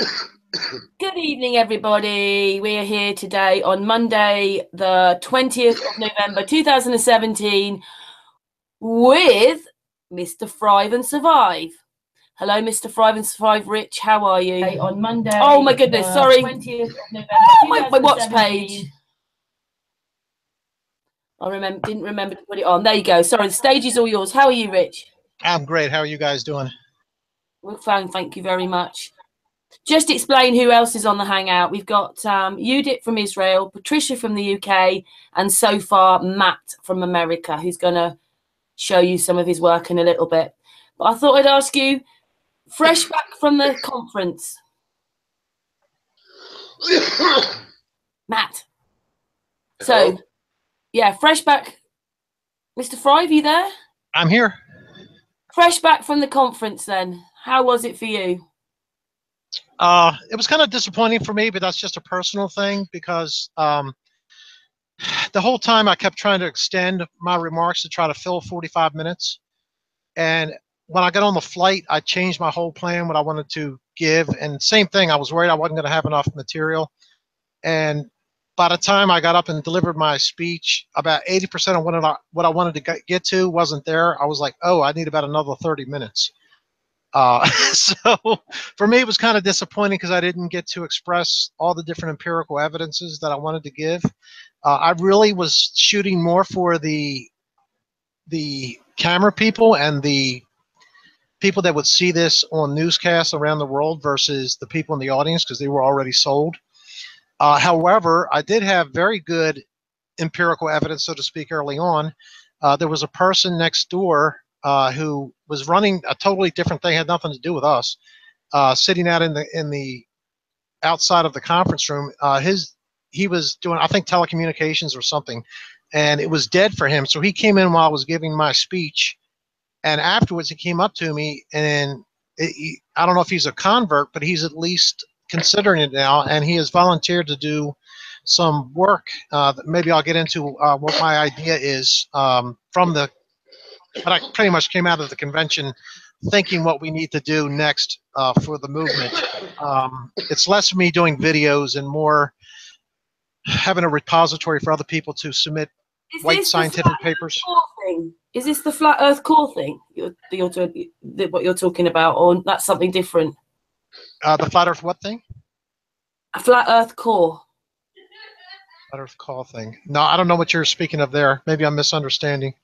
Good evening, everybody. We are here today on Monday, the 20th of November, 2017, with Mr. Thrive and Survive. Hello, Mr. Thrive and Survive. Rich, how are you? On Monday. Oh, my goodness, sorry. 20th of November, my watch page. Didn't remember to put it on. There you go. Sorry, the stage is all yours. How are you, Rich? I'm great. How are you guys doing? We're fine, thank you very much. Just explain who else is on the Hangout. We've got Judith from Israel, Patricia from the UK, and so far Matt from America, who's going to show you some of his work in a little bit. But I thought I'd ask you, fresh back from the conference. Matt. So, yeah, fresh back. Mr. Thrive, you there? I'm here. Fresh back from the conference then. How was it for you? It was kind of disappointing for me, but that's just a personal thing because the whole time I kept trying to extend my remarks to try to fill 45 minutes. And when I got on the flight, I changed my whole plan, what I wanted to give. And same thing, I was worried I wasn't going to have enough material. And by the time I got up and delivered my speech, about 80% of what I wanted to get to wasn't there. I was like, oh, I need about another 30 minutes. So for me, it was kind of disappointing because I didn't get to express all the different empirical evidences that I wanted to give. I really was shooting more for the camera people and the people that would see this on newscasts around the world versus the people in the audience because they were already sold. However, I did have very good empirical evidence, so to speak, early on. There was a person next door who was running a totally different thing, had nothing to do with us, sitting out in the outside of the conference room. He was doing, I think, telecommunications or something, and it was dead for him. So he came in while I was giving my speech, and afterwards he came up to me, and I don't know if he's a convert, but he's at least considering it now, and he has volunteered to do some work that maybe I'll get into what my idea is but I pretty much came out of the convention thinking what we need to do next for the movement. It's less me doing videos and more having a repository for other people to submit white scientific papers. Is this the flat Earth core thing what you're talking about, or that's something different? The flat Earth what thing? A flat Earth core. Flat Earth core thing. No, I don't know what you're speaking of there. Maybe I'm misunderstanding.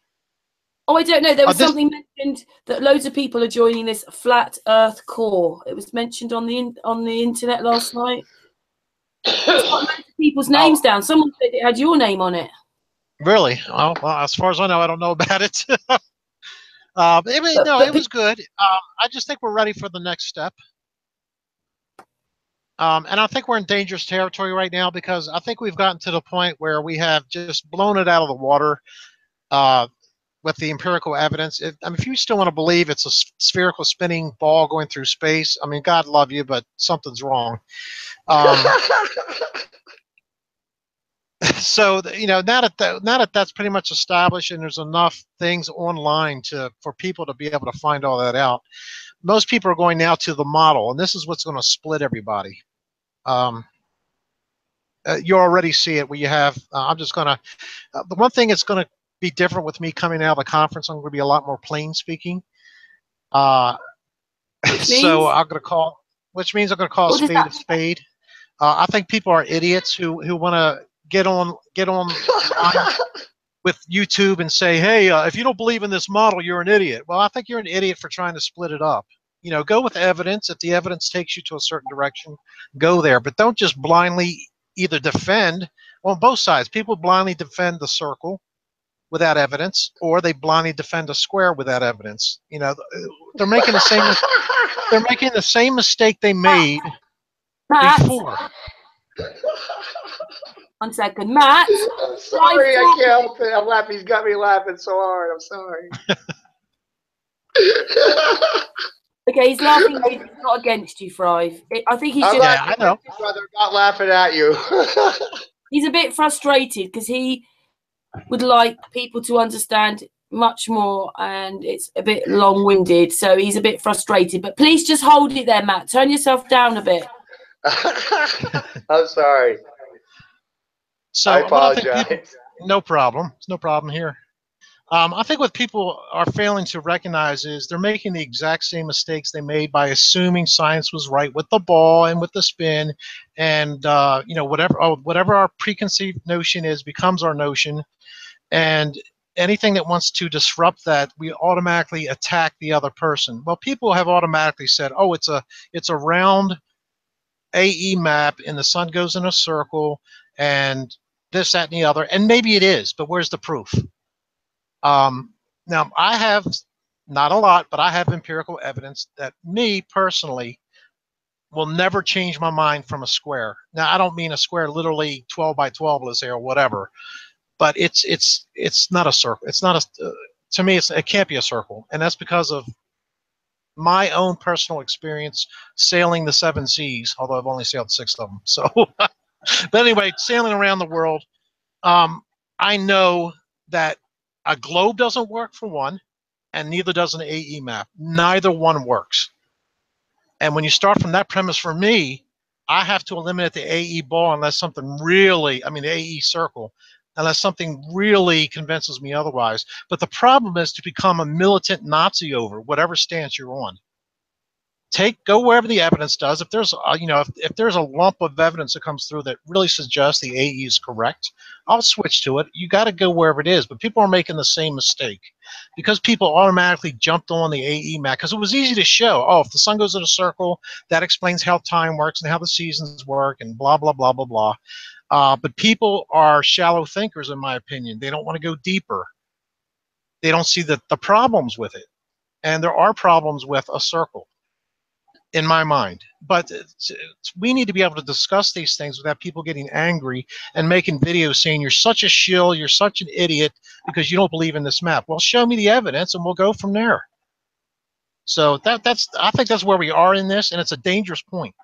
Oh, I don't know. There was something mentioned that loads of people are joining this flat Earth core. It was mentioned on the internet last night. It's got loads of people's names down. Someone said it had your name on it. Really? Oh, well, as far as I know, I don't know about it. It was good. I just think we're ready for the next step. And I think we're in dangerous territory right now because I think we've gotten to the point where we have just blown it out of the water with the empirical evidence. If you still want to believe it's a spherical spinning ball going through space, I mean, God love you, but something's wrong. So now that that's pretty much established and there's enough things online for people to be able to find all that out, most people are going now to the model, and this is what's going to split everybody. You already see it where you have. I'm just going to. The one thing that's going to be different with me coming out of the conference, I'm going to be a lot more plain speaking. So which means I'm going to call a spade a spade. I think people are idiots who want to get on with YouTube and say, hey, if you don't believe in this model, you're an idiot. Well, I think you're an idiot for trying to split it up. Go with evidence. If the evidence takes you to a certain direction, go there. But don't just blindly either defend, on both sides. People blindly defend the circle without evidence, or they blindly defend a square without evidence. They're making the same. They're making the same mistake they made before. 1 second, Matt. I'm sorry, I can't help it. I'm laughing. He's got me laughing so hard. I'm sorry. Okay, he's laughing. He's not against you, Thrive. I think he's just. Yeah, I know. I'd rather not laughing at you. He's a bit frustrated because he would like people to understand much more, and it's a bit long-winded, so he's a bit frustrated. But please just hold it there, Matt. Turn yourself down a bit. I'm sorry. So I what I think people, apologize. no problem. It's no problem here. I think what people are failing to recognize is they're making the exact same mistakes they made by assuming science was right with the ball and with the spin, and you know, whatever our preconceived notion is becomes our notion, and anything that wants to disrupt that, we automatically attack the other person. Well, people have automatically said, "Oh, it's a round AE map, and the sun goes in a circle, and this, that, and the other," and maybe it is, but where's the proof? Now, I have not a lot, but I have empirical evidence that me personally will never change my mind from a square. Now, I don't mean a square literally 12 by 12, let's say, or whatever, but it's not a circle. It's not a to me, it can't be a circle, and that's because of my own personal experience sailing the 7 seas, although I've only sailed 6 of them. So, but anyway, sailing around the world, I know that a globe doesn't work for one, and neither does an AE map. Neither one works. And when you start from that premise, for me, I have to eliminate the AE ball unless something really, I mean, the AE circle, unless something really convinces me otherwise. But the problem is to become a militant Nazi over whatever stance you're on. Go wherever the evidence does. If there's if there's a lump of evidence that comes through that really suggests the AE is correct, I'll switch to it. You got to go wherever it is. But people are making the same mistake because people automatically jumped on the AE map because it was easy to show. Oh, if the sun goes in a circle, that explains how time works and how the seasons work and blah blah blah blah blah. But people are shallow thinkers, in my opinion. They don't want to go deeper. They don't see the problems with it, and there are problems with a circle, in my mind. But we need to be able to discuss these things without people getting angry and making videos saying you're such a shill, you're such an idiot because you don't believe in this map. Well, show me the evidence and we'll go from there. So I think that's where we are in this, and it's a dangerous point.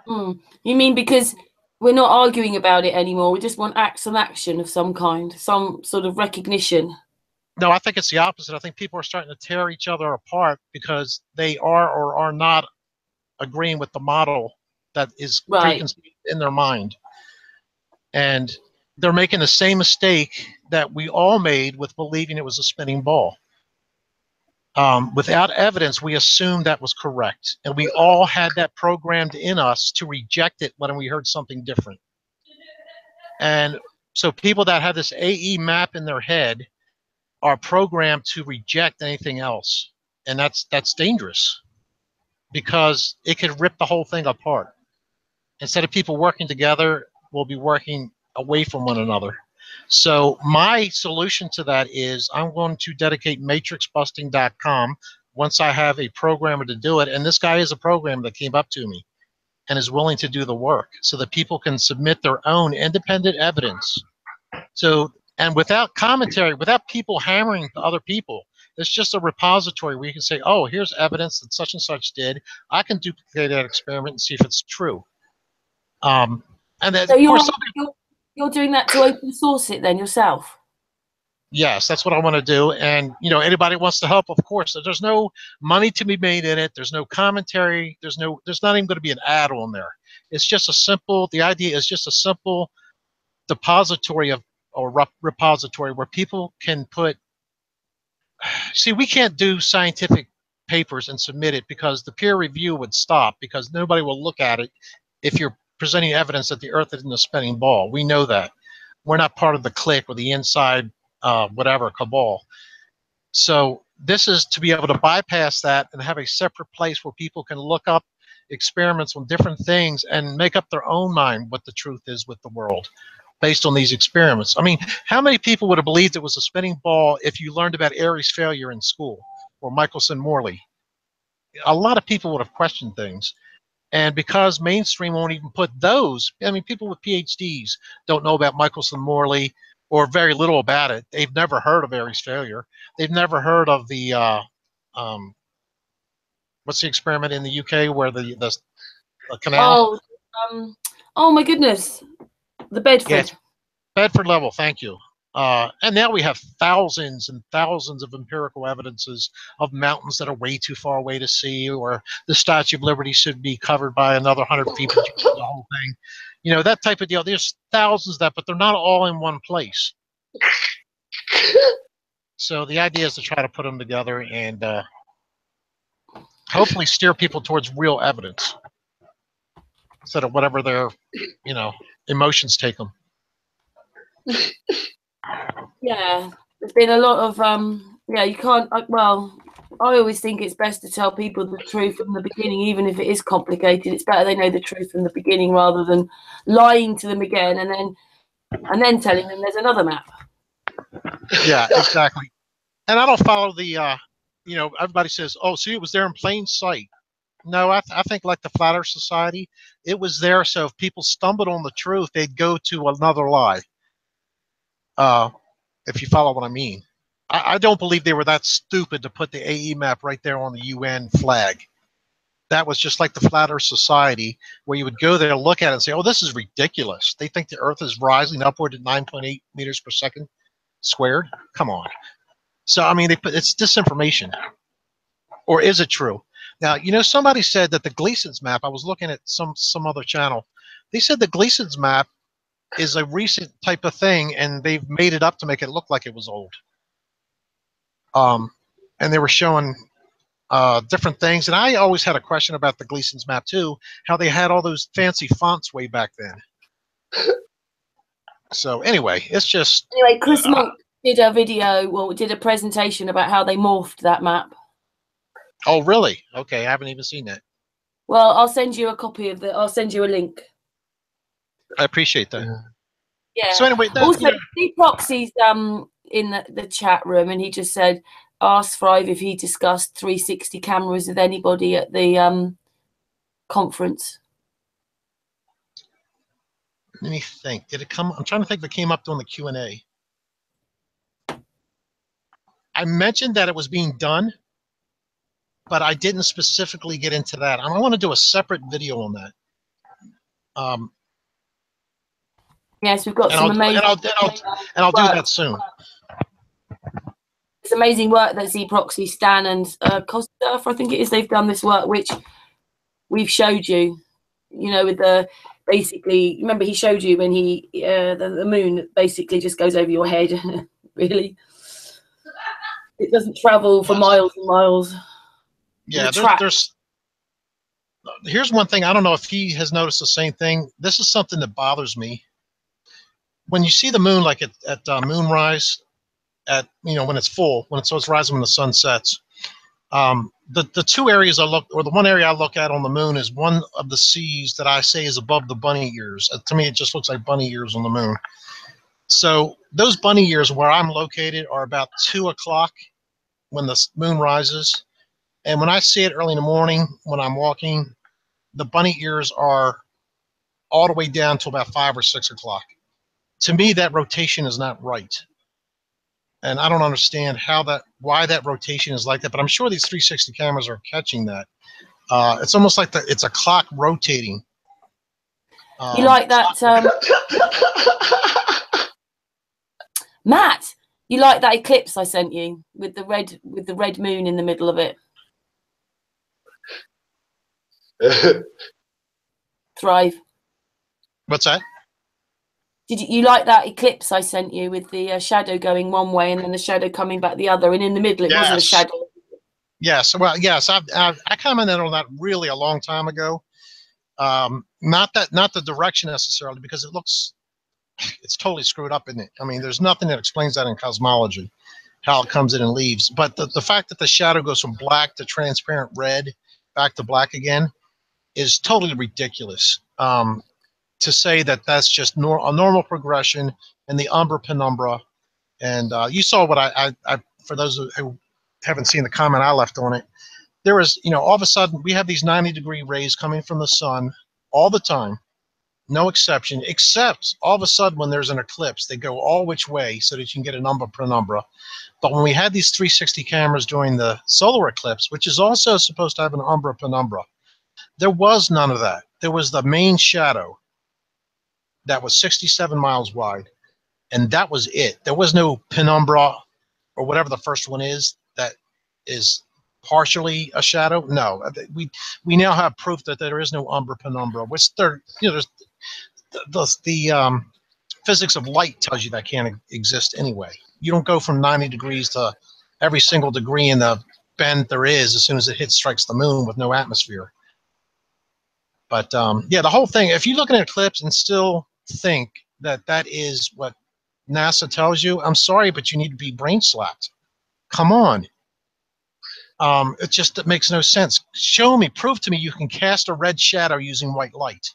You mean because we're not arguing about it anymore, we just want some action of some kind, some sort of recognition? No, I think it's the opposite. I think people are starting to tear each other apart because they are or are not agreeing with the model that is preconceived in their mind. And they're making the same mistake that we all made with believing it was a spinning ball. Without evidence, we assumed that was correct. And we all had that programmed in us to reject it when we heard something different. And so people that have this AE map in their head are programmed to reject anything else. And that's dangerous because it could rip the whole thing apart. Instead of people working together, we'll be working away from one another. So my solution to that is I'm going to dedicate matrixbusting.com once I have a programmer to do it. And this guy is a programmer that came up to me and is willing to do the work so that people can submit their own independent evidence. So, and without commentary, without people hammering other people, it's just a repository where you can say, oh, here's evidence that such and such did. I can duplicate that experiment and see if it's true. And then, so of course, you're doing that to open source it then yourself? Yes, that's what I want to do. And, you know, anybody wants to help, of course. There's no money to be made in it. There's no commentary. There's not even going to be an ad on there. It's just the idea is just a simple depository or repository where people can put, see, we can't do scientific papers and submit it because the peer review would stop because nobody will look at it if you're presenting evidence that the Earth isn't a spinning ball. We know that. We're not part of the clique or the inside whatever cabal. So this is to be able to bypass that and have a separate place where people can look up experiments on different things and make up their own mind what the truth is with the world based on these experiments. I mean, how many people would have believed it was a spinning ball if you learned about Airy's failure in school or Michelson-Morley? A lot of people would have questioned things. And because mainstream won't even put those, I mean, people with PhDs don't know about Michelson-Morley or very little about it. They've never heard of Airy's failure. They've never heard of the, what's the experiment in the UK where the canal? Oh my goodness. The Bedford. Yes, Bedford level, thank you. And now we have thousands and thousands of empirical evidences of mountains that are way too far away to see, or the Statue of Liberty should be covered by another 100 feet, but you can see the whole thing. You know, that type of deal. There's thousands of that, but they're not all in one place. So the idea is to try to put them together and hopefully steer people towards real evidence instead of whatever their, you know, emotions take them. Yeah, there's been a lot of yeah, you can't, well, I always think it's best to tell people the truth from the beginning, even if it is complicated. It's better they know the truth from the beginning rather than lying to them again and then telling them there's another map. Yeah, exactly. And I don't follow the you know, everybody says, oh, see, it was there in plain sight. No, I think like the Flat Earth Society, it was there so if people stumbled on the truth, they'd go to another lie. If you follow what I mean. I don't believe they were that stupid to put the AE map right there on the UN flag. That was just like the Flat Earth Society, where you would go there, look at it, and say, oh, this is ridiculous. They think the Earth is rising upward at 9.8 meters per second squared. Come on. So, I mean, it's disinformation. Or is it true? Now, you know, somebody said that the Gleason's map, I was looking at some other channel, they said the Gleason's map is a recent type of thing, and they've made it up to make it look like it was old. And they were showing different things. And I always had a question about the Gleason's map, too, how they had all those fancy fonts way back then. So, anyway, it's just... Anyway, Chris Monk did a video, well, did a presentation about how they morphed that map. Oh, really? Okay, I haven't even seen that. Well, I'll send you a copy of I'll send you a link. I appreciate that. Yeah. So anyway, also, Steve Proxy's in the chat room, and he just said, ask Thrive if he discussed 360 cameras with anybody at the conference. Let me think. Did it come? I'm trying to think if it came up during the Q&A. I mentioned that it was being done, but I didn't specifically get into that. I want to do a separate video on that. Yes, we've got some amazing... And I'll do that soon. It's amazing work that Z Proxy, Stan, and Costa, I think it is, they've done this work, which we've showed you, you know, with the... Basically, remember he showed you when he... the moon basically just goes over your head, really. It doesn't travel for miles and miles. Yeah, here's one thing. I don't know if he has noticed the same thing. This is something that bothers me. When you see the moon, like at moonrise, at, you know, when it's full, when it's rising when the sun sets, the two areas I look, or the one area I look at on the moon is one of the seas that I say is above the bunny ears. To me, it just looks like bunny ears on the moon. So those bunny ears where I'm located are about 2 o'clock when the moon rises. And when I see it early in the morning, when I'm walking, the bunny ears are all the way down to about 5 or 6 o'clock. To me, that rotation is not right. And I don't understand why that rotation is like that, but I'm sure these 360 cameras are catching that. It's almost like it's a clock rotating. You like that, Matt? You like that eclipse I sent you with the red moon in the middle of it? Thrive. What's that? Did you like that eclipse I sent you with the shadow going one way and then the shadow coming back the other, and in the middle it wasn't a shadow? Yes. Well, yes. I commented on that really a long time ago. Not the direction necessarily, because it's totally screwed up, isn't it? I mean, there's nothing that explains that in cosmology, how it comes in and leaves. But the fact that the shadow goes from black to transparent red back to black again is totally ridiculous. To say that that's just a normal progression in the umbra penumbra. And you saw what I for those who haven't seen the comment I left on it, there was, you know, all of a sudden we have these 90-degree rays coming from the sun all the time, no exception, except all of a sudden when there's an eclipse, they go all which way so that you can get an umbra penumbra. But when we had these 360 cameras during the solar eclipse, which is also supposed to have an umbra penumbra, there was none of that. There was the main shadow that was 67 miles wide. and that was it. There was no penumbra or whatever the first one is that is partially a shadow. No, we now have proof that there is no umbra penumbra, which there, you know, there's the physics of light tells you that can't exist anyway. You don't go from 90 degrees to every single degree in the bend there is as soon as it strikes the moon with no atmosphere. But yeah, the whole thing, if you look at an eclipse and still think that that is what NASA tells you, I'm sorry, but you need to be brain slapped. Come on. It makes no sense. Show me, prove to me you can cast a red shadow using white light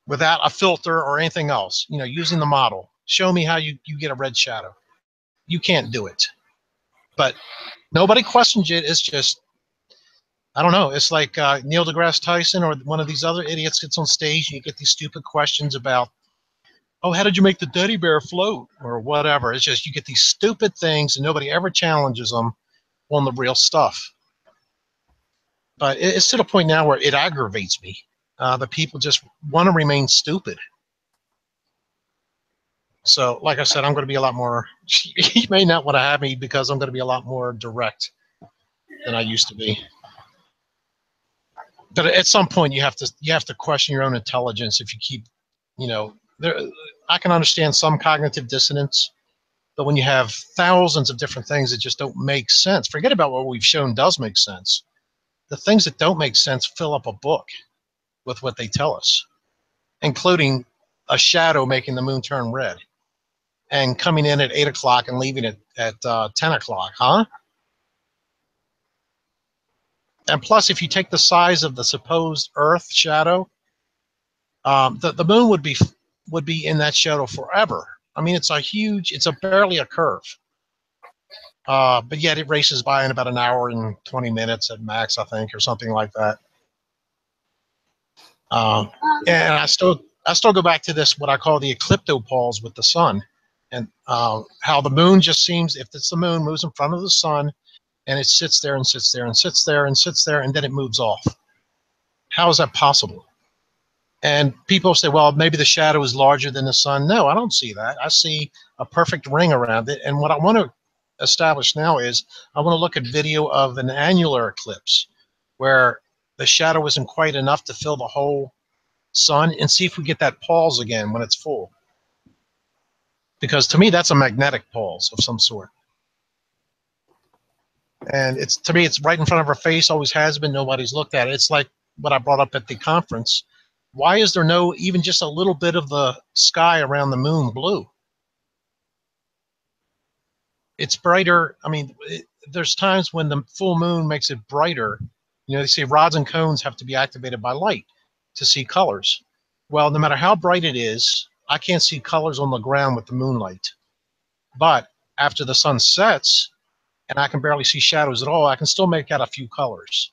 without a filter or anything else, you know, using the model. Show me how you get a red shadow. You can't do it. But nobody questions it. It's just, I don't know. It's like Neil deGrasse Tyson or one of these other idiots gets on stage and you get these stupid questions about, oh, how did you make the teddy bear float or whatever. It's just you get these stupid things and nobody ever challenges them on the real stuff. But it's to the point now where it aggravates me. The people just want to remain stupid. So, like I said, I'm going to be a lot more. He may not want to have me because I'm going to be a lot more direct than I used to be. But at some point, you have to question your own intelligence. If you keep, you know, I can understand some cognitive dissonance, but when you have thousands of different things that just don't make sense, forget about what we've shown does make sense. The things that don't make sense fill up a book with what they tell us, including a shadow making the moon turn red and coming in at 8 o'clock and leaving it at 10 o'clock, huh? And plus, if you take the size of the supposed Earth shadow, the moon would be in that shadow forever. I mean, it's barely a curve. But yet it races by in about an hour and 20 minutes at max, I think, or something like that. And I still go back to this, what I call the ecliptopause with the sun, and how the moon just seems, if it's the moon, moves in front of the sun, and it sits there and sits there and sits there and sits there, and then it moves off. How is that possible? And people say, well, maybe the shadow is larger than the sun. No, I don't see that. I see a perfect ring around it. And what I want to establish now is I want to look at video of an annular eclipse where the shadow isn't quite enough to fill the whole sun, and see if we get that pause again when it's full. Because to me, that's a magnetic pause of some sort. And to me, it's right in front of our face, always has been. Nobody's looked at it. It's like what I brought up at the conference. Why is there no, even just a little bit of the sky around the moon blue? It's brighter. I mean, there's times when the full moon makes it brighter. You know, they say rods and cones have to be activated by light to see colors. Well, no matter how bright it is, I can't see colors on the ground with the moonlight. But after the sun sets, and I can barely see shadows at all, I can still make out a few colors.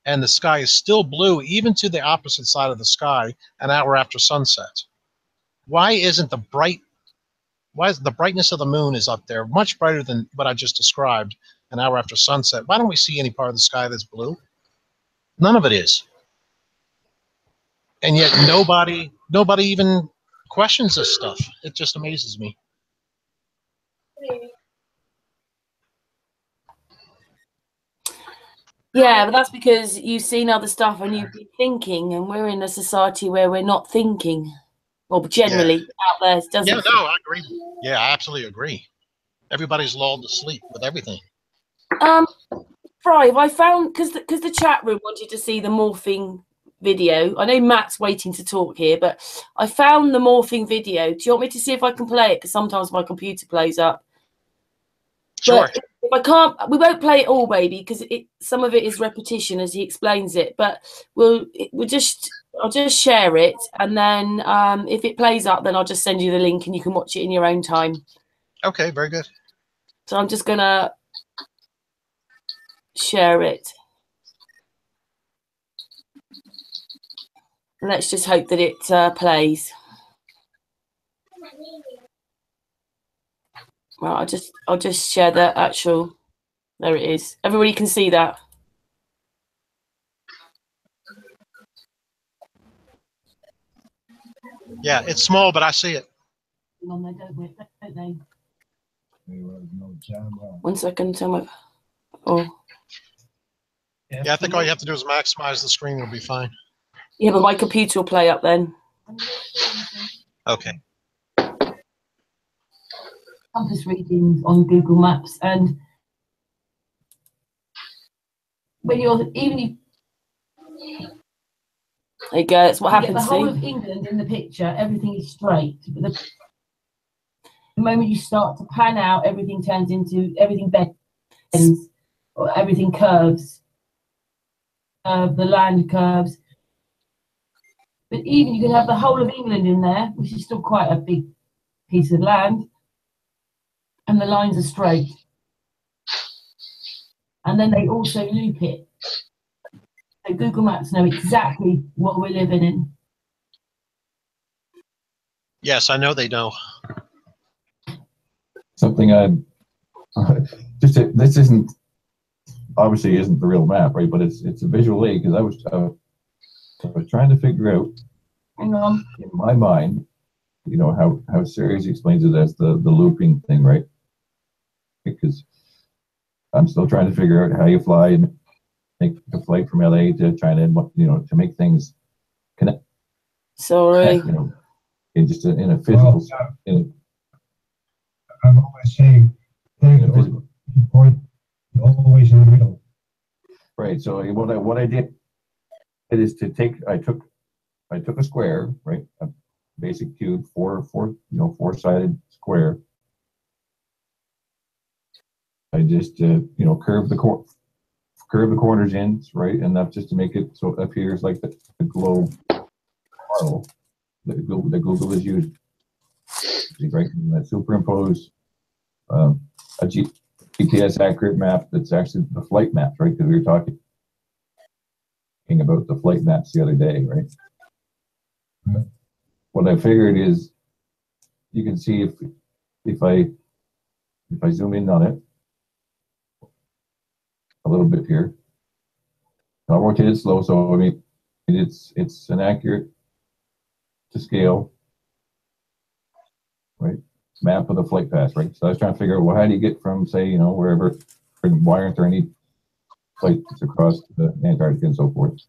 And the sky is still blue, even to the opposite side of the sky, an hour after sunset. Why isn't the brightness of the moon is up there, much brighter than what I just described, an hour after sunset? Why don't we see any part of the sky that's blue? None of it is. And yet nobody even questions this stuff. It just amazes me. Yeah, but that's because you've seen other stuff and you've been thinking, and we're in a society where we're not thinking. Well, generally out there, it doesn't. Yeah, no, I agree. Yeah, I absolutely agree. Everybody's lulled to sleep with everything. Thrive, I found, because the chat room wanted to see the morphing video. I know Matt's waiting to talk here, but I found the morphing video. Do you want me to see if I can play it? Because sometimes my computer plays up. Sure. But if I can't, we won't play it all, baby, because some of it is repetition as he explains it. But I'll just share it, and then if it plays up, then I'll just send you the link, and you can watch it in your own time. Okay, very good. So I'm just gonna share it. Let's just hope that it plays. Well, I'll just share the actual. There it is. Everybody can see that. Yeah, it's small, but I see it. On there, don't they? 1 second, tell me. Oh. Yeah, I think all you have to do is maximize the screen. It'll be fine. Yeah, but my computer will play up then. Okay. Compass readings on Google Maps, and when you're there you go. That's what happens. The whole of England in the picture, everything is straight. But the moment you start to pan out, everything bends, or everything curves. The land curves. But even you can have the whole of England in there, which is still quite a big piece of land, and the lines are straight. And then they also loop it. So Google Maps know exactly what we're living in. Yes, I know they know. Something this isn't obviously isn't the real map, right? But it's a visual aid, because I was trying to figure out, Hang on, in my mind, you know, how Sirius explains it as the looping thing, right? Because I'm still trying to figure out how you fly and make the flight from LA to China, and what, you know, to make things connect. Sorry. You know, in a physical. I'm always saying, point always in the middle. Right. So what I did is I took a square, right, a basic cube, four-sided square. I just curve the corners in, right, enough just to make it so it appears like the globe model that Google is using, right? And I superimpose a GPS accurate map that's actually the flight maps, right? Because we were talking about the flight maps the other day, right? Mm-hmm. What I figured is, you can see if I zoom in on it a little bit here, I'll rotate it slow, so I mean it's an accurate to scale, right, map of the flight path, right? So I was trying to figure out, well, how do you get from, say, wherever, why aren't there any flights across the Antarctica and so forth?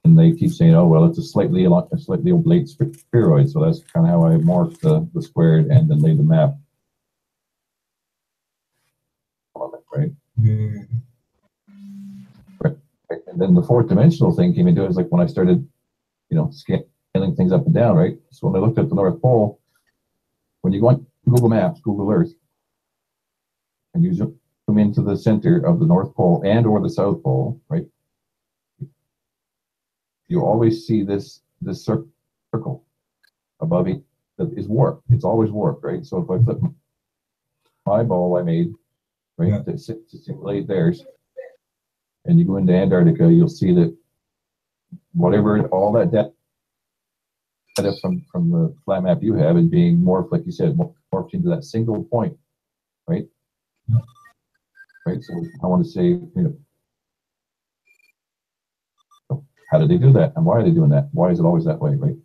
And they keep saying, oh, well, it's a slightly oblate spheroid. So that's kind of how I morphed the squared and then laid the map on it, right? Mm. Right. And then the fourth dimensional thing came into it, is like when I started, scaling things up and down, right? So when I looked at the North Pole, when you go on Google Maps, Google Earth, and you zoom into the center of the North Pole and or the South Pole, right? You always see this circle above it that is warped. It's always warped, right? So if I flip my ball I made, right, to simulate theirs, and you go into Antarctica, you'll see that whatever, all that data from the flat map you have is being morphed, like you said, morphed into that single point, right? Right. So I want to say, how did they do that, and why are they doing that? Why is it always that way, right?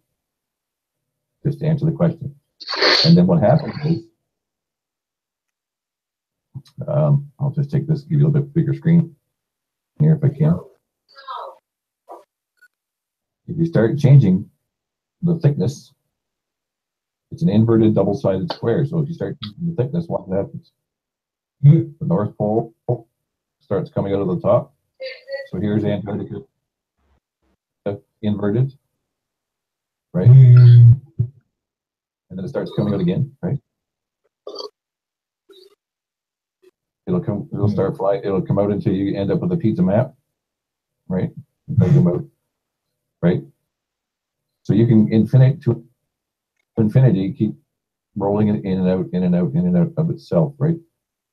Just to answer the question. And then what happens is, I'll just take this, give you a little bit bigger screen here if I can. If you start changing the thickness, it's an inverted double-sided square. So if you start changing the thickness, what happens? The North Pole starts coming out of the top. So here's Antarctica inverted, right? And then it starts coming out again, right? It'll come out until you end up with a pizza map, right? Right? So you can infinity keep rolling it in and out, in and out, in and out of itself, right?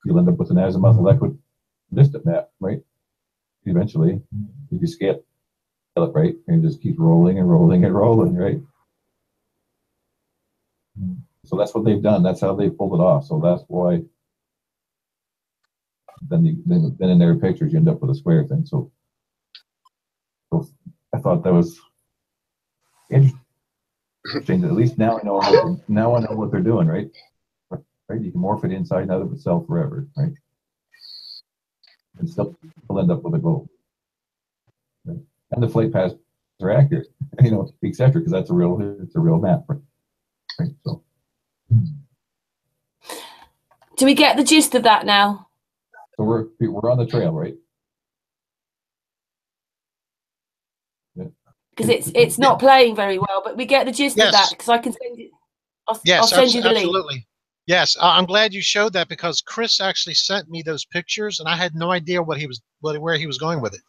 You'll end up with an azimuthal equidistant map, right? Eventually, if you scale it, right, and it just keeps rolling and rolling and rolling, right? So that's what they've done. That's how they pulled it off. So that's why then in their pictures you end up with a square thing. So I thought that was Change it. At least now I know what they're doing, right? Right? You can morph it inside and out of itself forever, right? And still end up with a globe. Right? And the flight paths are accurate, you know, etc. Because it's a real map, right? So. Do we get the gist of that now? So we're on the trail, right? Because it's not playing very well, but we get the gist of that because I can send it. I'll send you the link. Absolutely. Yes, I'm glad you showed that because Chris actually sent me those pictures, and I had no idea where he was going with it.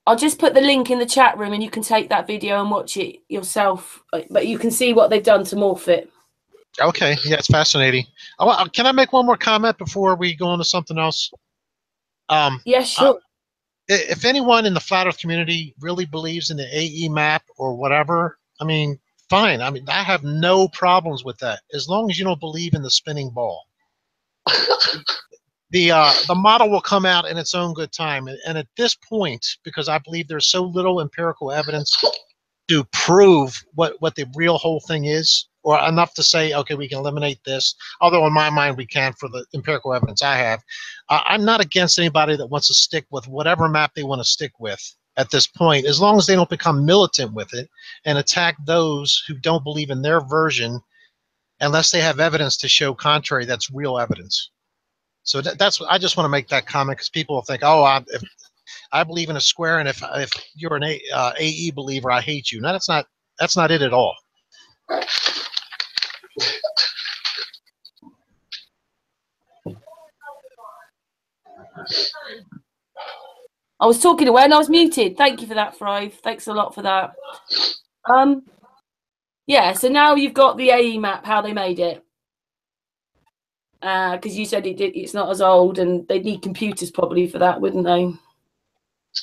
I'll just put the link in the chat room, and you can take that video and watch it yourself. But you can see what they've done to morph it. Okay, yeah, it's fascinating. Oh, can I make one more comment before we go on to something else? Yeah, sure. If anyone in the flat Earth community really believes in the AE map or whatever, I mean, fine. I mean, I have no problems with that as long as you don't believe in the spinning ball. The model will come out in its own good time, and at this point, because I believe there's so little empirical evidence to prove what the real whole thing is, or enough to say, okay, we can eliminate this, although in my mind we can for the empirical evidence I have. I'm not against anybody that wants to stick with whatever map they want to stick with at this point, as long as they don't become militant with it and attack those who don't believe in their version unless they have evidence to show contrary. That's real evidence. So that's I just want to make that comment because people will think, oh, if I believe in a square, and if you're an AE believer, I hate you. No, that's not it at all. I was talking away and I was muted. Thank you for that, Thrive. Thanks a lot for that. Yeah, so now you've got the AE map, how they made it. Because you said it's not as old, and they'd need computers probably for that, wouldn't they?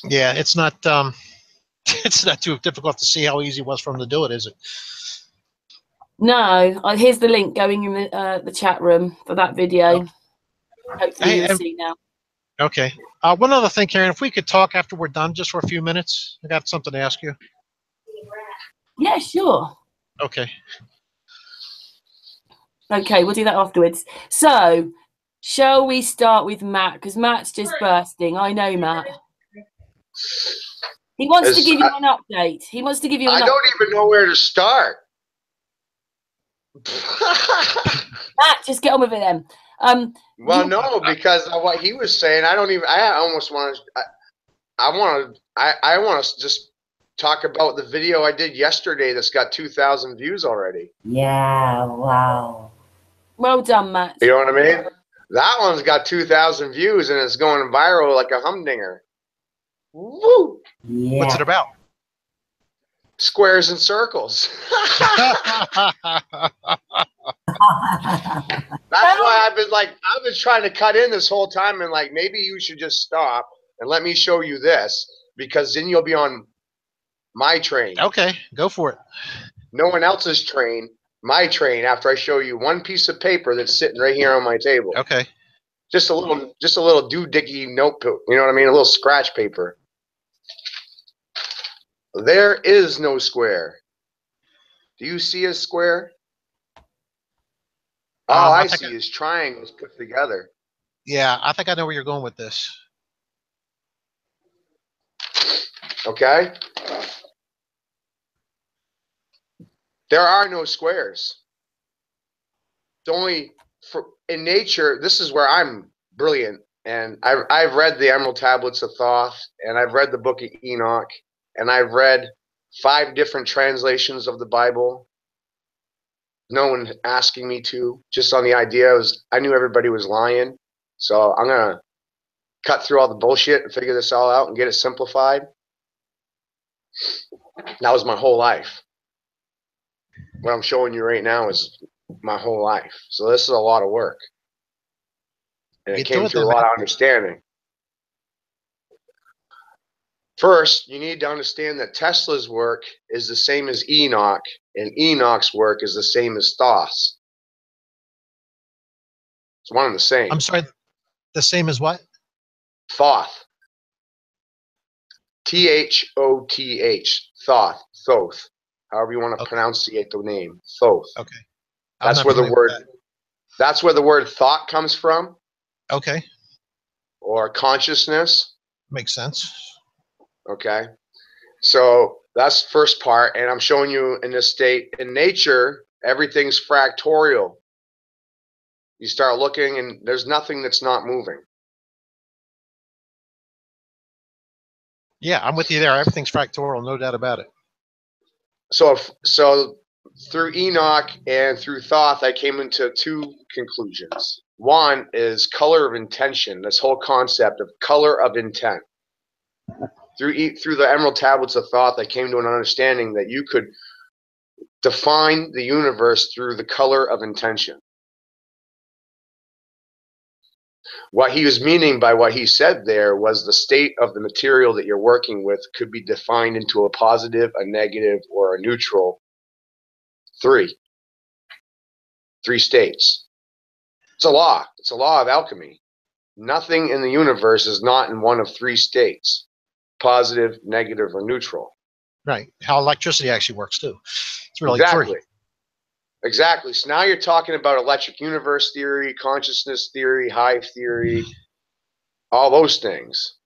Yeah, it's not it's not too difficult to see how easy it was for them to do it, is it? No. Here's the link going in the chat room for that video. Hopefully you'll see now. Okay. One other thing, Karen, if we could talk after we're done just for a few minutes. I got something to ask you. Yeah, sure. Okay. Okay, we'll do that afterwards. So, shall we start with Matt? Because Matt's just bursting. I know Matt. He wants to give you an update. He wants to give you an update. I don't even know where to start. Matt, just get on with it then. Well, no, because of what he was saying, I almost want to. I want to just talk about the video I did yesterday that's got 2,000 views already. Yeah, wow. Well done, Matt. You know what I mean? That one's got 2,000 views and it's going viral like a humdinger. Woo! Yeah. What's it about? Squares and circles. That's why I've been trying to cut in this whole time and like, maybe you should just stop and let me show you this, because then you'll be on my train. Okay, go for it. No one else's train, my train, after I show you one piece of paper that's sitting right here on my table. Okay. Just a little doohickey notebook, you know what I mean? A little scratch paper. There is no square. Do you see a square? All I see is triangles put together. Yeah, I think I know where you're going with this. Okay? There are no squares. It's only in nature. This is where I'm brilliant, and I've read the Emerald Tablets of Thoth, and I've read the Book of Enoch, and I've read 5 different translations of the Bible. No one asking me to, just on the idea. I knew everybody was lying, so I'm gonna cut through all the bullshit and figure this all out and get it simplified. That was my whole life. What I'm showing you right now is my whole life. So this is a lot of work, and it came through a lot of understanding. First, you need to understand that Tesla's work is the same as Enoch, and Enoch's work is the same as Thoth's. It's one and the same. I'm sorry, the same as what? Thoth. Thoth, Thoth, however you want to pronunciate the name, Thoth. Okay. That's where the word. That's where the word thought comes from. Okay. Or consciousness. Makes sense. Okay. So that's the first part, and I'm showing you in this state. In nature, everything's fractorial. You start looking, and there's nothing that's not moving. Yeah, I'm with you there. Everything's fractorial, no doubt about it. So through Enoch and through Thoth, I came into two conclusions. One is color of intention, this whole concept of color of intent. Through the Emerald Tablets of Thoth, I came to an understanding that you could define the universe through the color of intention. What he was meaning by what he said there was the state of the material that you're working with could be defined into a positive, a negative, or a neutral. Three states. It's a law. It's a law of alchemy. Nothing in the universe is not in one of three states: positive, negative, or neutral. Right. How electricity actually works too. It's really Exactly. three. Exactly. So now you're talking about electric universe theory, consciousness theory, hive theory, all those things.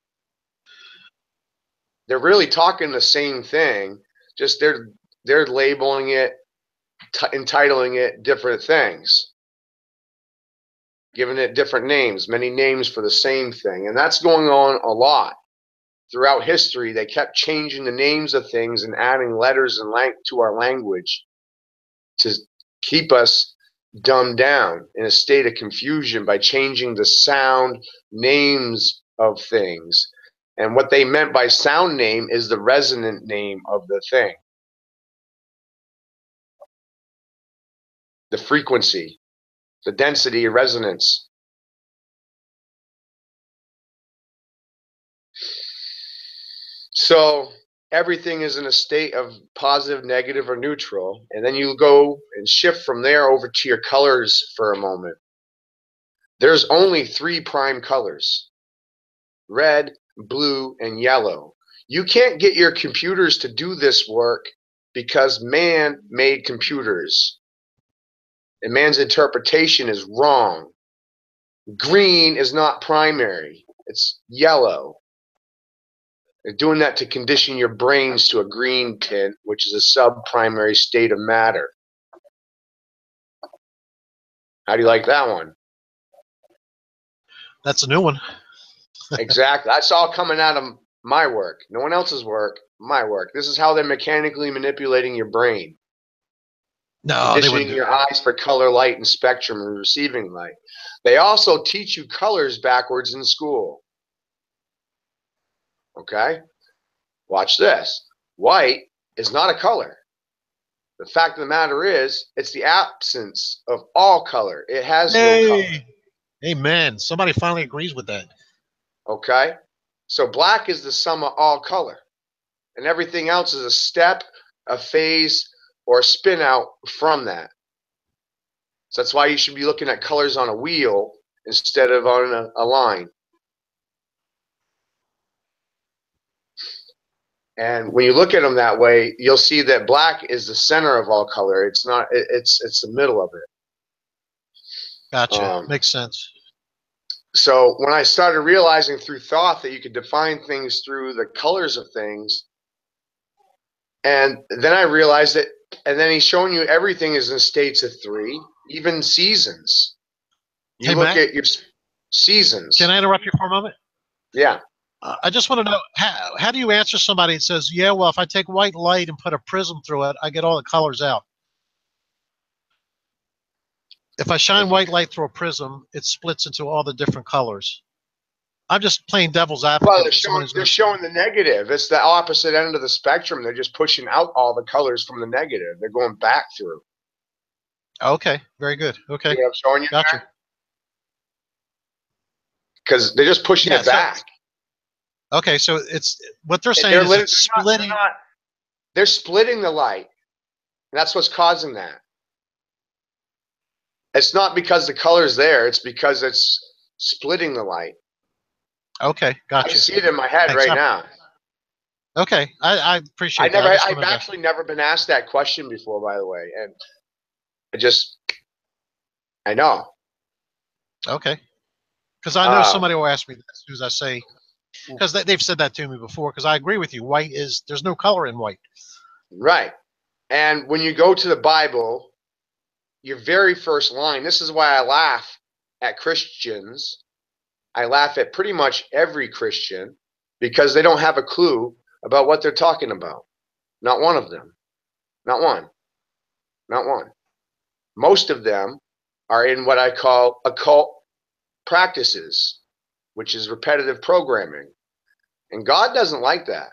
They're really talking the same thing, just they're labeling it, entitling it different things, giving it different names, many names for the same thing. And that's going on a lot. Throughout history, they kept changing the names of things and adding letters and to our language to keep us dumbed down in a state of confusion by changing the sound names of things. And what they meant by sound name is the resonant name of the thing. The frequency, the density, resonance. So everything is in a state of positive, negative, or neutral. And then you go and shift from there over to your colors for a moment. There's only three prime colors: red, blue, and yellow. You can't get your computers to do this work because man made computers. And man's interpretation is wrong. Green is not primary. It's yellow. They're doing that to condition your brains to a green tint, which is a sub-primary state of matter. How do you like that one? That's a new one. Exactly. That's all coming out of my work. No one else's work, my work. This is how they're mechanically manipulating your brain. No, they wouldn't conditioning do your that. eyes for color, light, and spectrum and receiving light. They also teach you colors backwards in school. Okay? Watch this. White is not a color. The fact of the matter is, it's the absence of all color. It has no color. Amen. Somebody finally agrees with that. Okay? So black is the sum of all color. And everything else is a step, a phase, or a spin out from that. So that's why you should be looking at colors on a wheel instead of on a line. And when you look at them that way, you'll see that black is the center of all color. It's not. It's the middle of it. Gotcha. Makes sense. So when I started realizing through Thoth that you could define things through the colors of things, and then I realized that, and then he's showing you everything is in states of three, even seasons. You look at your seasons. Can I interrupt you for a moment? Yeah. I just want to know, how do you answer somebody that says, yeah, well, if I take white light and put a prism through it, I get all the colors out. If I shine white light through a prism, it splits into all the different colors. I'm just playing devil's advocate. Well, they're showing the negative. It's the opposite end of the spectrum. They're just pushing out all the colors from the negative. They're going back through. Okay, very good. Okay. You know, I'm showing you gotcha. Because they're just pushing it back. Okay, so it's what they're saying is it's splitting. They're splitting the light. And that's what's causing that. It's not because the color's there. It's because it's splitting the light. Okay, gotcha. I see it in my head right now. Okay, I appreciate that. I've actually never been asked that question before, by the way, and I know. Okay, because I know somebody will ask me that as soon as I say, because they've said that to me before. Because I agree with you. White is there's no color in white. Right, and when you go to the Bible, your very first line. This is why I laugh at Christians. I laugh at pretty much every Christian because they don't have a clue about what they're talking about. Not one of them. Not one. Not one. Most of them are in what I call occult practices, which is repetitive programming. And God doesn't like that.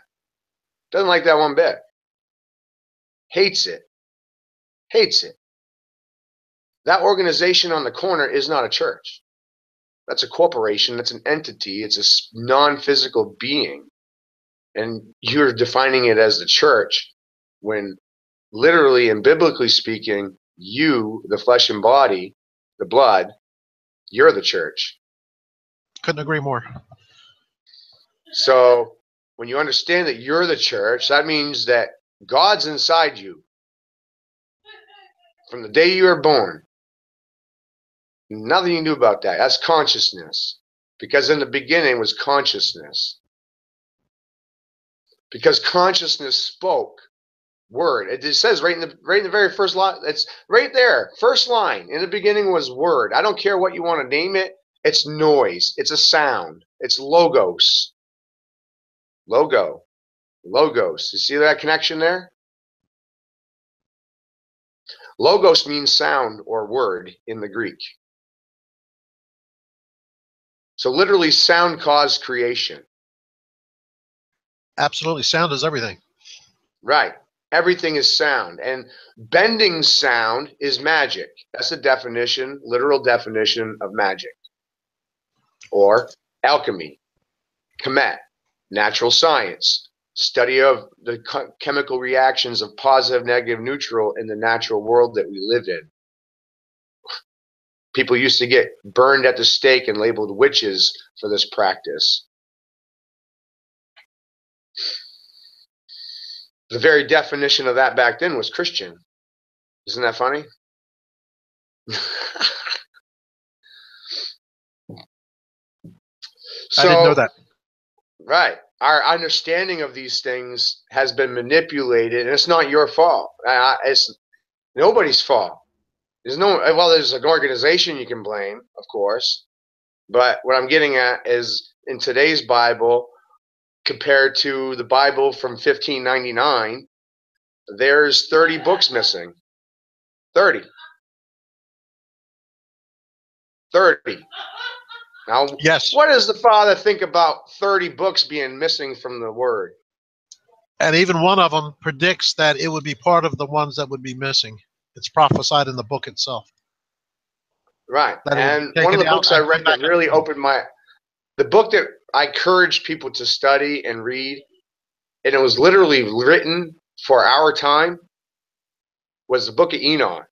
Doesn't like that one bit. Hates it. Hates it. That organization on the corner is not a church. That's a corporation. That's an entity. It's a non-physical being. And you're defining it as the church when literally and biblically speaking, you, the flesh and body, the blood, you're the church. Couldn't agree more. So when you understand that you're the church, that means that God's inside you. From the day you were born. Nothing you can do about that. That's consciousness. Because in the beginning was consciousness. Because consciousness spoke word. It just says right in the very first line. It's right there. First line. In the beginning was word. I don't care what you want to name it. It's noise. It's a sound. It's logos. Logo. Logos. You see that connection there? Logos means sound or word in the Greek. So literally sound caused creation. Absolutely. Sound is everything. Right. Everything is sound. And bending sound is magic. That's the definition, literal definition of magic. Or alchemy, chemet, natural science, study of the chemical reactions of positive, negative, neutral in the natural world that we live in. People used to get burned at the stake and labeled witches for this practice. The very definition of that back then was Christian. Isn't that funny? I didn't know that. Right. Our understanding of these things has been manipulated, and it's not your fault. It's nobody's fault. There's an organization you can blame, of course. But what I'm getting at is in today's Bible, compared to the Bible from 1599, there's 30 books missing. 30. Now, yes. What does the Father think about 30 books being missing from the Word? And even one of them predicts that it would be part of the ones that would be missing. It's prophesied in the book itself. Right. And one of the books I read that really opened the book that I encouraged people to study and read, and it was literally written for our time, was the book of Enoch.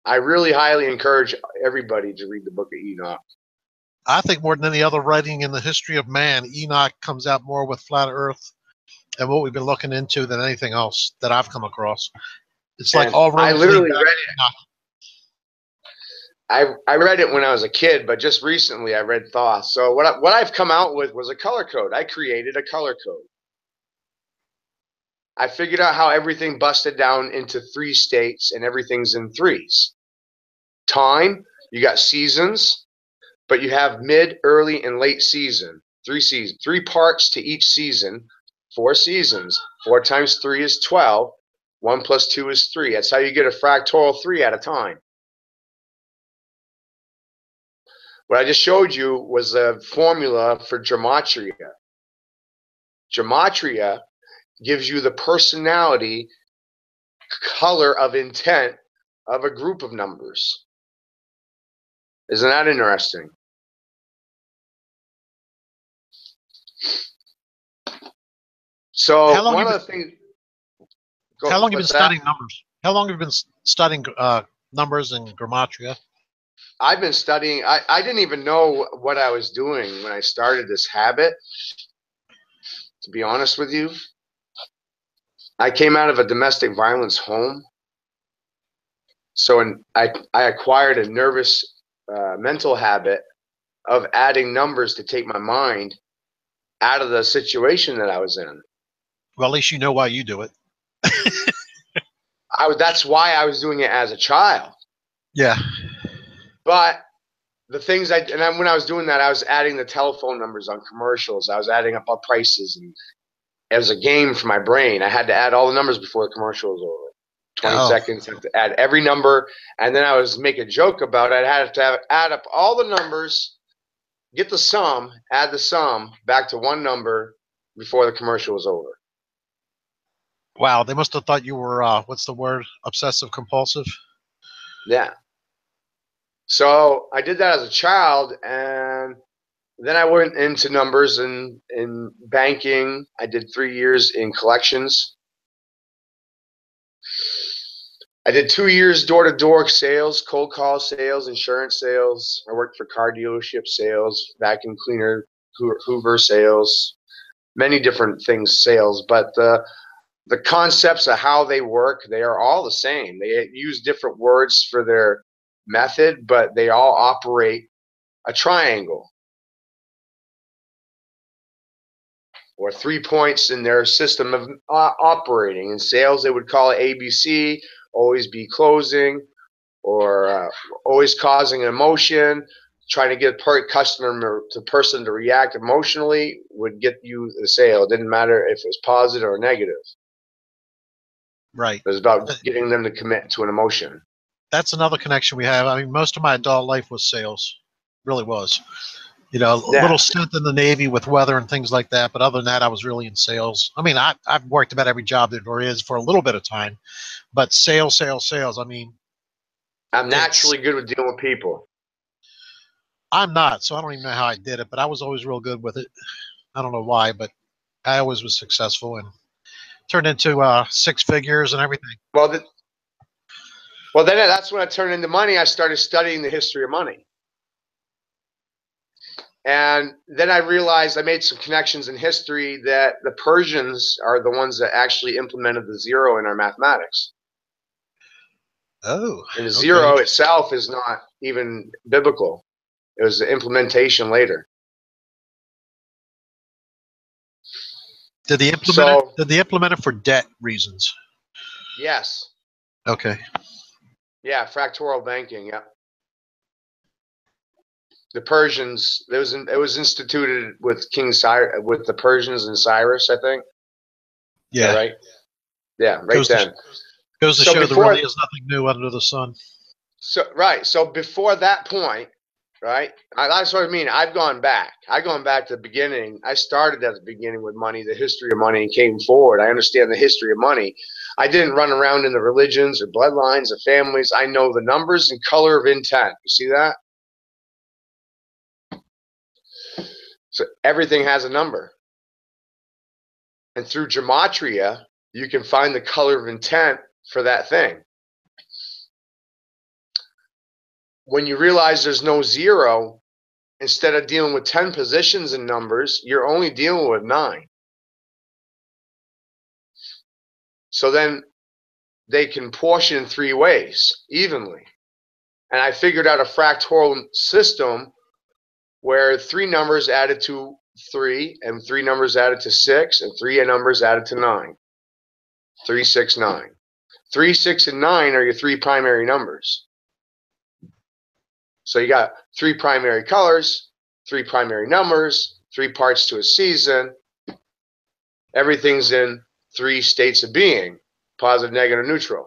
I really highly encourage everybody to read the book of Enoch. I think more than any other writing in the history of man, Enoch comes out more with flat Earth and what we've been looking into than anything else that I've come across. It's like all roads. I literally read it. I read it when I was a kid, but just recently I read Thoth. So what I've come out with was a color code. I created a color code. I figured out how everything busted down into 3 states, and everything's in 3s. Time, you got seasons, but you have mid, early, and late season. 3 seasons, 3 parts to each season, 4 seasons. 4 times 3 is 12. 1 plus 2 is 3. That's how you get a fractal 3 at a time. What I just showed you was a formula for gematria. Gematria gives you the personality, color of intent of a group of numbers. Isn't that interesting? So one of the things. How long have you been studying numbers? How long have you been studying numbers and gematria? I've been studying. I didn't even know what I was doing when I started this habit. to be honest with you. I came out of a domestic violence home. So I acquired a nervous mental habit of adding numbers to take my mind out of the situation that I was in. Well, at least you know why you do it. That's why I was doing it as a child. Yeah. But the things when I was doing that, I was adding the telephone numbers on commercials. I was adding up all prices, and it was a game for my brain. I had to add all the numbers before the commercial was over. 20 seconds, have to add every number, and then I was making a joke about it. I had to add up all the numbers, get the sum, add the sum back to one number before the commercial was over. Wow, they must have thought you were, what's the word, obsessive compulsive? Yeah. So I did that as a child, and then I went into numbers in banking. I did 3 years in collections. I did 2 years door-to-door sales, cold call sales, insurance sales. I worked for car dealership sales, vacuum cleaner, Hoover sales, many different things sales. But the concepts of how they work, they are all the same. They use different words for their method, but they all operate a triangle or 3 points in their system of operating. In sales, they would call it ABC, always be closing, or always causing an emotion. Trying to get customer to person to react emotionally would get you the sale. It didn't matter if it was positive or negative. Right. It was about getting them to commit to an emotion. That's another connection we have. I mean, most of my adult life was sales. Really was. You know, a little stint in the Navy with weather and things like that. But other than that, I was really in sales. I mean, I've worked about every job that there is for a little bit of time. But sales. I mean, I'm naturally good with dealing with people. I'm not, so I don't even know how I did it. But I was always real good with it. I don't know why, but I always was successful and turned into 6 figures and everything. Well, then that's when I turned into money. I started studying the history of money. And then I realized I made some connections in history that the Persians are the ones that actually implemented the zero in our mathematics. Oh. And the zero itself is not even biblical. It was the implementation later. Did they implement it for debt reasons? Yes. Okay. Yeah, fractorial banking, yeah. The Persians, it was instituted with King Cyrus, with the Persians and Cyrus, I think. Yeah. Right? Yeah, right then. Goes to show there really is nothing new under the sun. So before that point, right? That's what I mean. I've gone back. I've gone back to the beginning. I started at the beginning with money, the history of money, and came forward. I understand the history of money. I didn't run around in the religions or bloodlines or families. I know the numbers and color of intent. You see that? So everything has a number. And through gematria, you can find the color of intent for that thing. When you realize there's no zero, instead of dealing with 10 positions in numbers, you're only dealing with 9. So then they can portion 3 ways evenly. And I figured out a fractal system where 3 numbers added to 3, and 3 numbers added to 6, and 3 numbers added to 9. 3, 6, 9. 3, 6, and 9 are your 3 primary numbers. So you got 3 primary colors, 3 primary numbers, 3 parts to a season. Everything's in 3 states of being, positive, negative, neutral.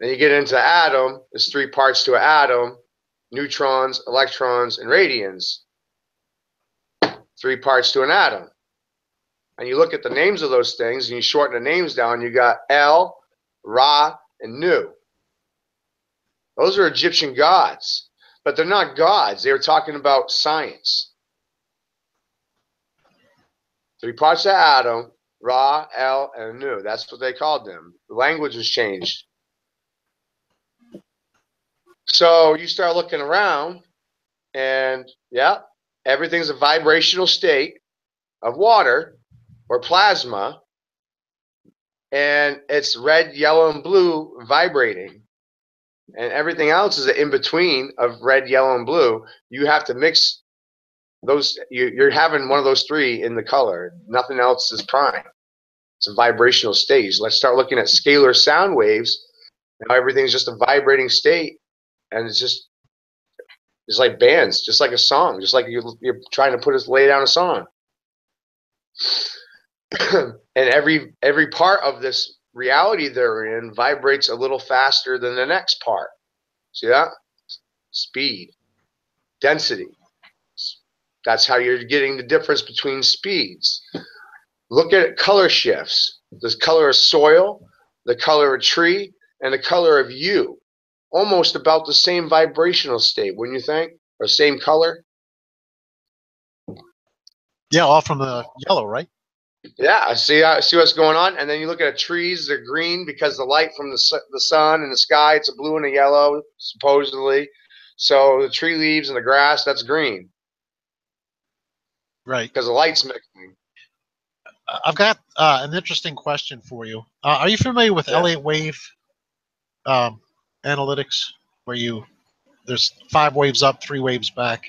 Then you get into atom, there's 3 parts to an atom, neutrons, electrons, and radians. 3 parts to an atom. And you look at the names of those things, and you shorten the names down, you got El, Ra, and Nu. Those are Egyptian gods, but they're not gods. They were talking about science. 3 parts of atom, Ra, El, and Nu. That's what they called them. The language was changed. So you start looking around, and yeah, everything's a vibrational state. of water or plasma, and it's red, yellow, and blue vibrating, and everything else is in between of red, yellow, and blue. You have to mix those. You're having one of those three in the color. Nothing else is prime. It's a vibrational stage. Let's start looking at scalar sound waves. Now everything's just a vibrating state, and it's like bands, just like a song, just like you're trying to lay down a song. And every part of this reality they're in vibrates a little faster than the next part. See that? Speed, density. That's how you're getting the difference between speeds. Look at color shifts. The color of soil, the color of tree, and the color of you. Almost about the same vibrational state, wouldn't you think? Or same color? Yeah, all from the yellow, right? Yeah, I see what's going on. And then you look at trees, they're green because the light from the sun and the sky, it's a blue and a yellow, supposedly. So the tree leaves and the grass, that's green. Right. Because the light's mixing. I've got an interesting question for you. Are you familiar with Elliott wave analytics, where there's 5 waves up, 3 waves back?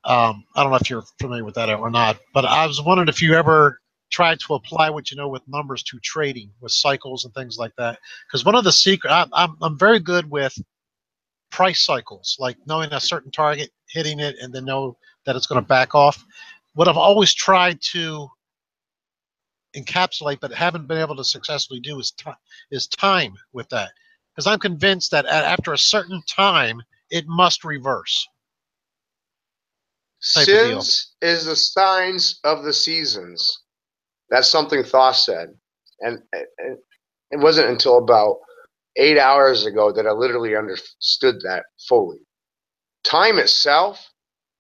I don't know if you're familiar with that or not, but I was wondering if you ever tried to apply what you know with numbers to trading with cycles and things like that. Because one of the secrets, I'm very good with price cycles, like knowing a certain target, hitting it, and then know that it's going to back off. What I've always tried to encapsulate but haven't been able to successfully do is time with that, because I'm convinced that after a certain time it must reverse. Sins is the signs of the seasons. That's something Thoth said, and it wasn't until about 8 hours ago that I literally understood that fully. Time itself,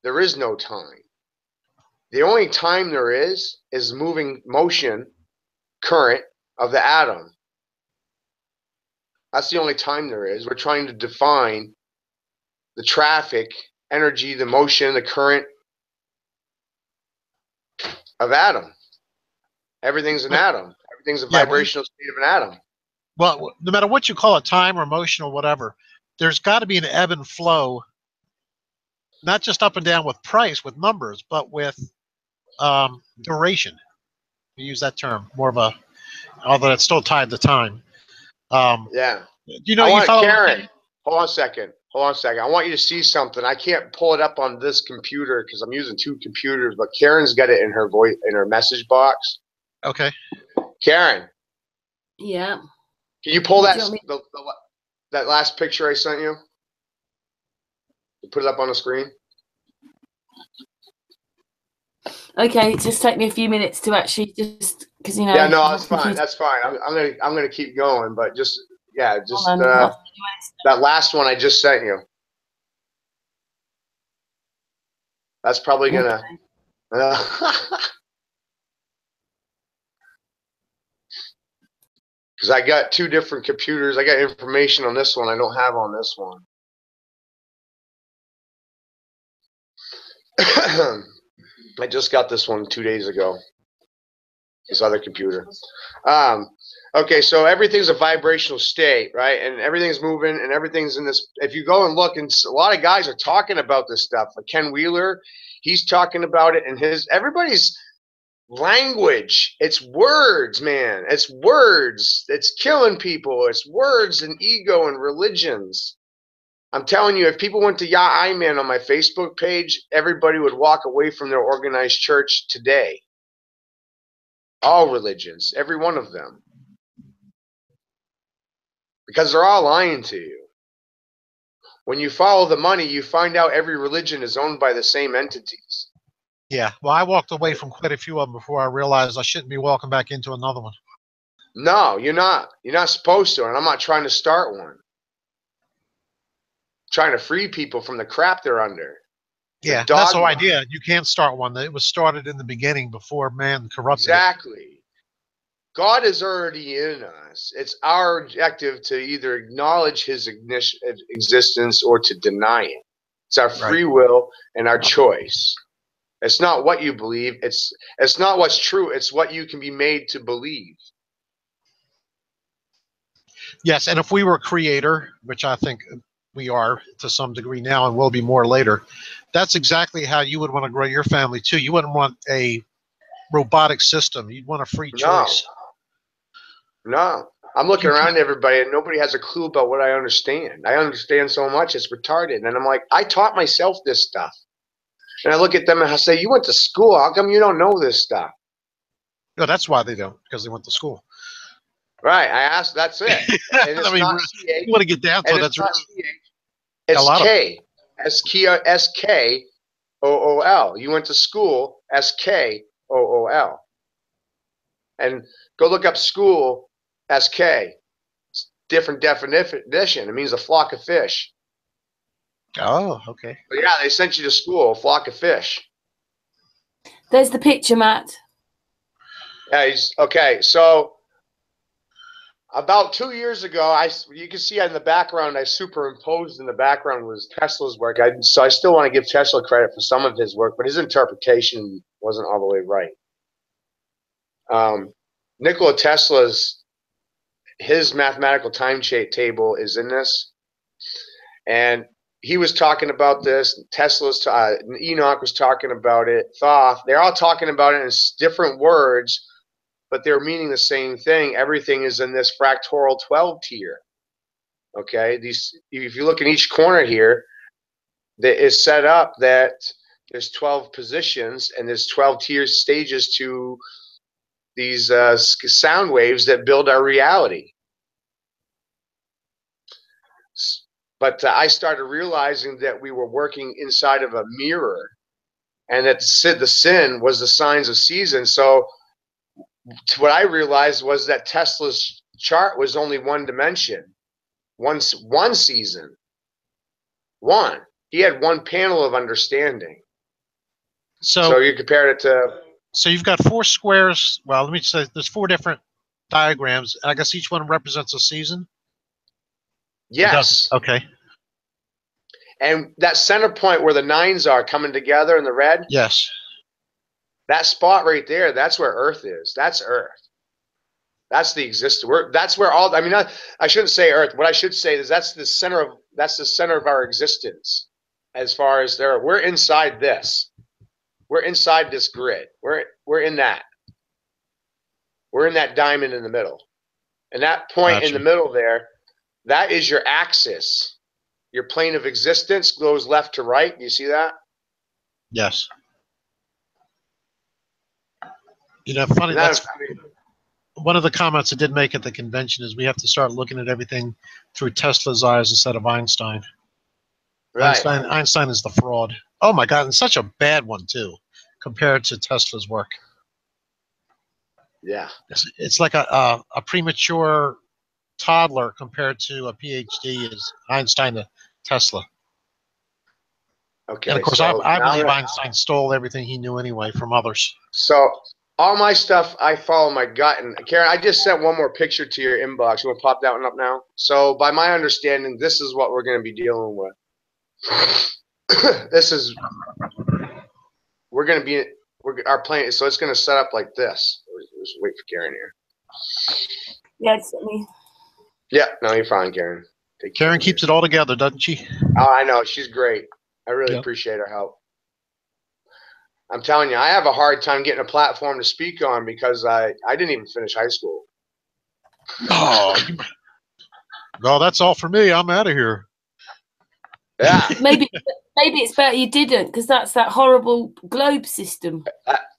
there is no time. The only time there is moving motion current of the atom. That's the only time there is. We're trying to define the traffic, energy, the motion, the current of atom. Everything's an atom. Everything's a vibrational state of an atom. Well, no matter what you call it, time or motion or whatever, there's got to be an ebb and flow, not just up and down with price, with numbers, but with duration. We use that term more of a, although it's still tied to time. Yeah. You know, you follow Karen. Hold on a second. I want you to see something. I can't pull it up on this computer because I'm using 2 computers, but Karen's got it in her voice, in her message box. Okay. Karen. Yeah. Can you pull that that last picture I sent you? Put it up on the screen. Okay, just take me a few minutes to actually just because you know. Yeah, no, that's fine. That's fine. I'm gonna keep going, but just that last one I just sent you. That's probably gonna. Because I got 2 different computers. I got information on this one I don't have on this one. I just got this one 2 days ago. This other computer. Okay, so everything's a vibrational state, right? And everything's moving, and everything's in this. If you go and look, and a lot of guys are talking about this stuff. Like Ken Wheeler, he's talking about it, and everybody's language. It's words, man. It's words. It's killing people. It's words and ego and religions. I'm telling you, if people went to Ya Iman on my Facebook page, everybody would walk away from their organized church today. All religions, every one of them. Because they're all lying to you. When you follow the money, you find out every religion is owned by the same entities. Yeah, well, I walked away from quite a few of them before I realized I shouldn't be walking back into another one. No, you're not. You're not supposed to, and I'm not trying to start one. I'm trying to free people from the crap they're under. Yeah, that's the whole idea. You can't start one. It was started in the beginning before man corrupted Exactly. God is already in us. It's our objective to either acknowledge his existence or to deny it. It's our free will and our choice. It's not what you believe. It's not what's true. It's what you can be made to believe. Yes, and if we were a creator, which I think we are to some degree now and will be more later, that's exactly how you would want to grow your family too. You wouldn't want a robotic system. You'd want a free choice. No. I'm looking around at everybody and nobody has a clue about what I understand. I understand so much, it's retarded. And I'm like, I taught myself this stuff. And I look at them and I say, you went to school. How come you don't know this stuff? No, that's why they don't, because they went to school. Right. I asked, that's it. And it's I mean, not CH. You want to get down to it. It's That's not really, CH. It's K. SKOOL. You went to school, SKOOL. And go look up school, SK. It's different definition. It means a flock of fish. oh, okay. But yeah, they sent you to school, a flock of fish. There's the picture, Matt. Yeah, okay. So about 2 years ago, you can see in the background, I superimposed in the background was Tesla's work. So I still want to give Tesla credit for some of his work, but his interpretation wasn't all the way right. Nikola Tesla's, his mathematical time table is in this. And he was talking about this. Tesla's, Enoch was talking about it. Thoth, they're all talking about it in different words, but they're meaning the same thing. Everything is in this fractal 12 tier. Okay, if you look in each corner here, that is set up that there's 12 positions and there's 12 tier stages to these sound waves that build our reality. But I started realizing that we were working inside of a mirror, and that the sin was the signs of season. So what I realized was that Tesla's chart was only one dimension, one season, one. He had one panel of understanding. So you compared it to. So you've got 4 squares. Well, let me say there's 4 different diagrams. I guess each one represents a season. Yes. Okay. And that center point where the 9s are coming together in the red. Yes. That spot right there, that's where Earth is. That's Earth. That's the existence. That's where all. I mean, I shouldn't say Earth. What I should say is that's the center of our existence. As far as we're inside this. We're inside this grid. We're in that. We're in that diamond in the middle, and that point in the middle there, that is your axis. Your plane of existence goes left to right. You see that? Yes. You know, funny. That's one of the comments I did make at the convention is we have to start looking at everything through Tesla's eyes instead of Einstein. Right. Einstein is the fraud. Oh my God, and such a bad one too, compared to Tesla's work. Yeah. It's like a premature toddler compared to a PhD is Einstein to Tesla. Okay. And of course, I believe Einstein stole everything he knew anyway from others. So all my stuff, I follow my gut. And Karen, I just sent one more picture to your inbox. You want to pop that one up now? So by my understanding, this is what we're going to be dealing with. We're going to be, our plane, so it's going to set up like this. Just wait for Karen here. Yeah, it's me. Yeah, no, you're fine, Karen. Karen keeps it all together, doesn't she? Oh, I know. She's great. I really appreciate her help. I'm telling you, I have a hard time getting a platform to speak on because I didn't even finish high school. Oh, well, that's all for me. I'm out of here. Yeah. Maybe it's better you didn't, because that's that horrible globe system.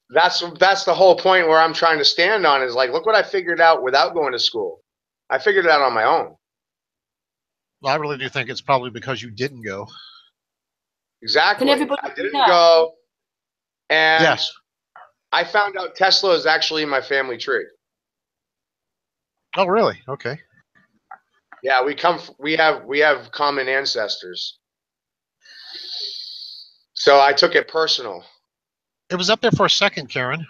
That's the whole point where I'm trying to stand on is like, look what I figured out without going to school. I figured it out on my own. Well, I really do think it's probably because you didn't go. Exactly. Can everybody I didn't go. And yes. I found out Tesla is actually in my family tree. Oh, really? Okay. Yeah, we have common ancestors. So I took it personal. It was up there for a second, Karen.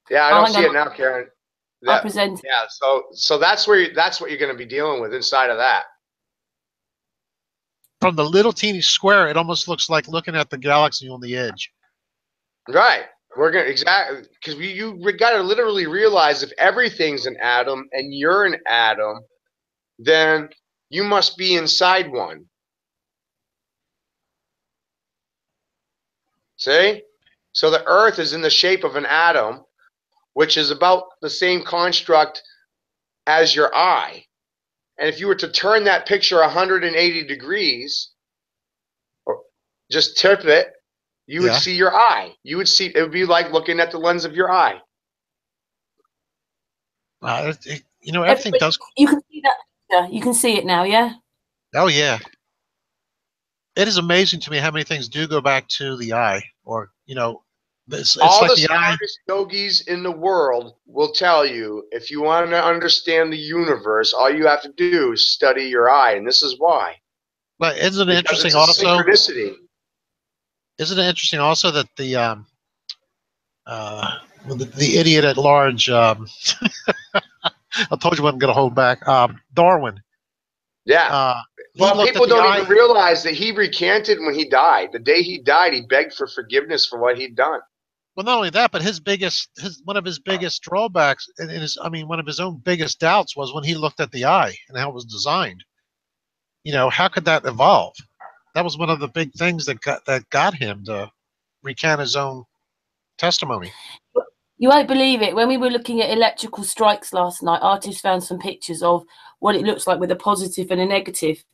Yeah, I don't see it now, Karen. I'll present. Yeah, so that's what you're going to be dealing with inside of that. From the little teeny square, it almost looks like looking at the galaxy on the edge. Right. We're gonna exactly because you got to literally realize if everything's an atom and you're an atom, then you must be inside one. See? So the Earth is in the shape of an atom, which is about the same construct as your eye. And if you were to turn that picture 180 degrees, or just tip it, you would see your eye. You would see, it would be like looking at the lens of your eye. You know, everything does. You can see that. Yeah, you can see it now, yeah? Oh, yeah. It is amazing to me how many things do go back to the eye, or, you know, it's all like the smartest yogis in the world will tell you, if you want to understand the universe, all you have to do is study your eye, and this is why. But isn't it interesting it's also? Synchronicity. Isn't it interesting also that the idiot at large, I told you I wasn't going to hold back, Darwin. Yeah. Well, people don't even realize that he recanted when he died. The day he died, he begged for forgiveness for what he'd done. Well, not only that, but one of his biggest drawbacks, and one of his own biggest doubts was when he looked at the eye and how it was designed. You know, how could that evolve? That was one of the big things that got him to recant his own testimony. You won't believe it. When we were looking at electrical strikes last night, artists found some pictures of what it looks like with a positive and a negative.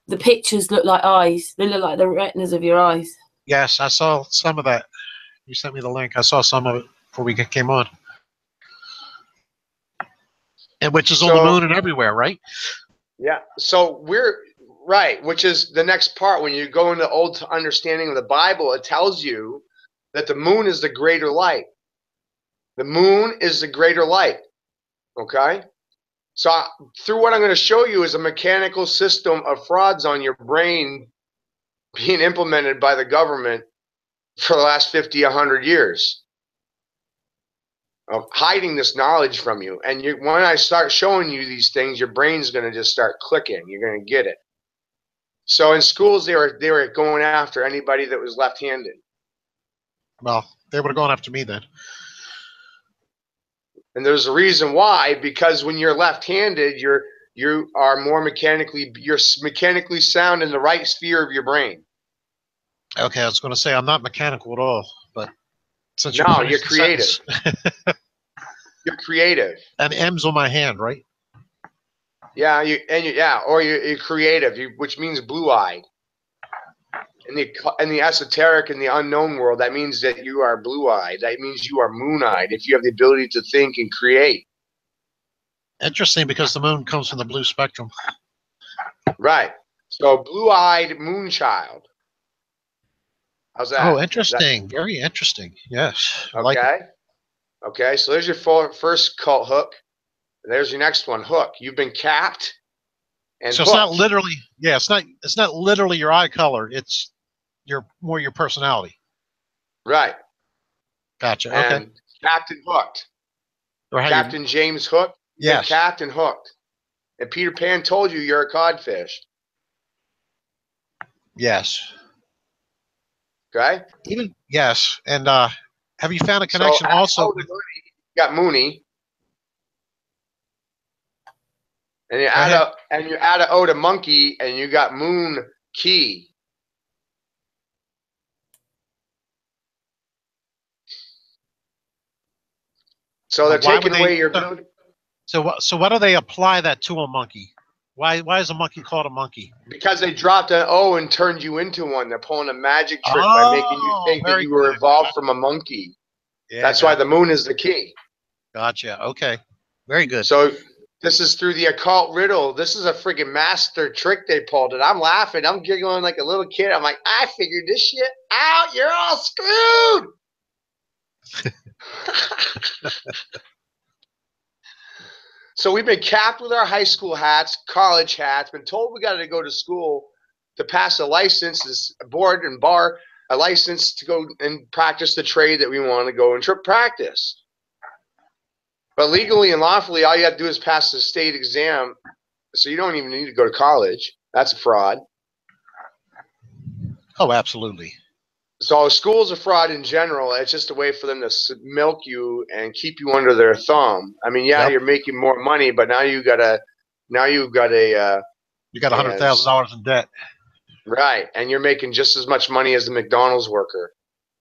The pictures look like eyes. They look like the retinas of your eyes. Yes, I saw some of that. You sent me the link. I saw some of it before we came on. And which is on the moon and everywhere, right? Yeah. So we're right, which is the next part. When you go into old understanding of the Bible, it tells you that the moon is the greater light. The moon is the greater light. Okay? So through what I'm going to show you is a mechanical system of frauds on your brain being implemented by the government for the last 50, 100 years of hiding this knowledge from you. And when I start showing you these things, your brain's going to just start clicking. You're going to get it. So in schools, they were going after anybody that was left-handed. Well, they would have gone after me then. And there's a reason why, because when you're left-handed, you are more you're mechanically sound in the right sphere of your brain. Okay, I was going to say I'm not mechanical at all, but since no, you're creative. You're creative. And M's on my hand, right? Yeah, you're creative, which means blue-eyed. In the esoteric and the unknown world, that means that you are blue-eyed. That means you are moon-eyed. If you have the ability to think and create. Interesting, because the moon comes from the blue spectrum. Right. So blue-eyed moonchild. How's that? Oh, interesting. Very interesting. Yes. Okay. Like it. Okay. So there's your first cult hook. There's your next one, hook. You've been capped. And so hooked. It's not literally. Yeah. It's not literally your eye color. It's more your personality. Right. Gotcha. And okay. Captain Hooked. Or Captain James Hook. Yes. Captain Hooked. And Peter Pan told you you're a codfish. Yes. Okay. Yes. And have you found a connection also? You got Mooney. And you add a O to monkey, and you got Moon Key. So they're taking away your. So why do they apply that to a monkey? Why is a monkey called a monkey? Because they dropped an O and turned you into one. They're pulling a magic trick by making you think that you were evolved from a monkey. Yeah, that's why the moon is the key. Gotcha. Okay. Very good. So this is through the occult riddle. This is a freaking master trick they pulled. And I'm laughing. I'm giggling like a little kid. I'm like, I figured this shit out. You're all screwed. So we've been capped with our high school hats, college hats, been told we got to go to school to pass a license, board and bar, a license to go and practice the trade that we want to go and practice. But legally and lawfully, all you have to do is pass the state exam. So you don't even need to go to college. That's a fraud. Oh, absolutely. So school's a fraud in general. It's just a way for them to milk you and keep you under their thumb. I mean, yeah, Yep. you're making more money, but now you got You got $100,000 in debt. Right, and you're making just as much money as the McDonald's worker.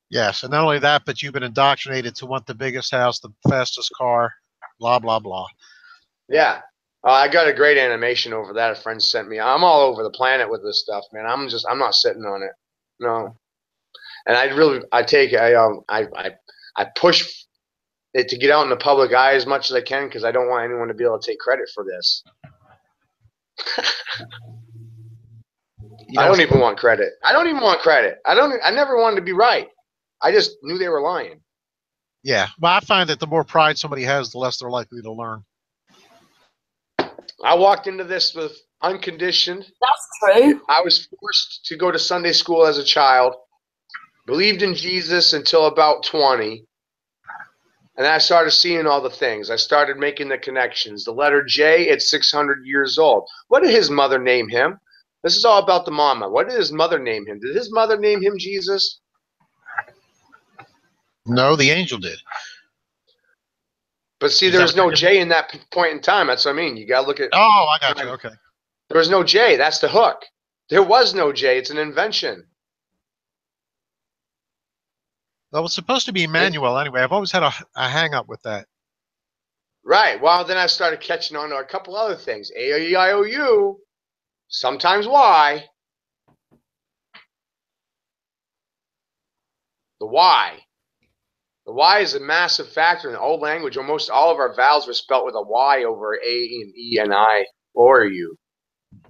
Yes, and not only that, but you've been indoctrinated to want the biggest house, the fastest car, blah blah blah. Yeah, I got a great animation over that. A friend sent me. I'm all over the planet with this stuff, man. I'm not sitting on it. No, and I push it to get out in the public eye as much as I can because I don't want anyone to be able to take credit for this. I don't even want credit. I never wanted to be right. I just knew they were lying. Yeah, well, I find that the more pride somebody has, the less they're likely to learn. I walked into this with unconditioned. That's true. I was forced to go to Sunday school as a child. Believed in Jesus until about 20. And I started seeing all the things. I started making the connections. The letter J at 600 years old. What did his mother name him? This is all about the mama. What did his mother name him? Did his mother name him Jesus? No, the angel did. But see, there's no J in that point in time. That's what I mean. You got to look at. Oh, I got you. Okay. There was no J. That's the hook. There was no J. It's an invention. Well, it's supposed to be Emmanuel anyway. I've always had a hang up with that. Right. Well, then I started catching on to a couple other things. A-E-I-O-U. Sometimes Y. The Y. The Y is a massive factor in the old language. Almost all of our vowels were spelt with a Y over A and E and I or U.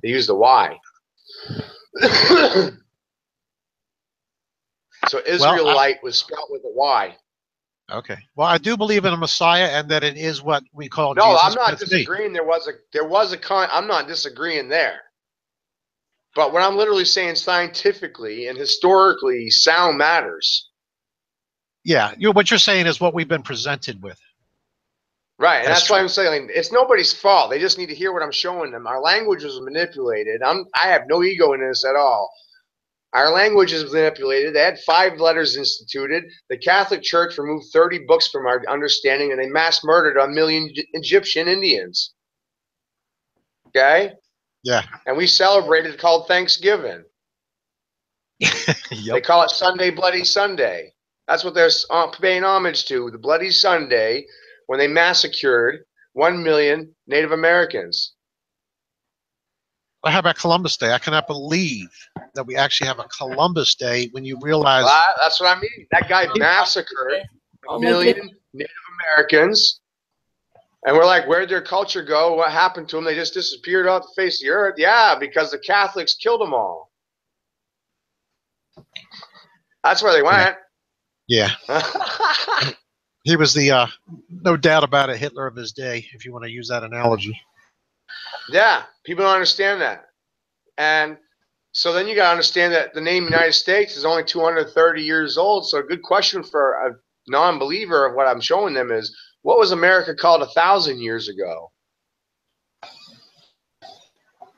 They use the Y. So Israelite was spelt with a Y. Okay. Well, I do believe in a Messiah and that it is what we call No, Jesus. I'm not disagreeing. I'm not disagreeing there. But what I'm literally saying scientifically and historically, sound matters. Yeah, what you're saying is what we've been presented with. Right, and that's why I'm saying it's nobody's fault. They just need to hear what I'm showing them. Our language was manipulated. I have no ego in this at all. Our language is manipulated. They had 5 letters instituted. The Catholic Church removed 30 books from our understanding, and they mass murdered a million Egyptian Indians. Okay? Yeah. And we celebrated called Thanksgiving. Yep. They call it Sunday, Bloody Sunday. That's what they're paying homage to, the Bloody Sunday, when they massacred 1 million Native Americans. Well, how about Columbus Day? I cannot believe that we actually have a Columbus Day when you realize. That's what I mean. That guy massacred 1 million Native Americans. And we're like, where'd their culture go? What happened to them? They just disappeared off the face of the earth. Yeah, because the Catholics killed them all. That's where they went. Yeah. He was the, no doubt about it, Hitler of his day, if you want to use that analogy. Yeah, people don't understand that. And so then you got to understand that the name United States is only 230 years old. So a good question for a non-believer of what I'm showing them is, what was America called 1,000 years ago?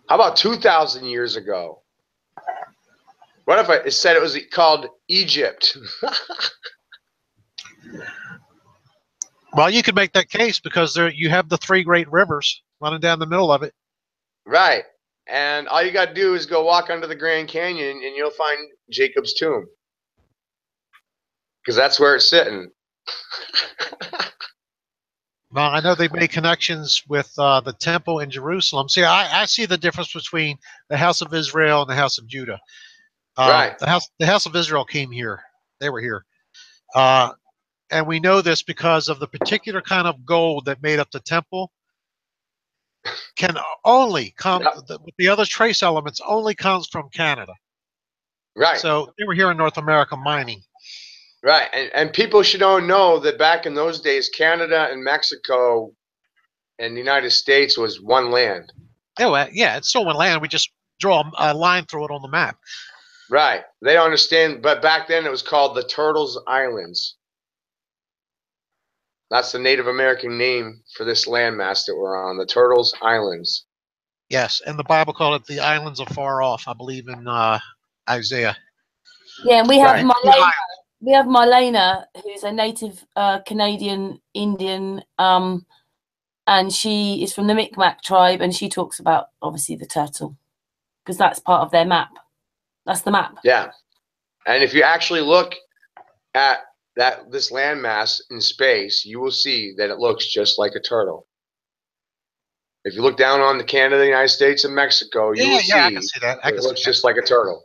How about 2,000 years ago? What if it said it was called Egypt? Well, you could make that case because you have the 3 great rivers running down the middle of it. Right. And all you got to do is go walk under the Grand Canyon and you'll find Jacob's tomb. Because that's where it's sitting. Well, I know they've made connections with the temple in Jerusalem. See, I see the difference between the house of Israel and the house of Judah. Right. The house of Israel came here. They were here. And we know this because of the particular kind of gold that made up the temple can only come, with the other trace elements, only comes from Canada. Right. So they were here in North America mining. Right. And people should all know that back in those days, Canada and Mexico and the United States was one land. Oh, yeah, it's still one land. We just draw a line through it on the map. Right. They don't understand. But back then it was called the Turtles Islands. That's the Native American name for this landmass that we're on, the Turtles Islands. Yes, and the Bible called it the islands of far off, I believe in Isaiah. Yeah, and we have Right. Marlena. We have Marlena, who's a native Canadian Indian, and she is from the Micmac tribe, and she talks about obviously the turtle because that's part of their map. That's the map. Yeah, and if you actually look at this landmass in space, you will see that it looks just like a turtle. If you look down on the Canada, the United States, and Mexico, you will see, I can see that. it looks just like a turtle.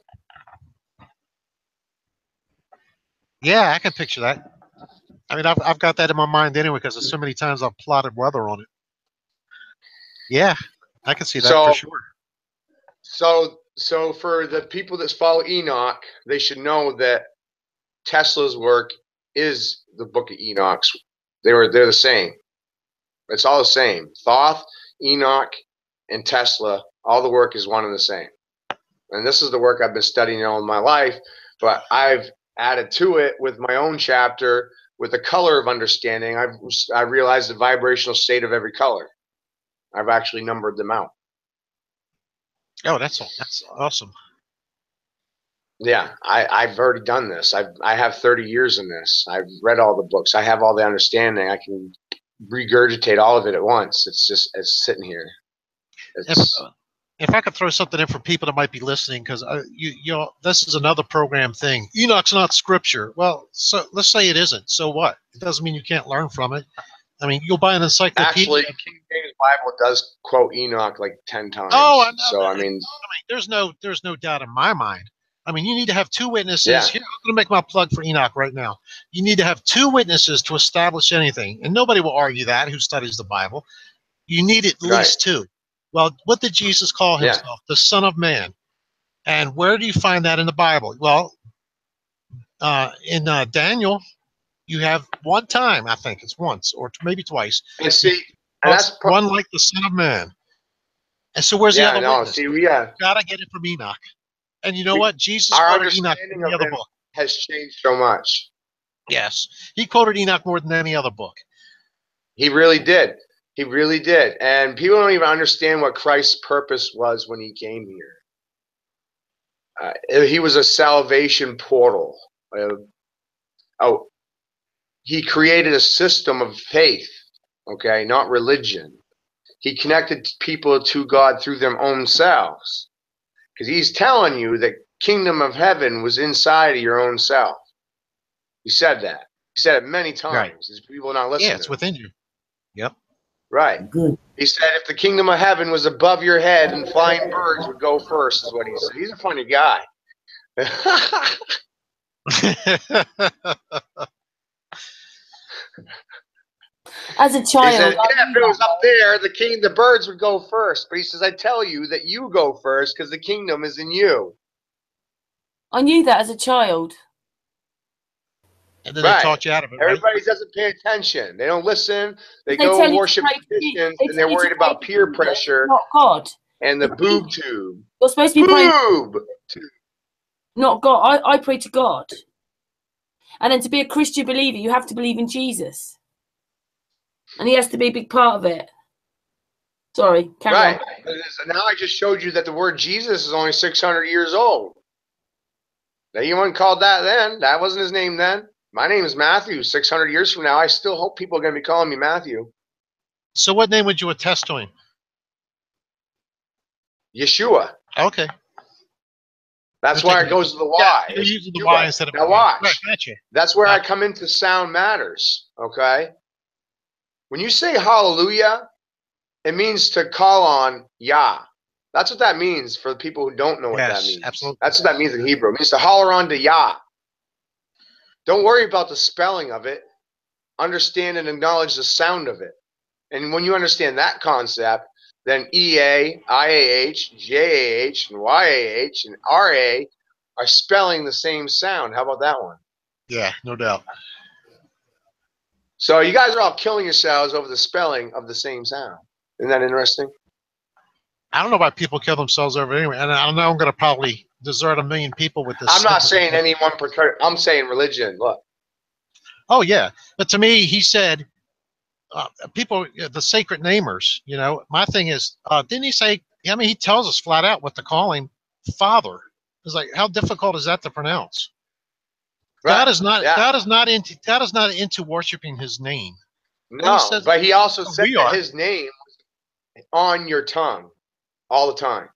Yeah, I can picture that. I mean, I've got that in my mind anyway because there's so many times I've plotted weather on it. Yeah, I can see that for sure. So for the people that follow Enoch, they should know that Tesla's work is the Book of Enoch's. They're the same. It's all the same. Thoth, Enoch, and Tesla, all the work is one and the same. And this is the work I've been studying all my life, but I've added to it with my own chapter with the color of understanding. I realized the vibrational state of every color. I've actually numbered them out. Oh, that's awesome. Yeah, I've already done this. I have 30 years in this. I've read all the books. I have all the understanding. I can regurgitate all of it at once. It's sitting here. If I could throw something in for people that might be listening, because this is another program thing. Enoch's not scripture. Well, so let's say it isn't. So what? It doesn't mean you can't learn from it. I mean, you'll buy an encyclopedia. Actually, King James Bible does quote Enoch like 10 times. Oh, I know. So I mean, there's no doubt in my mind. I mean, you need to have two witnesses. Yeah. Here, I'm going to make my plug for Enoch right now. You need to have two witnesses to establish anything, and nobody will argue that who studies the Bible. You need at least two. Well, what did Jesus call himself? Yeah. The Son of Man. And where do you find that in the Bible? Well, in Daniel, you have one time, I think it's once or maybe twice. And see, and that's one like the Son of Man. And so where's the other witness? See, you gotta get it from Enoch. And you know what? Jesus quoted Enoch in the other book. Has changed so much. Yes, he quoted Enoch more than any other book. He really did. He really did. And people don't even understand what Christ's purpose was when he came here. He was a salvation portal. He created a system of faith, okay, not religion. He connected people to God through their own selves. Because he's telling you that kingdom of heaven was inside of your own self. He said that. He said it many times. Right. People not listening. Yeah, it's within you. Yep. Right. Good. He said if the kingdom of heaven was above your head and flying birds would go first, is what he said. He's a funny guy. As a child, he said, if it was up there, the birds would go first. But he says, I tell you that you go first because the kingdom is in you. I knew that as a child. And then they taught you out of it. Everybody doesn't pay attention. They don't listen. They go and worship Christians, and they're worried about peer pressure. Not God. And the boob tube. You're supposed to be praying. Boob tube. Not God. I pray to God. And then to be a Christian believer, you have to believe in Jesus. And he has to be a big part of it. Sorry, carry on. Now I just showed you that the word Jesus is only 600 years old. Now you weren't called that then. That wasn't his name then. My name is Matthew. 600 years from now, I still hope people are going to be calling me Matthew. So what name would you attest to him? Yeshua. Okay. That's why it goes to the Y. You're using the Y instead of now watch. Right, gotcha. That's where I come into sound matters. Okay. When you say hallelujah, it means to call on Yah. That's what that means for the people who don't know what that means. Absolutely. That's what that means in Hebrew. It means to holler on to Yah. Don't worry about the spelling of it. Understand and acknowledge the sound of it. And when you understand that concept, then EA, IAH, JAH, and YAH, and RA are spelling the same sound. How about that one? Yeah, no doubt. So you guys are all killing yourselves over the spelling of the same sound. Isn't that interesting? I don't know why people kill themselves over it anyway. And I know I'm going to probably desert 1 million people with this. I'm not saying any one particular. I'm saying religion. Look. Oh, yeah. But to me, he said, people, the sacred namers, you know, my thing is, didn't he say, he tells us flat out what to call him, Father. It's like, how difficult is that to pronounce? God is not. Yeah. God is not into. God is not into worshiping His name. No, says, but He also said we that are. His name was on your tongue all the time.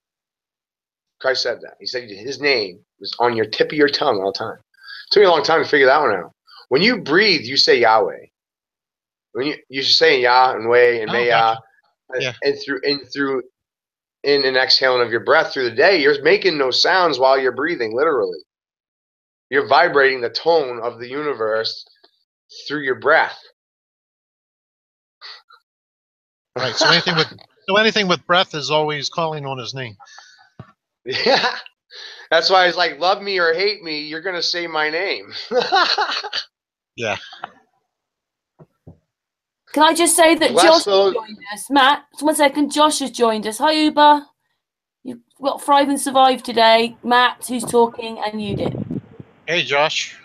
Christ said that. He said His name was on your tip of your tongue all the time. It took me a long time to figure that one out. When you breathe, you say Yahweh. When you should say Yah and Way and May Gotcha. Yeah. and through in and exhaling of your breath through the day, you're making no sounds while you're breathing. Literally, you're vibrating the tone of the universe through your breath. Right. So anything with breath is always calling on His name. Yeah. That's why it's like, love me or hate me, you're going to say my name. Yeah. Can I just say that Josh has joined us? Matt, 1 second. Josh has joined us. Hi, Uber. You've got Thrive and Survive today. Matt, who's talking, and you did. Hey, Josh.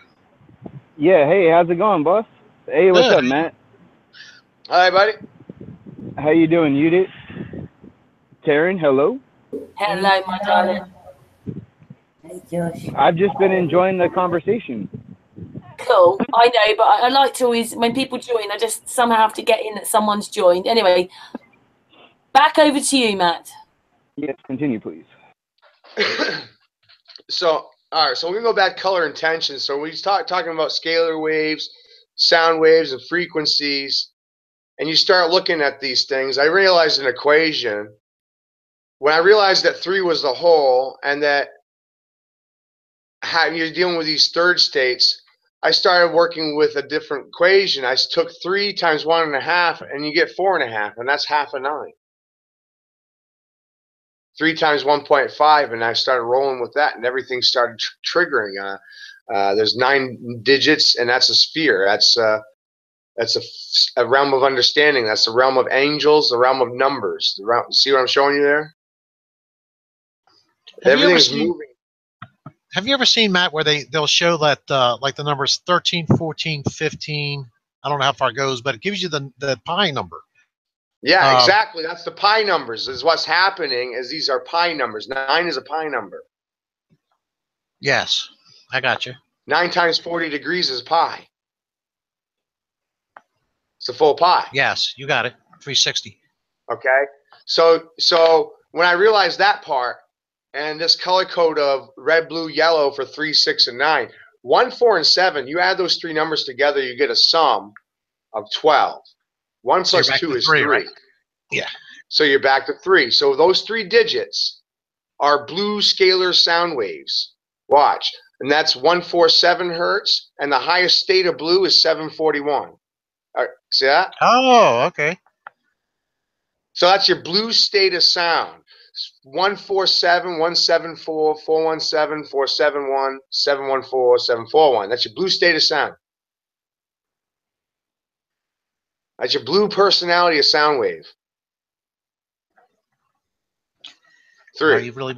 Yeah, hey, how's it going, boss? Hey, what's up, Matt? Hi, buddy. How you doing, Judith? Taryn, hello? Hello, my darling. Hey, Josh. I've just been enjoying the conversation. Cool. I know, but I like to always, when people join, I just somehow have to get in that someone's joined. Anyway, back over to you, Matt. Yes, continue, please. So, all right, so we're going to go back to color intention. So we talking about scalar waves, sound waves, and frequencies, and you start looking at these things. I realized an equation. When I realized that 3 was the whole and that how you're dealing with these third states, I started working with a different equation. I took 3 times 1.5, and you get 4.5, and that's half a 9. 3 times 1.5, and I started rolling with that, and everything started triggering. There's 9 digits, and that's a sphere. That's a realm of understanding. That's the realm of angels, the realm of numbers. See what I'm showing you there? Everything's moving. Have you ever seen, Matt, where they'll show that like the numbers 13, 14, 15? I don't know how far it goes, but it gives you the pi number. Yeah, exactly. That's the pi numbers. Is what's happening is these are pi numbers. 9 is a pi number. Yes, I got you. 9 times 40 degrees is pi. It's a full pi. Yes, you got it. 360. Okay. So when I realized that part, and this color code of red, blue, yellow for 3, 6, and 9, 1, 4, and 7, you add those 3 numbers together, you get a sum of 12. 1 plus 2 is 3. Right? Yeah. So you're back to 3. So those 3 digits are blue scalar sound waves. Watch. And that's 147 hertz, and the highest state of blue is 741. See that? Oh, okay. So that's your blue state of sound. 147, 174, 417, 471, 714, 741. That's your blue state of sound. That's your blue personality of sound wave. 3. You've really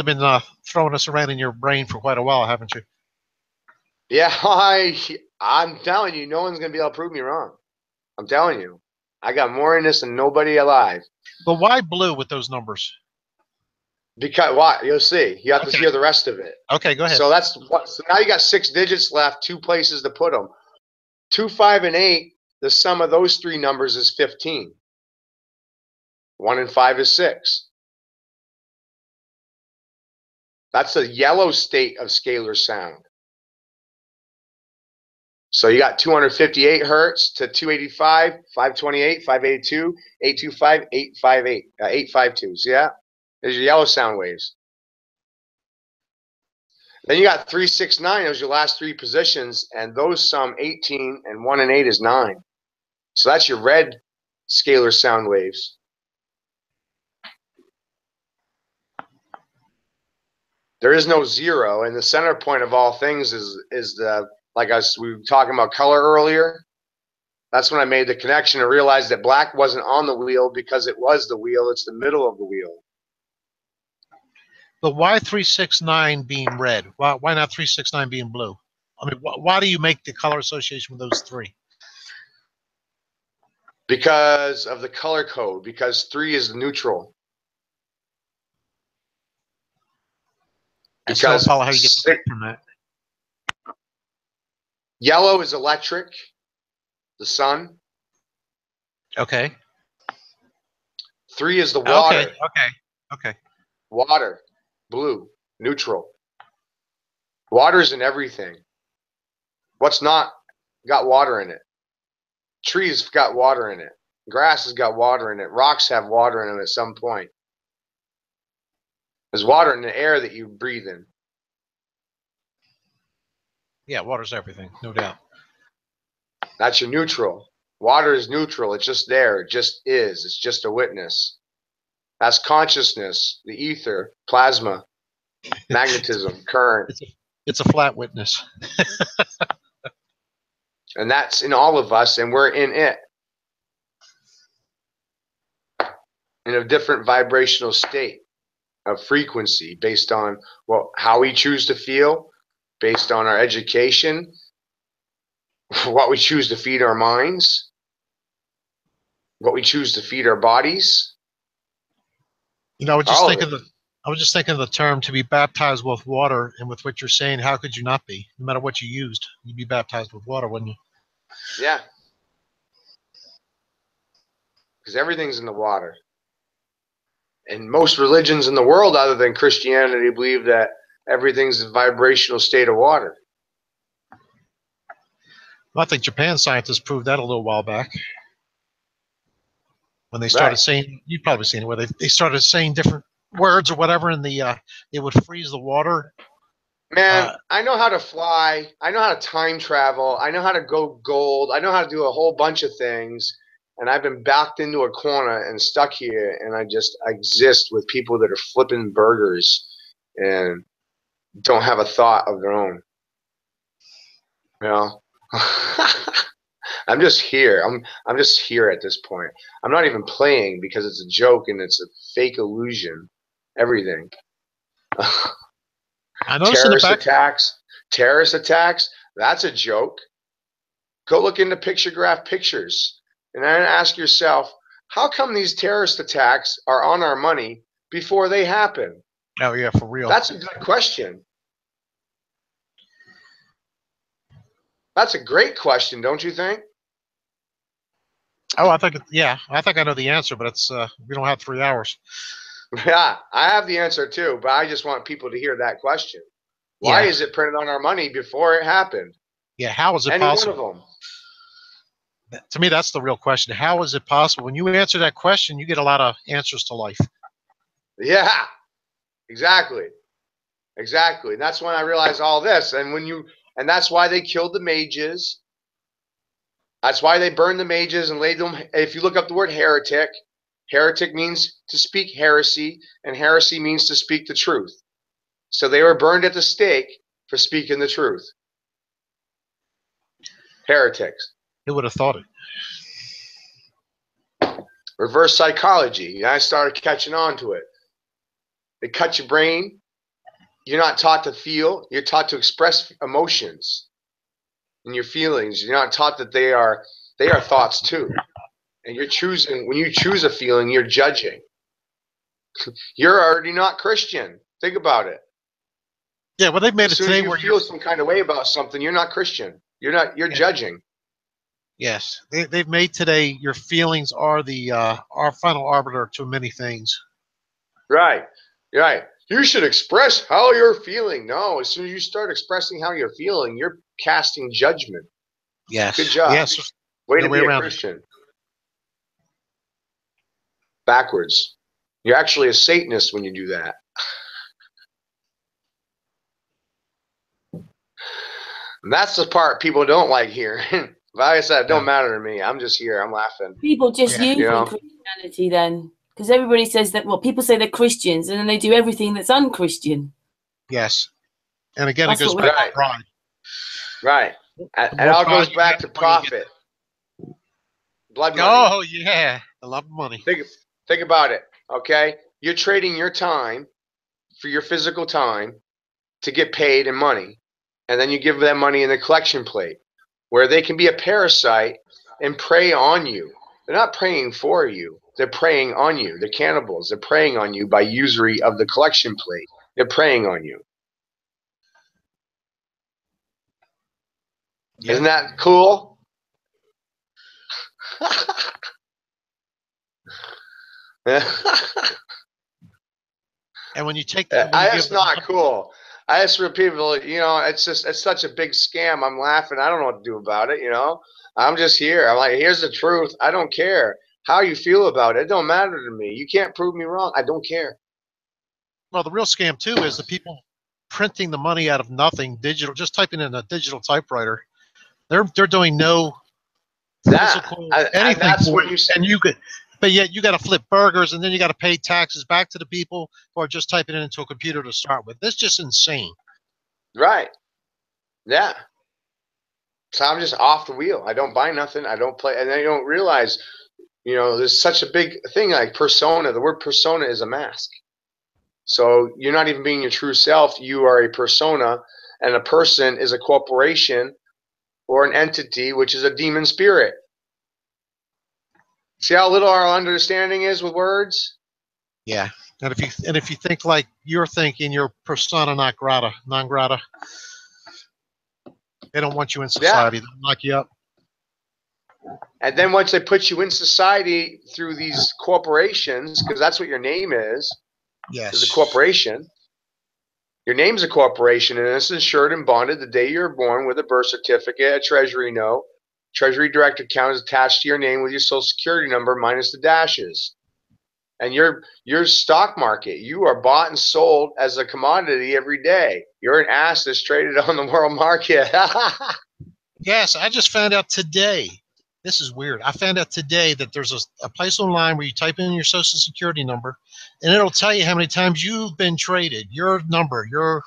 been throwing us around in your brain for quite a while, haven't you? Yeah, I'm telling you, no one's gonna be able to prove me wrong. I'm telling you, I got more in this than nobody alive. But why blue with those numbers? Because what? You'll see. You have to hear the rest of it. Okay, go ahead. So that's what. So now you got 6 digits left, 2 places to put them. 2, 5, and 8. The sum of those 3 numbers is 15. 1 and 5 is 6. That's the yellow state of scalar sound. So you got 258 hertz to 285, 528, 582, 825, 858, 852. See that? There's your yellow sound waves. Then you got 3, 6, 9. Those are your last 3 positions, and those sum 18, and 1 and 8 is 9. So that's your red scalar sound waves. There is no 0, and the center point of all things is the, like we were talking about color earlier. That's when I made the connection and realized that black wasn't on the wheel because it was the wheel. It's the middle of the wheel. But why 369 being red? Why not 369 being blue? I mean, why do you make the color association with those 3? Because of the color code. Because 3 is neutral. I still don't follow how you get 6 from that. Yellow is electric, the sun. Okay. 3 is the water. Okay. Water, blue, neutral. Water's in everything. What's not got water in it? Trees got water in it. Grass has got water in it. Rocks have water in them at some point. There's water in the air that you breathe in. Yeah, water's everything, no doubt. That's your neutral. Water is neutral. It's just there. It just is. It's just a witness. That's consciousness, the ether, plasma, magnetism, current. It's a flat witness. And that's in all of us, and we're in it. In a different vibrational state of frequency based on how we choose to feel, based on our education, what we choose to feed our minds, what we choose to feed our bodies. You know, I was just thinking of the term to be baptized with water, and with what you're saying, how could you not be? No matter what you used, you'd be baptized with water, wouldn't you? Yeah. Because everything's in the water. And most religions in the world, other than Christianity, believe that everything's a vibrational state of water. Well, I think Japan scientists proved that a little while back. When they started saying, you've probably seen it, where they started saying different words or whatever, and it would freeze the water. Man, I know how to fly. I know how to time travel. I know how to go gold. I know how to do a whole bunch of things. And I've been backed into a corner and stuck here, and I exist with people that are flipping burgers and don't have a thought of their own. You know? I'm just here. I'm just here at this point. I'm not even playing because it's a joke and it's a fake illusion. Everything. I noticed terrorist attacks. That's a joke. Go look into pictograph pictures and then ask yourself, how come these terrorist attacks are on our money before they happen? Oh yeah, for real. That's a good question. That's a great question, don't you think? Oh, I think I know the answer, but it's we don't have 3 hours. Yeah, I have the answer too, but I just want people to hear that question. Why is it printed on our money before it happened? Yeah, how is it possible? Any one of them. To me, that's the real question. How is it possible? When you answer that question, you get a lot of answers to life. Yeah, exactly. Exactly. And that's when I realized all this. And that's why they killed the mages. That's why they burned the mages and laid them. If you look up the word heretic, heretic means to speak heresy, and heresy means to speak the truth. So they were burned at the stake for speaking the truth. Heretics. Who would have thought it? Reverse psychology. And I started catching on to it. They cut your brain. You're not taught to feel. You're taught to express emotions and your feelings. You're not taught that they are thoughts too. And you're choosing. When you choose a feeling, you're judging. You're already not Christian. Think about it. Yeah, well, they've made it today where you feel some kind of way about something, you're not Christian. You're judging. Yes, they've made today your feelings are the our final arbiter to many things. Right. You should express how you're feeling. No, as soon as you start expressing how you're feeling, you're casting judgment. Yes. Good job. Yes. Way to be a Christian. Backwards. You're actually a Satanist when you do that. And that's the part people don't like hearing. Like I said, it don't matter to me. I'm just here. I'm laughing. People just use Christianity then. Because everybody says that, people say they're Christians and then they do everything that's unchristian. Yes. And again, it goes back to pride. Right. And it all goes back to profit. Blood money. Oh, yeah. I love money. Think about it, okay? You're trading your time for your physical time to get paid in money. And then you give them money in the collection plate where they can be a parasite and prey on you. They're not preying for you. They're preying on you. They're cannibals. They're preying on you by usury of the collection plate. They're preying on you. Yeah. Isn't that cool? And when you take that, That's not cool. I just for people, you know, it's such a big scam. I'm laughing. I don't know what to do about it. You know, I'm just here. I'm like, here's the truth. I don't care how you feel about it. It don't matter to me. You can't prove me wrong. I don't care. Well, the real scam too is the people printing the money out of nothing, digital, just typing in a digital typewriter. They're doing no physical anything that's for what you. you say. And you could, but yet you got to flip burgers, and then you got to pay taxes back to the people who are just typing it into a computer to start with. That's just insane. Right. Yeah. So I'm just off the wheel. I don't buy nothing. I don't play, and they don't realize, you know, there's such a big thing like persona. The word persona is a mask. So you're not even being your true self. You are a persona, and a person is a corporation or an entity, which is a demon spirit. See how little our understanding is with words? Yeah. And if you think like you're thinking, you're persona non grata, they don't want you in society. They'll lock you up. And then once they put you in society through these corporations, because that's what your name is, yes, is a corporation. Your name's a corporation, and it's insured and bonded the day you're born with a birth certificate, a treasury note. Treasury direct account is attached to your name with your social security number minus the dashes. And your stock market, you are bought and sold as a commodity every day. You're an asset traded on the world market. Yes, I just found out today. This is weird. I found out today that there's a place online where you type in your social security number, and it'll tell you how many times you've been traded. Your number, your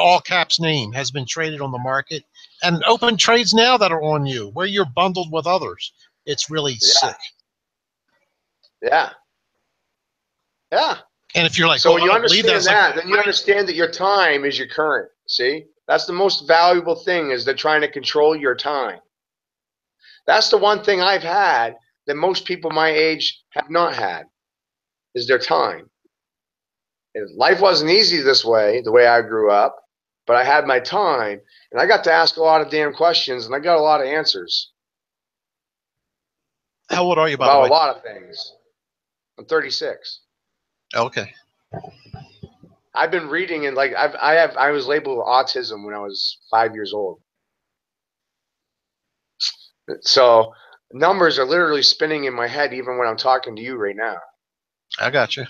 all caps name has been traded on the market, and open trades now that are on you where you're bundled with others. It's really sick. Yeah. Yeah. And if you're like, so when you understand that, then you understand that your time is your current. See, that's the most valuable thing, is they're trying to control your time. That's the one thing I've had that most people my age have not had, is their time. And life wasn't easy this way, the way I grew up, but I had my time, and I got to ask a lot of damn questions, and I got a lot of answers. How old are you, by about the way? A lot of things. I'm 36. Okay. I've been reading, and like I was labeled with autism when I was 5 years old. So numbers are literally spinning in my head even when I'm talking to you right now. I got you.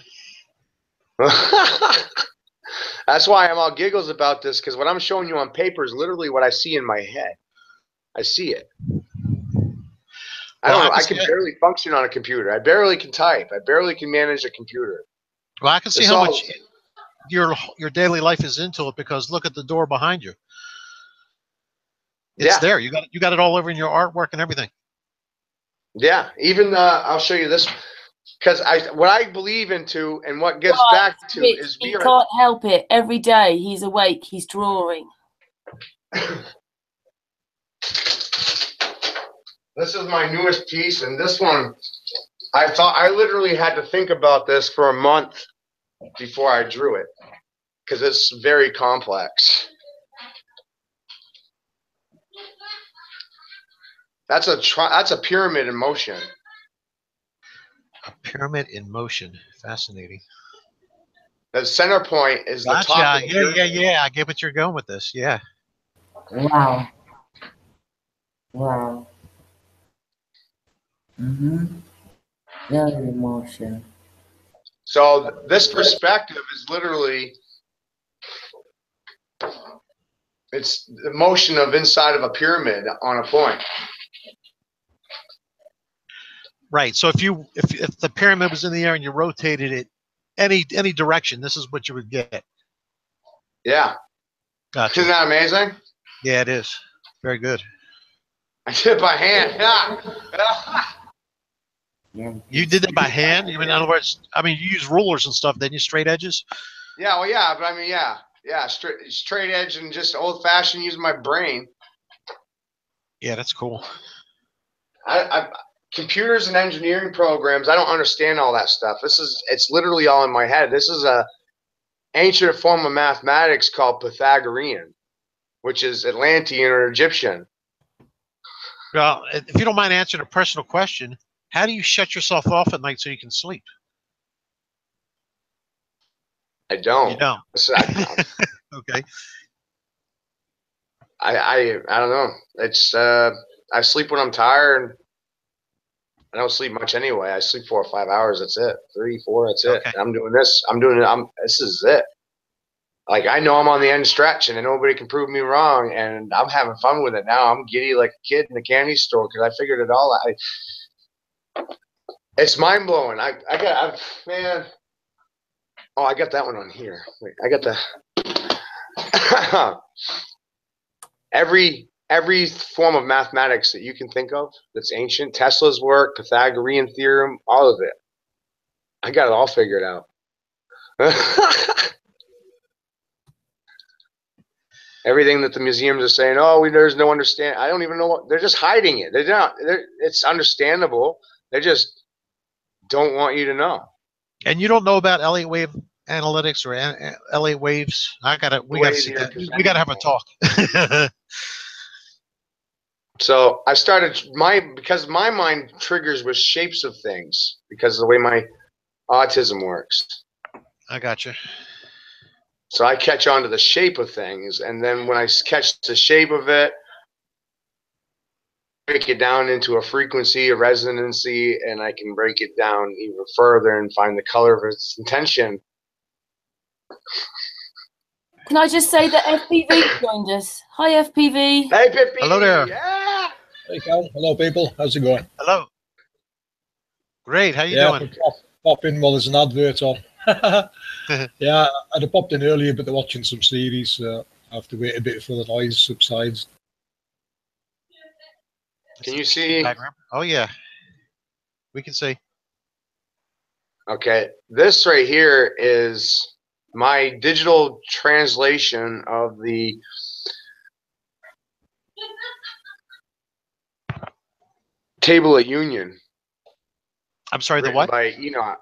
That's why I'm all giggles about this, because what I'm showing you on paper is literally what I see in my head. I see it. I don't know. I can barely function on a computer. I barely can type. I barely can manage a computer. Well, I can see how much your daily life is into it, because look at the door behind you. It's there. You got it all over in your artwork and everything. Yeah. Even I'll show you this, because what I believe into and what gets back to Rich, is he can't help it. Every day he's awake, he's drawing. This is my newest piece, and this one, I literally had to think about this for a month before I drew it, because it's very complex. That's a pyramid in motion. A pyramid in motion. Fascinating. The center point is the top of the pyramid. Yeah. I get what you're going with this. Yeah. Wow. Wow. Very emotion. So this perspective is literally, it's the motion of inside of a pyramid on a point. Right. So if the pyramid was in the air and you rotated it any direction, this is what you would get. Yeah. Gotcha. Isn't that amazing? Yeah, it is. Very good. I did it by hand. Yeah. You did it by hand? In other words, you use rulers and stuff, didn't you? Straight edges? Yeah, well, yeah, but yeah, straight edge and just old fashioned using my brain. Yeah, that's cool. Computers and engineering programs, I don't understand all that stuff. It's literally all in my head. This is a ancient form of mathematics called Pythagorean. which is Atlantean or Egyptian. Well, if you don't mind answering a personal question, how do you shut yourself off at night so you can sleep? I don't. You don't. Okay. I don't know. It's I sleep when I'm tired. I don't sleep much anyway. I sleep 4 or 5 hours. That's it. 3, 4. That's it. Okay. I'm doing this. I'm doing it. This is it. Like, I know I'm on the end stretch, and nobody can prove me wrong, and I'm having fun with it now. I'm giddy like a kid in the candy store because I figured it all out. It's mind blowing. Man. Oh, I got that one on here. Wait, I got the every form of mathematics that you can think of that's ancient, Tesla's work, Pythagorean theorem, all of it. I got it all figured out. Everything that the museums are saying, oh, there's no understand. I don't even know what they're just hiding it. They're not. It's understandable. They just don't want you to know. And you don't know about Elliott wave analytics or Elliott waves? We gotta see that. We gotta have a talk. So I started because my mind triggers with shapes of things because of the way my autism works. I gotcha. So I catch on to the shape of things, and then when I catch the shape of it, break it down into a frequency, a resonancy, and I can break it down even further and find the color of its intention. Can I just say that FPV joined us? Hi, FPV. Hey, Pippi. Hello there. Yeah. Hey, Cal. Hello, people. How's it going? Hello. Great. How you doing? Pop in while there's an advert on. Yeah, I'd have popped in earlier, but they're watching some series, so I have to wait a bit for the noise subsides. Can you see? Oh, yeah. We can see. Okay. This right here is my digital translation of the Table of Union. I'm sorry, the what? By Enoch.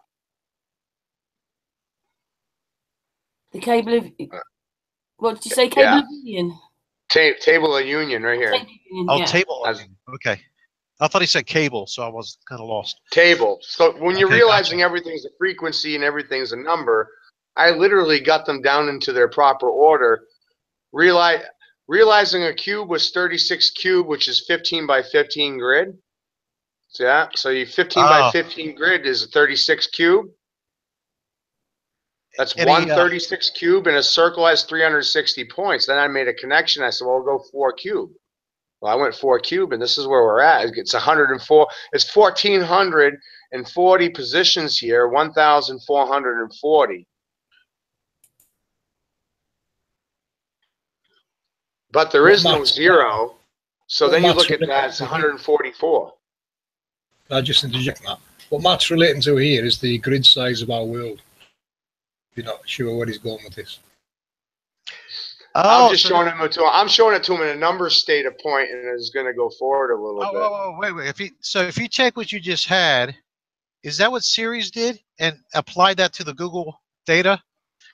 The cable of what did you say? Cable of Union. Table of Union right here. Table. Okay. I thought he said cable, so I was kind of lost. Table. So when you're realizing everything's a frequency and everything's a number, I literally got them down into their proper order. Realizing a cube was 36 cube, which is 15 by 15 grid. So yeah, so you 15 by 15 grid is a 36 cube. That's 136 cube, and a circle has 360 points. Then I made a connection. I said, well, we'll go 4 cube. Well, I went 4 cube, and this is where we're at. It's 104. It's 1,440 positions here, 1,440. But there is no zero. So then you look at that, it's 144. I just interject that. What Matt's relating to here is the grid size of our world. You're not sure where he's going with this. I'm just showing him I'm showing it to him in a number state of point, and it's going to go forward a little bit. Wait. If you check what you just had, is that what Series did and applied that to the Google data?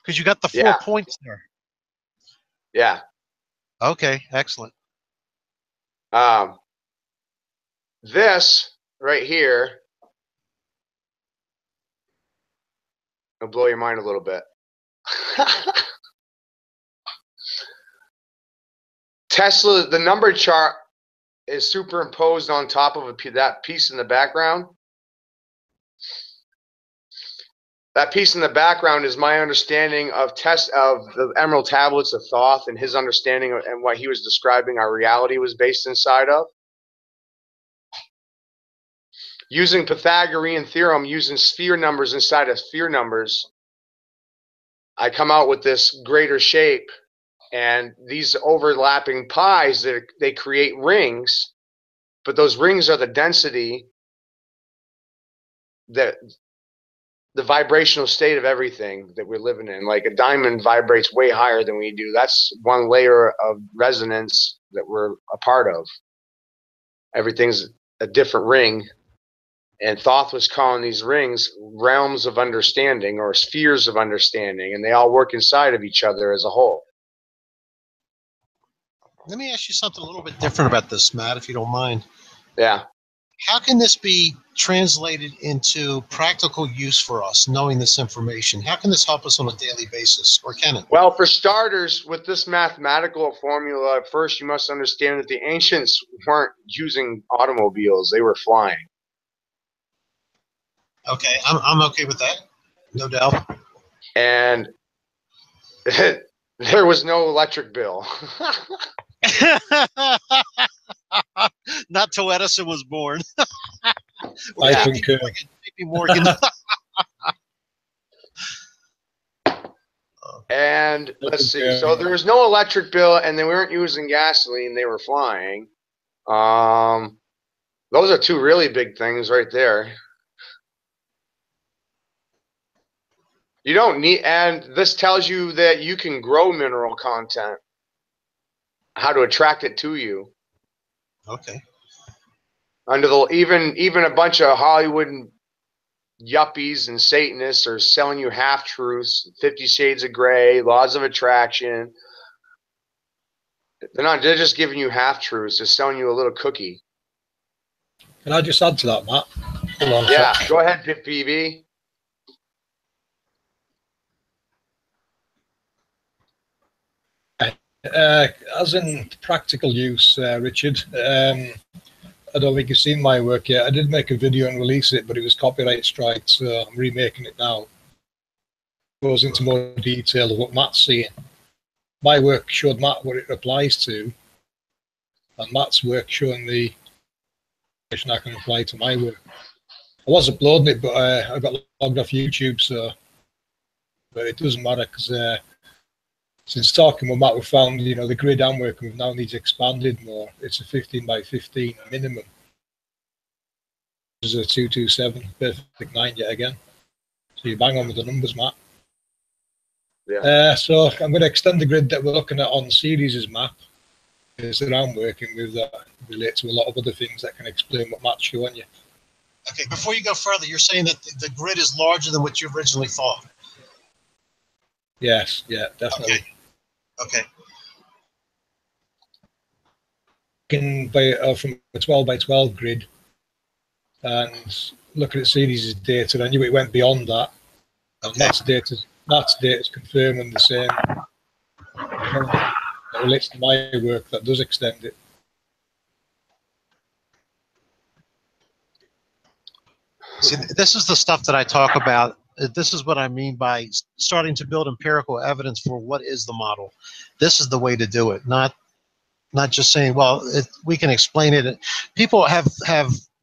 Because you got the 4 points there. Yeah. Okay. Excellent. This right here will blow your mind a little bit. Tesla, the number chart is superimposed on top of that piece in the background. That piece in the background is my understanding of the Emerald Tablets of Thoth, and his understanding of, and what he was describing our reality was based inside of. Using Pythagorean theorem, using sphere numbers inside of sphere numbers, I come out with this greater shape, and these overlapping pies, they create rings, but those rings are the density, the vibrational state of everything that we're living in. Like a diamond vibrates way higher than we do. That's one layer of resonance that we're a part of. Everything's a different ring. And Thoth was calling these rings realms of understanding or spheres of understanding, and they all work inside of each other as a whole. Let me ask you something a little bit different about this, Matt, if you don't mind. Yeah. How can this be translated into practical use for us, knowing this information? How can this help us on a daily basis, or can it? Well, for starters, with this mathematical formula, first you must understand that the ancients weren't using automobiles. They were flying. Okay, I'm okay with that. No doubt. And there was no electric bill. Not till Edison was born. I concur. JP Morgan. And let's see. So there was no electric bill, and they weren't using gasoline. They were flying. Those are two really big things right there. You don't need, and this tells you that you can grow mineral content, how to attract it to you. Okay. Under the even a bunch of Hollywood yuppies and Satanists are selling you half truths, 50 Shades of Grey, laws of attraction. They're just giving you half truths. They're selling you a little cookie. Can I just add to that, Matt? Hold on. Yeah, go ahead, PV. As in practical use, Richard, I don't think you've seen my work yet. I did make a video and release it, but it was copyright strike, so I'm remaking it now. It goes into more detail of what Matt's seeing. My work showed Matt what it applies to, and Matt's work showing the information I can apply to my work. I was uploading it, but I got logged off YouTube, so but it doesn't matter because since talking with Matt, we found, you know, the grid I'm working with now needs expanded more. It's a 15 by 15 minimum. This is a 227, perfect 9 yet again. So you bang on with the numbers, Matt. Yeah. So I'm going to extend the grid that we're looking at on Series' map. Is that I'm working with that relate to a lot of other things that can explain what Matt's showing you. Okay, before you go further, you're saying that the grid is larger than what you originally thought. Yes, yeah, definitely. Okay. Okay. From a 12 by 12 grid and looking at Series' data, I knew it went beyond that. And Okay. Matt's data is confirming the same. That relates to my work that does extend it. See, this is the stuff that I talk about. This is what I mean by starting to build empirical evidence for what is the model. This is the way to do it, not just saying, well, we can explain it. People have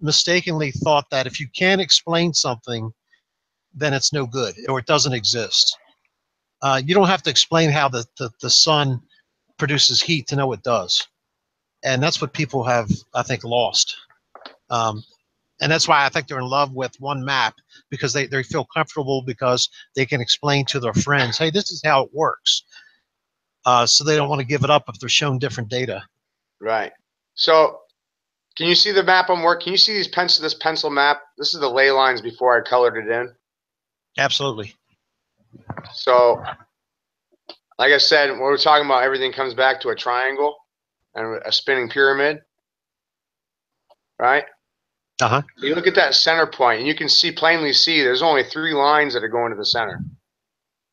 mistakenly thought that if you can't explain something, then it's no good or it doesn't exist. You don't have to explain how the sun produces heat to know it does. And that's what people have, I think, lost. And that's why I think they're in love with one map, because they feel comfortable because they can explain to their friends, hey, this is how it works. So they don't want to give it up if they're shown different data. Right. So can you see the map I'm working? Can you see this pencil map? This is the ley lines before I colored it in. Absolutely. So like I said, when we're talking about, everything comes back to a triangle and a spinning pyramid, right? Uh-huh. You look at that center point, and you can plainly see there's only 3 lines that are going to the center.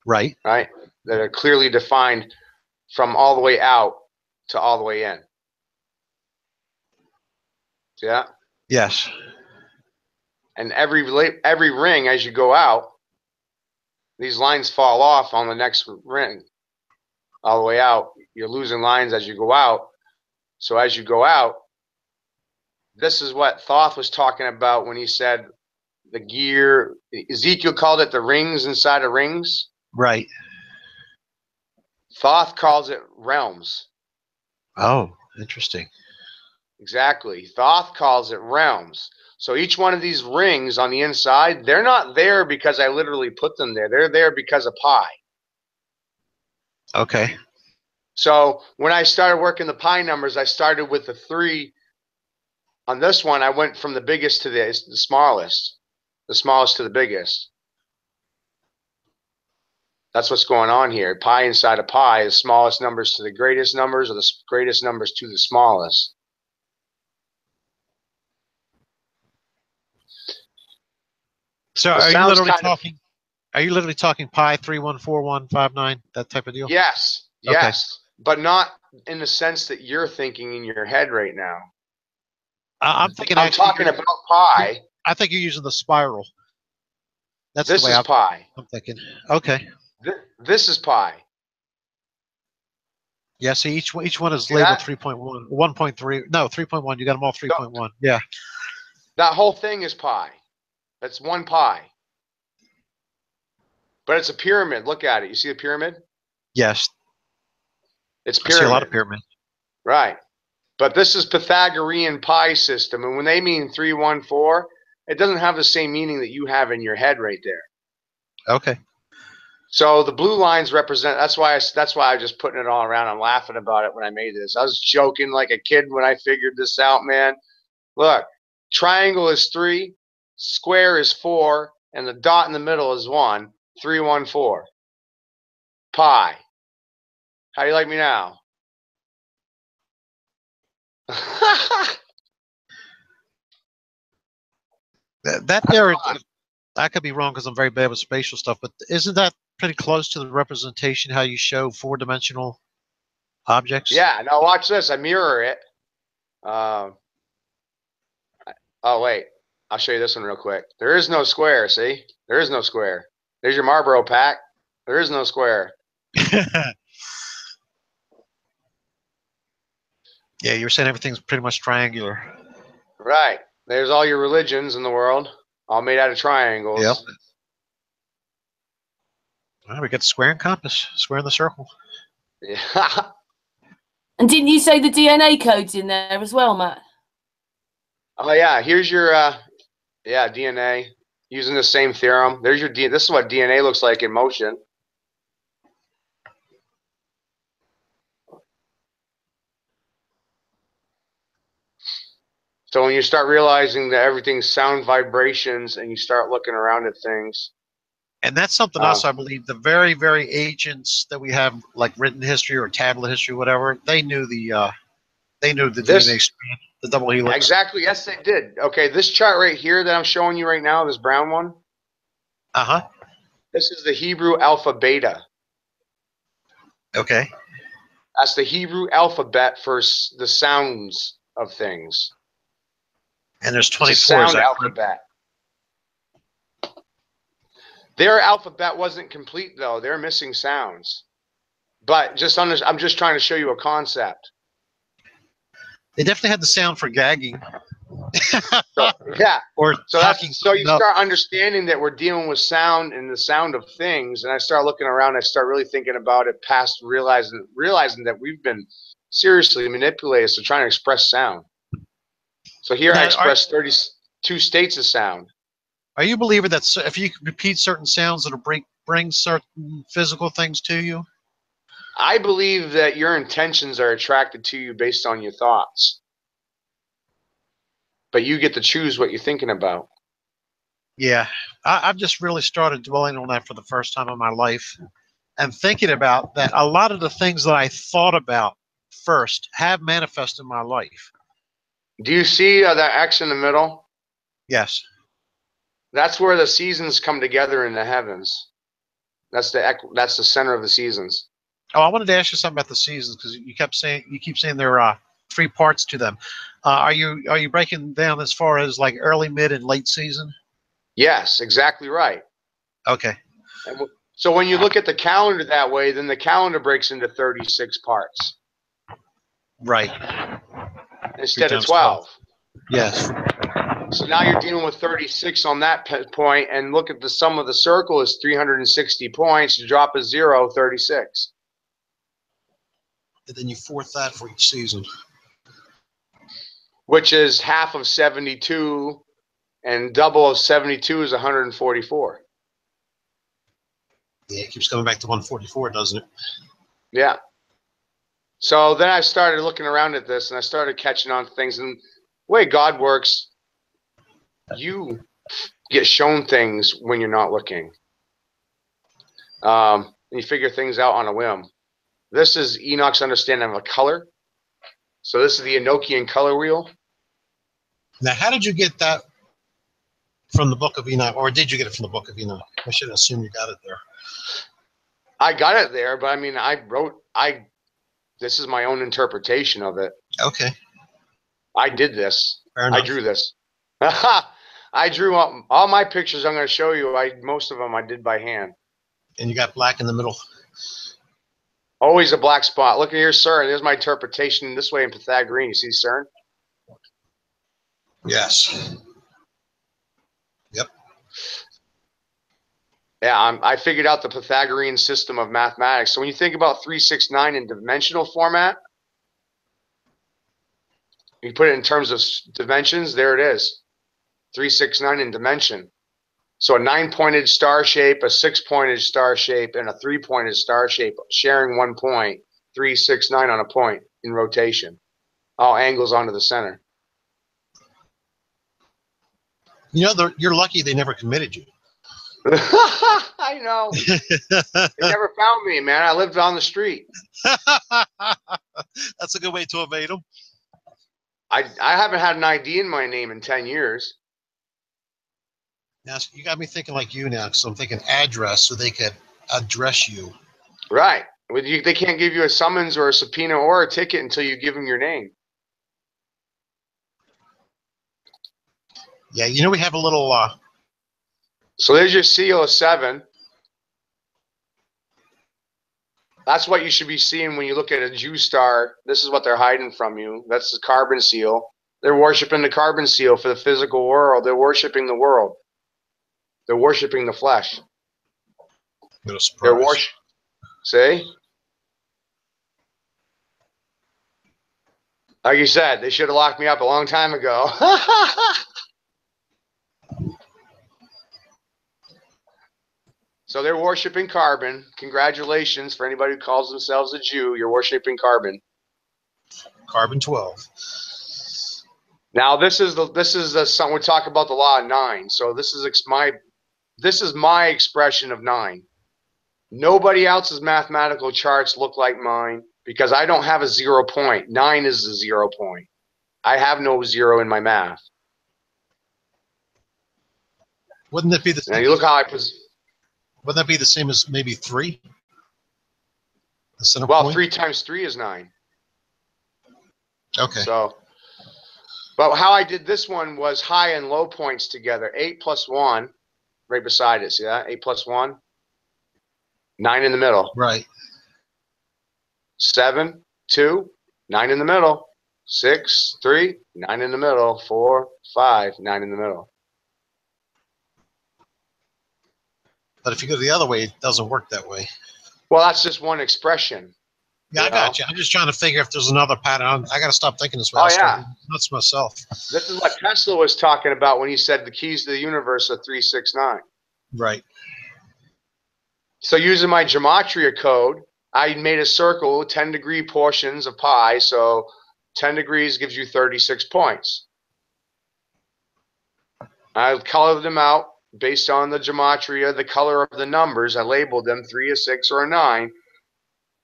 Right. Right? That are clearly defined from all the way out to all the way in. See that? Yes. And every ring, as you go out, these lines fall off on the next ring. All the way out. You're losing lines as you go out. So as you go out, this is what Thoth was talking about when he said the gear. Ezekiel called it the rings inside of rings. Right. Thoth calls it realms. Oh, interesting. Exactly. Thoth calls it realms. So each one of these rings on the inside, they're not there because I literally put them there. They're there because of pi. Okay. So when I started working the pi numbers, I started with the 3. On this one, I went from the biggest to the smallest to the biggest. That's what's going on here. Pi inside of pi is smallest numbers to the greatest numbers, or the greatest numbers to the smallest. So It are you sounds literally kind of- talking? Are you literally talking pi 3141159, that type of deal? Yes, Okay. yes, but not in the sense that you're thinking in your head right now. I'm thinking. I'm actually talking about pi. I think you're using the spiral. That's This the way is pi. I'm thinking. Okay. This is pi. Yeah. See, each one is See labeled that? 3.1, 1.3. No, 3.1. You got them all 3.1. Yeah. That whole thing is pi. That's one pi. But it's a pyramid. Look at it. You see a pyramid? Yes. It's I pyramid. see a lot of pyramids. Right. But this is Pythagorean pi system. And when they mean 314, it doesn't have the same meaning that you have in your head right there. Okay. So the blue lines represent, that's why I was just putting it all around. I'm laughing about it when I made this. I was joking like a kid when I figured this out, man. Look, triangle is 3, square is 4, and the dot in the middle is 1. 314. Pi. How do you like me now? That there, I could be wrong because I'm very bad with spatial stuff, but isn't that pretty close to the representation how you show 4-dimensional objects? Yeah, now watch this. I mirror it. Oh, wait. I'll show you this one real quick. There is no square, see? There is no square. There's your Marlboro pack. There is no square. Yeah, you were saying everything's pretty much triangular. Right. There's all your religions in the world, all made out of triangles. Yep. Well, we got the square and compass, square and the circle. Yeah. And didn't you say the DNA code's in there as well, Matt? Oh, yeah. Here's your, DNA. Using the same theorem. There's your DNA. This is what DNA looks like in motion. So when you start realizing that everything's sound vibrations and you start looking around at things. And that's something else, I believe. The very, very ancients that we have, like written history or tablet history, whatever, they knew the DNA strand, the double helix. Exactly. Yes, they did. Okay, this chart right here that I'm showing you right now, this brown one. Uh-huh. This is the Hebrew alpha beta. Okay. That's the Hebrew alphabet for the sounds of things. And there's 24. It's a sound alphabet. Their alphabet wasn't complete though. They're missing sounds. But I'm just trying to show you a concept. They definitely had the sound for gagging. Yeah. Or so you start understanding that we're dealing with sound and the sound of things, and I start looking around. I start really thinking about it past realizing that we've been seriously manipulated to trying to express sound. So here I express 32 states of sound. Are you a believer that if you repeat certain sounds, it'll bring certain physical things to you? I believe that your intentions are attracted to you based on your thoughts. But you get to choose what you're thinking about. Yeah. I've just really started dwelling on that for the first time in my life and thinking about that a lot of the things that I thought about first have manifested in my life. Do you see that X in the middle? Yes. That's where the seasons come together in the heavens. That's the center of the seasons. Oh, I wanted to ask you something about the seasons because you keep saying there are 3 parts to them. Are you breaking down as far as like early, mid, and late season? Yes, exactly right. Okay. And so when you look at the calendar that way, then the calendar breaks into 36 parts. Right. Instead of 12. Yes. So now you're dealing with 36 on that point, and look at the sum of the circle is 360 points. You drop a 0, 36. And then you fourth that for each season. Which is half of 72, and double of 72 is 144. Yeah, it keeps coming back to 144, doesn't it? Yeah. So then I started looking around at this, and I started catching on to things. And the way God works, you get shown things when you're not looking. and you figure things out on a whim. This is Enoch's understanding of a color. So this is the Enochian color wheel. Now, how did you get that from the Book of Enoch, or did you get it from the Book of Enoch? I should assume you got it there. I got it there, but I mean, this is my own interpretation of it. Okay. I did this. Fair enough. I drew this. I drew all my pictures I'm going to show you. Most of them I did by hand. And you got black in the middle. Always a black spot. Look at here, CERN. There's my interpretation this way in Pythagorean. You see CERN? Yes. Yep. Yeah, I figured out the Pythagorean system of mathematics. So when you think about 3, 6, 9 in dimensional format, you put it in terms of dimensions, there it is. 3, 6, 9 in dimension. So a 9-pointed star shape, a 6-pointed star shape, and a 3-pointed star shape sharing 1 point. 3, 6, 9 on a point in rotation. All angles onto the center. You know, you're lucky they never committed you. I know. They never found me, man. I lived on the street. That's a good way to evade them. I haven't had an ID in my name in 10 years. Now, you got me thinking like you now, so I'm thinking address so they could address you. Right. They can't give you a summons or a subpoena or a ticket until you give them your name. Yeah, you know, we have a little... So there's your seal of 7. That's what you should be seeing when you look at a Jew star. This is what they're hiding from you. That's the carbon seal. They're worshiping the carbon seal for the physical world. They're worshiping the world. They're worshiping the flesh. They're worshiping. See? Like you said, they should have locked me up a long time ago. So they're worshiping carbon. Congratulations for anybody who calls themselves a Jew. You're worshiping carbon. Carbon 12. Now this is something we talk about the law of 9. So this is my expression of 9. Nobody else's mathematical charts look like mine because I don't have a 0 point. 9 is the 0 point. I have no 0 in my math. Wouldn't that be the same? Now you look how Wouldn't that be the same as maybe 3? The center well, point? 3 times 3 is 9. Okay. So, but how I did this one was high and low points together. 8 plus 1, right beside it. See that? 8 plus 1. 9 in the middle. Right. 7, 2, 9 in the middle. 6, 3, 9 in the middle. 4, 5, 9 in the middle. But if you go the other way, it doesn't work that way. Well, that's just one expression. Yeah, I got you. I'm just trying to figure if there's another pattern. I got to stop thinking this way. Oh, yeah. That's myself. This is what Tesla was talking about when he said the keys to the universe are 3, 6, 9. Right. So using my gematria code, I made a circle with 10-degree portions of pi. So 10 degrees gives you 36 points. I colored them out based on the gematria, the color of the numbers. I labeled them 3, a 6, or a 9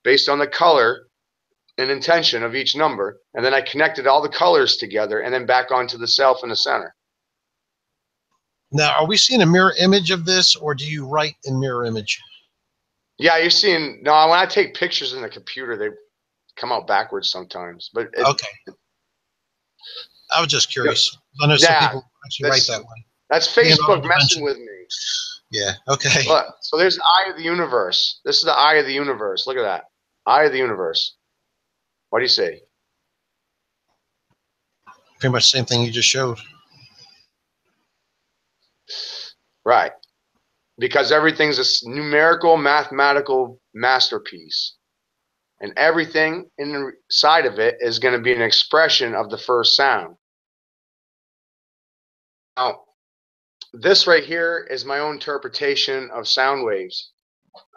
based on the color and intention of each number. And then I connected all the colors together and then back onto the self in the center. Now, are we seeing a mirror image of this, or do you write in mirror image? Yeah, you're seeing. No, when I take pictures in the computer, they come out backwards sometimes. But okay. I was just curious. I know some people actually write that way. That's Facebook messing with me. Yeah, okay. Look, so there's the eye of the universe. This is the eye of the universe. Look at that. Eye of the universe. What do you see? Pretty much the same thing you just showed. Right. Because everything's a numerical, mathematical masterpiece. And everything inside of it is going to be an expression of the first sound. Now, this right here is my own interpretation of sound waves.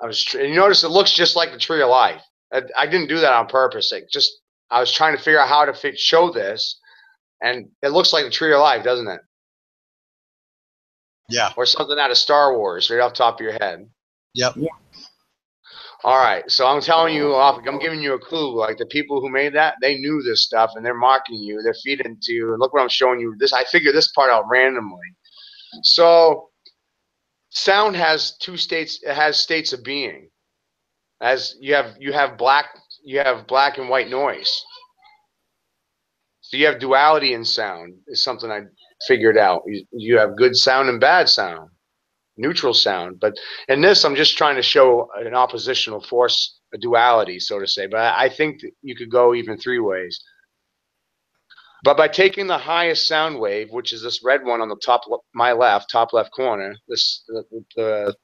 And you notice it looks just like the tree of life. I didn't do that on purpose. I was trying to figure out how to show this, and it looks like the tree of life, doesn't it? Yeah. Or something out of Star Wars, right off the top of your head. Yep. Yeah. All right, so I'm telling you off. I'm giving you a clue. Like the people who made that, they knew this stuff, and they're mocking you. They're feeding to you. And look what I'm showing you. This I figured this part out randomly. So sound has two states. It has states of being. As you have black and white noise. So you have duality in sound. Is something I figured out. You have good sound and bad sound, neutral sound. But in this, I'm just trying to show an oppositional force, a duality, so to say. But I think that you could go even three ways. But by taking the highest sound wave, which is this red one on the top, my left, top left corner, the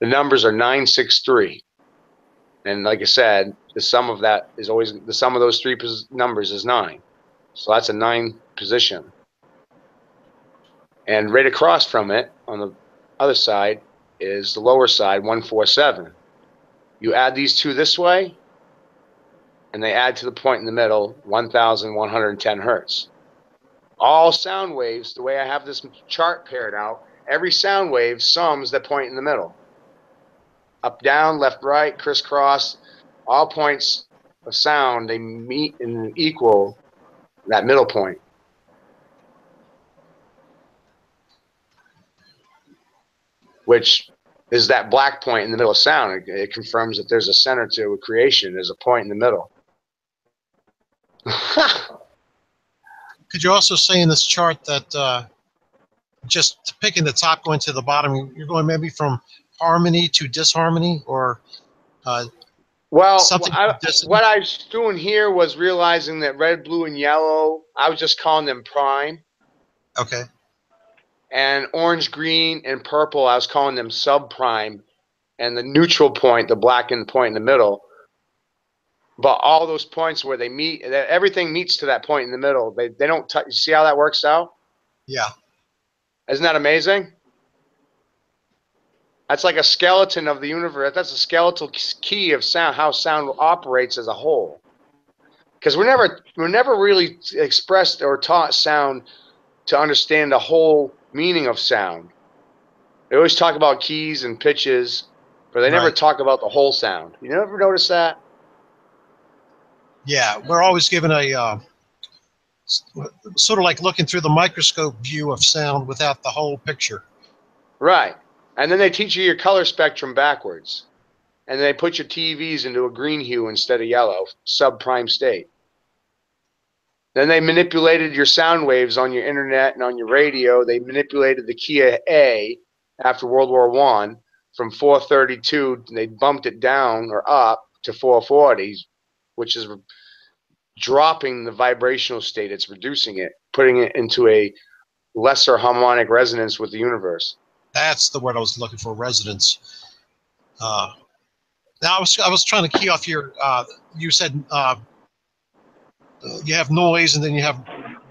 numbers are 963. And like I said, the sum of that is always the sum of those three numbers is 9. So that's a 9 position. And right across from it, on the other side, is the lower side, 147. You add these two this way, and they add to the point in the middle, 1,110 hertz. All sound waves, the way I have this chart paired out, every sound wave sums that point in the middle. Up, down, left, right, crisscross, all points of sound, they meet and equal that middle point. Which is that black point in the middle of sound. It confirms that there's a center to a creation. There's a point in the middle. Could you also say in this chart that just picking the top going to the bottom, you're going maybe from harmony to disharmony, or well, something what I was doing here was realizing that red, blue, and yellow, I was just calling them prime. Okay. And orange, green, and purple, I was calling them subprime. And the neutral point, the black and the point in the middle. But all those points where they meet, everything meets to that point in the middle. They don't touch. You see how that works out? Yeah. Isn't that amazing? That's like a skeleton of the universe. That's a skeletal key of sound, how sound operates as a whole. Because we're never really expressed or taught sound to understand the whole meaning of sound. They always talk about keys and pitches, but they never talk about the whole sound. You never notice that? Yeah, we're always given a sort of like looking through the microscope view of sound without the whole picture. Right. And then they teach you your color spectrum backwards. And they put your TVs into a green hue instead of yellow, subprime state. Then they manipulated your sound waves on your internet and on your radio. They manipulated the key of A after World War I from 432. They bumped it down or up to 440, which is dropping the vibrational state. It's reducing it, putting it into a lesser harmonic resonance with the universe. That's the word I was looking for, resonance. Now I was trying to key off your. You said you have noise and then you have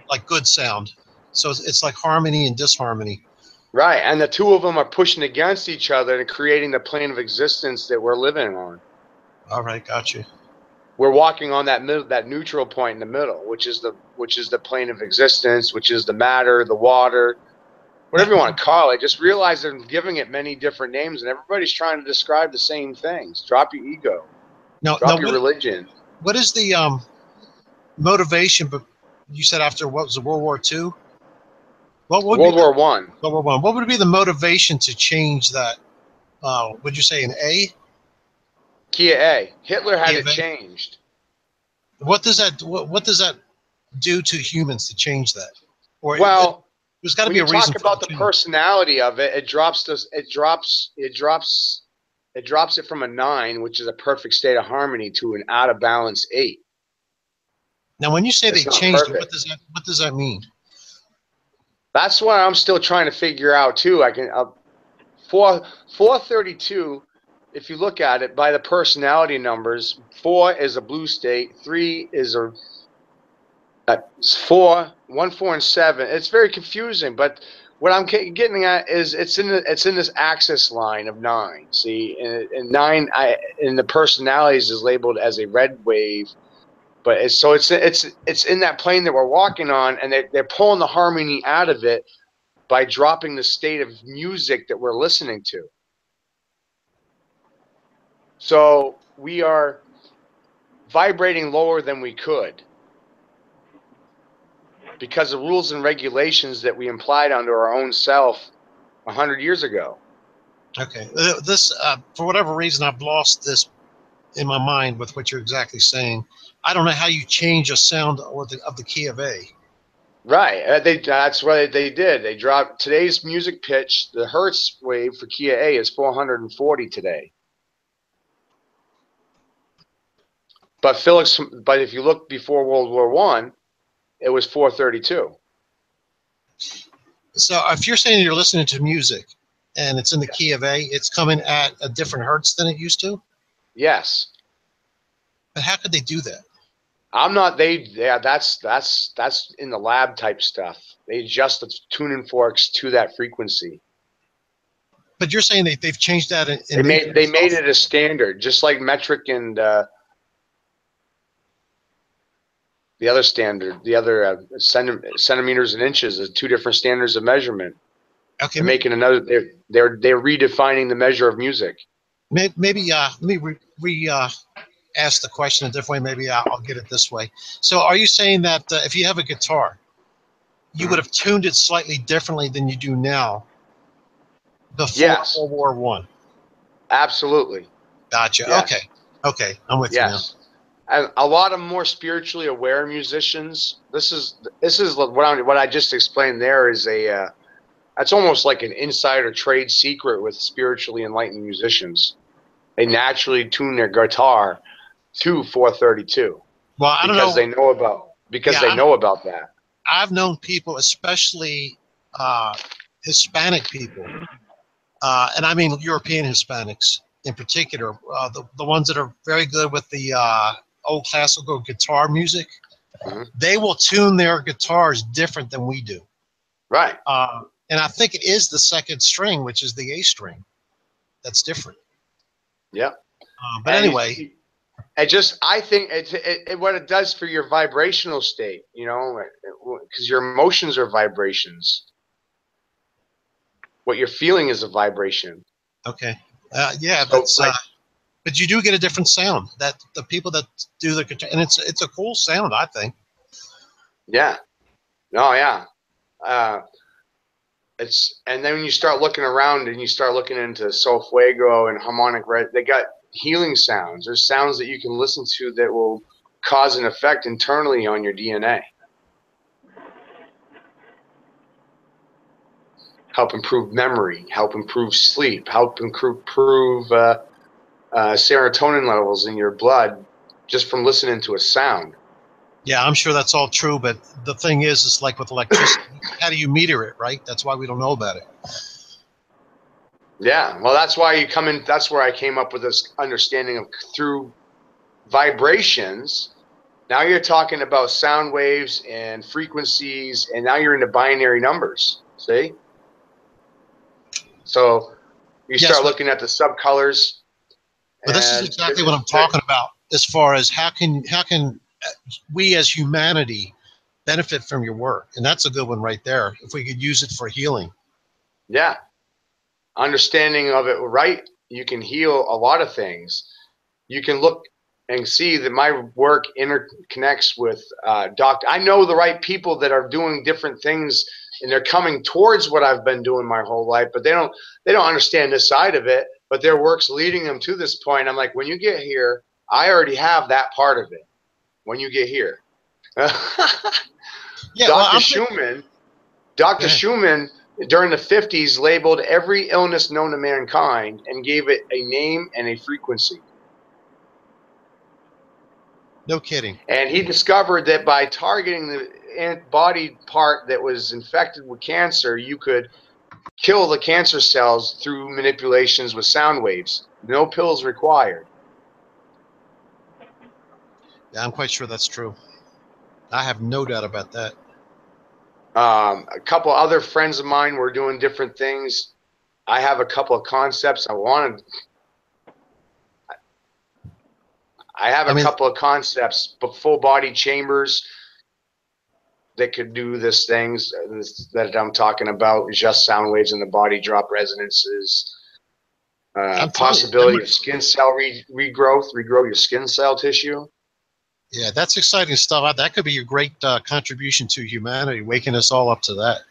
like good sound, so it's like harmony and disharmony. Right, and the two of them are pushing against each other and creating the plane of existence that we're living on. All right, gotcha. We're walking on that neutral point in the middle, which is the plane of existence, which is the matter, the water, whatever you want to call it. Just realize they're giving it many different names, and everybody's trying to describe the same things. Drop your ego. Drop your religion. What is the motivation? But you said after what was it, World War II? World War I. World War I. What would be the motivation to change that? Would you say an A? Key A. Hitler had it changed. What does that? What does that do to humans to change that? Or well, there's got to be a reason. When you talk about the personality of it, it drops it from a 9, which is a perfect state of harmony, to an out of balance 8. Now, when you say they changed it, what does that mean? That's what I'm still trying to figure out too. 432. If you look at it by the personality numbers, 4 is a blue state, 3 is a 4, 1, 4, and 7. It's very confusing, but what I'm getting at is it's in this axis line of 9. See, and 9 in the personalities is labeled as a red wave, but it's in that plane that we're walking on, and they're pulling the harmony out of it by dropping the state of music that we're listening to. So we are vibrating lower than we could because of rules and regulations that we implied onto our own self 100 years ago. Okay. This, for whatever reason, I've lost this in my mind with what you're exactly saying. I don't know how you change a sound or of the key of A. Right. That's what they did. They dropped today's music pitch. The hertz wave for key of A is 440 today. But if you look before World War I, it was 432. So if you're saying you're listening to music and it's in the key of A, it's coming at a different hertz than it used to? Yes. But how could they do that? That's in the lab type stuff. They adjust the tuning forks to that frequency. But you're saying they've changed that They made it a standard, just like metric and the other standard, the other centimeters and inches is two different standards of measurement. Okay. They're making another. They're redefining the measure of music. Maybe let me ask the question a different way. Maybe I'll get it this way. So are you saying that if you have a guitar, you would have tuned it slightly differently than you do now before World War One? Absolutely. Gotcha. Yes. Okay. I'm with you now. And a lot of more spiritually aware musicians. This is what I just explained. There is that's almost like an insider trade secret with spiritually enlightened musicians. They naturally tune their guitar to 432. Well, I don't know. They know about that. I've known people, especially Hispanic people, and I mean European Hispanics in particular, the ones that are very good with the old classical guitar music. Mm-hmm. They will tune their guitars different than we do. Right. And I think it is the second string, which is the A string, that's different. Yeah. But anyway, I think what it does for your vibrational state, because your emotions are vibrations. What you're feeling is a vibration. Okay. Yeah, that's. But you do get a different sound. That the people that do the guitar, and it's a cool sound, I think. Yeah. Oh yeah. And then when you start looking around and you start looking into Sol Fuego and harmonic, they got healing sounds. There's sounds that you can listen to that will cause an effect internally on your DNA. Help improve memory, help improve sleep, help improve serotonin levels in your blood just from listening to a sound. Yeah, I'm sure that's all true, but the thing is, it's like with electricity. How do you meter it, right? That's why we don't know about it. Yeah, well, that's why that's where I came up with this understanding of through vibrations. Now you're talking about sound waves and frequencies, and now you're into binary numbers. See? So you start looking at the subcolors. But this is exactly what I'm talking about, as far as how can we as humanity benefit from your work. And that's a good one right there, if we could use it for healing. Yeah. Understanding of it right, you can heal a lot of things. You can look and see that my work interconnects with doctor. I know the right people that are doing different things, and they're coming towards what I've been doing my whole life, but they don't understand this side of it, but their work's leading them to this point. I'm like, when you get here, I already have that part of it. When you get here. Yeah, Dr. Schumann during the 50s labeled every illness known to mankind and gave it a name and a frequency. No kidding. And he discovered that by targeting the body part that was infected with cancer, you could kill the cancer cells through manipulations with sound waves. No pills required. Yeah, I'm quite sure that's true. I have no doubt about that. A couple other friends of mine were doing different things. I have a couple of concepts I have a couple of concepts, but full body chambers that could do this things that I'm talking about, just sound waves in the body, drop resonances. Possibility of skin cell regrowth, regrow your skin cell tissue. Yeah, that's exciting stuff. That could be a great contribution to humanity, waking us all up to that.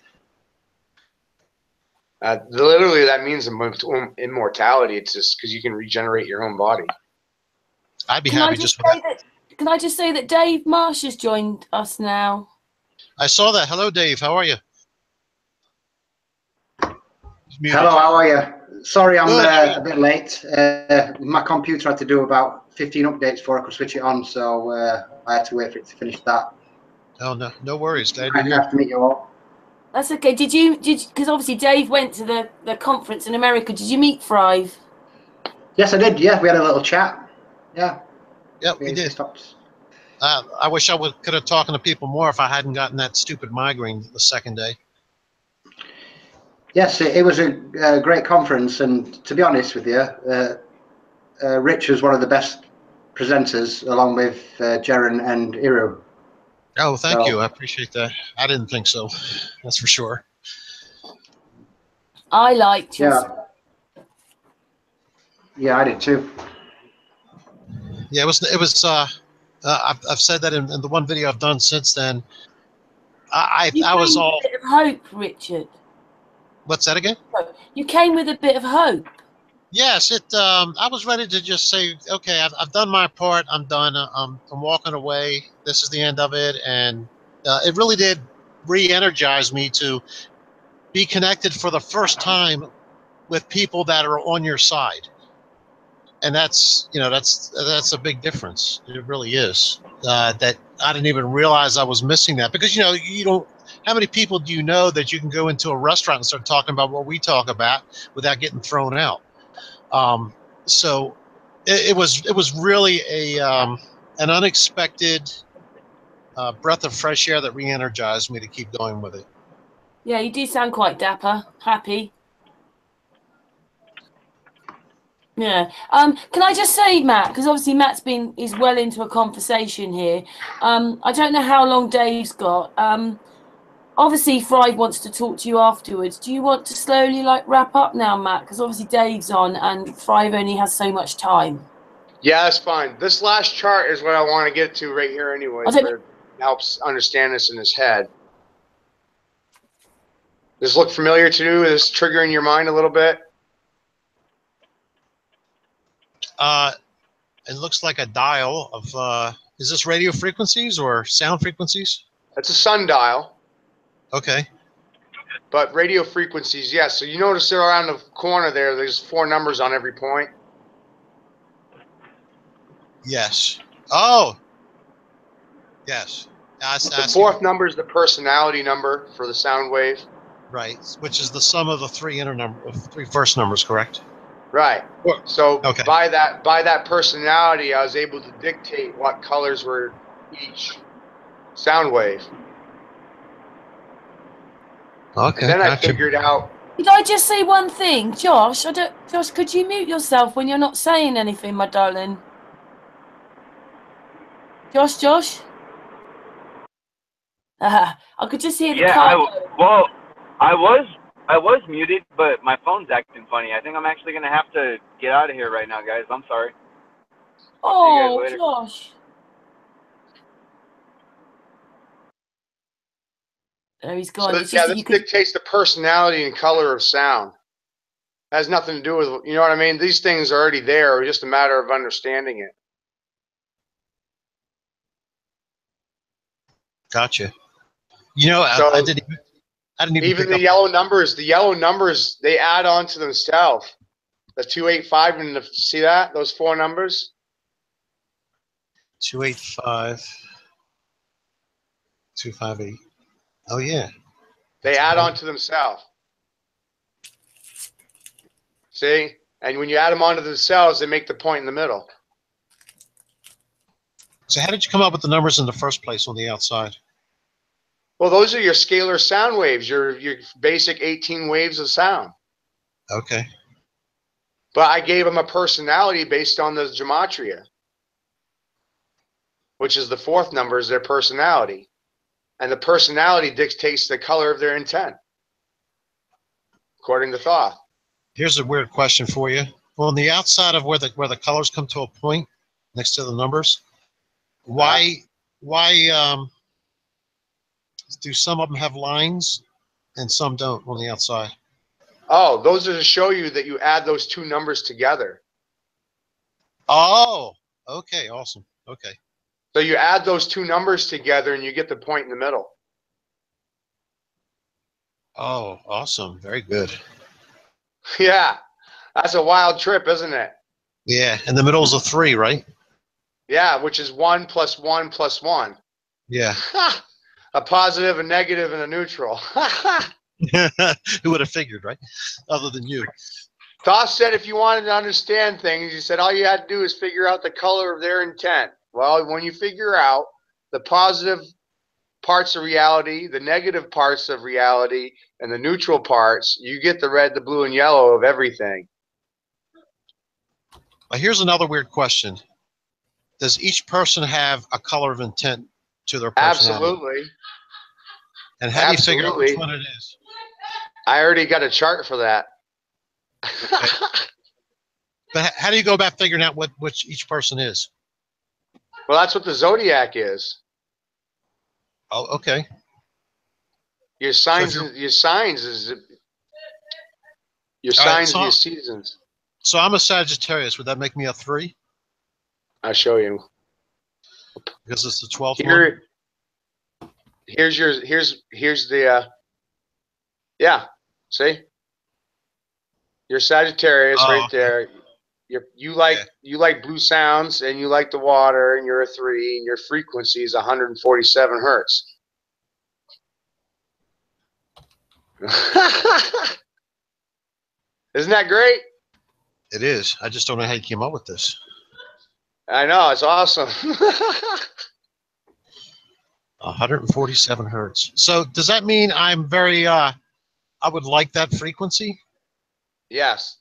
Literally, that means immortality. It's just because you can regenerate your own body. I'd be happy just with that. Can I just say that Dave Marsh has joined us now? I saw that. Hello, Dave. How are you? Hello, how are you? Sorry, I'm a bit late. My computer had to do about 15 updates before I could switch it on, so I had to wait for it to finish that. Oh, no worries. Glad I'd have to meet you all. That's okay. Did you? Because obviously Dave went to the conference in America. Did you meet Thrive? Yes, I did. Yeah, we had a little chat. Yeah. Yeah, we did. I wish I could have talked to people more if I hadn't gotten that stupid migraine the second day. Yes, it was a great conference, and to be honest with you, Rich was one of the best presenters, along with Jerone and Iru. Oh, thank you. I appreciate that. I didn't think so. That's for sure. I liked you. Yeah, I did too. Yeah, it was. I've said that in the one video I've done since then. I was all. A bit of hope, Richard. What's that again? You came with a bit of hope. Yes, I was ready to just say, okay, I've done my part. I'm done. I'm walking away. This is the end of it, and it really did re-energize me to be connected for the first time with people that are on your side, and that's a big difference. It really is. That I didn't even realize I was missing that, because you don't. How many people do you know that you can go into a restaurant and start talking about what we talk about without getting thrown out? So it was really an unexpected breath of fresh air that re-energized me to keep going with it. Yeah, you do sound quite dapper, happy. Yeah. Can I just say, Matt, because obviously Matt's is well into a conversation here. I don't know how long Dave's got. Obviously, Thrive wants to talk to you afterwards. Do you want to slowly wrap up now, Matt? Because obviously Dave's on and Thrive only has so much time. Yeah, that's fine. This last chart is what I want to get to right here anyway, where it helps understand this in his head. Does this look familiar to you? Is this triggering your mind a little bit? It looks like a dial of, is this radio frequencies or sound frequencies? It's a sundial. Okay. But radio frequencies, yes. So you notice there around the corner there's 4 numbers on every point? Yes. Oh! Yes. The 4th number is the personality number for the sound wave. Right, which is the sum of the 3 first numbers, correct? Right. So by that personality, I was able to dictate what colors were each sound wave. Okay. And then I figured out. Did I just say one thing, Josh? Josh, could you mute yourself when you're not saying anything, my darling? Josh. I could just hear the car. I was muted, but my phone's acting funny. I think I'm actually gonna have to get out of here right now, guys. I'm sorry. Oh, Josh. There he's gone. So this dictates the personality and color of sound. It has nothing to do with, you know what I mean? These things are already there. It's just a matter of understanding it. Gotcha. I didn't even the yellow numbers, they add on to themselves. The 285 and see that? Those 4 numbers? 285, 258. Oh, yeah. They add on to themselves. See? And when you add them onto themselves, they make the point in the middle. So how did you come up with the numbers in the first place on the outside? Well, those are your scalar sound waves, your basic 18 waves of sound. Okay. But I gave them a personality based on the gematria, which is the 4th number is their personality. And the personality dictates the color of their intent, according to Thoth. Here's a weird question for you. Well, on the outside of where the colors come to a point next to the numbers, why do some of them have lines and some don't on the outside? Oh, those are to show you that you add those two numbers together. Oh, okay, awesome. Okay. So you add those two numbers together and you get the point in the middle. Oh, awesome. Very good. Yeah, that's a wild trip, isn't it? Yeah, and the middle is a 3, right? Yeah, which is 1 plus 1 plus 1. Yeah. A positive, a negative, and a neutral. Who would have figured, right? Other than you. Toss said if you wanted to understand things, he said all you had to do is figure out the color of their intent. Well, when you figure out the positive parts of reality, the negative parts of reality, and the neutral parts, you get the red, the blue, and yellow of everything. Here's another weird question. Does each person have a color of intent to their personality? Absolutely. And how do you figure out which one it is? I already got a chart for that. Okay. But how do you go about figuring out which each person is? Well, that's what the zodiac is. Oh, okay. Your signs, So your signs is your signs, your seasons. So I'm a Sagittarius. Would that make me a 3? I'll show you. Because it's the 12th one. Here's the yeah. See, you're Sagittarius right there. You like blue sounds and you like the water and you're a 3 and your frequency is 147 hertz. Isn't that great? It is. I just don't know how you came up with this. I know, it's awesome. 147 hertz. So does that mean I'm very I would like that frequency? Yes.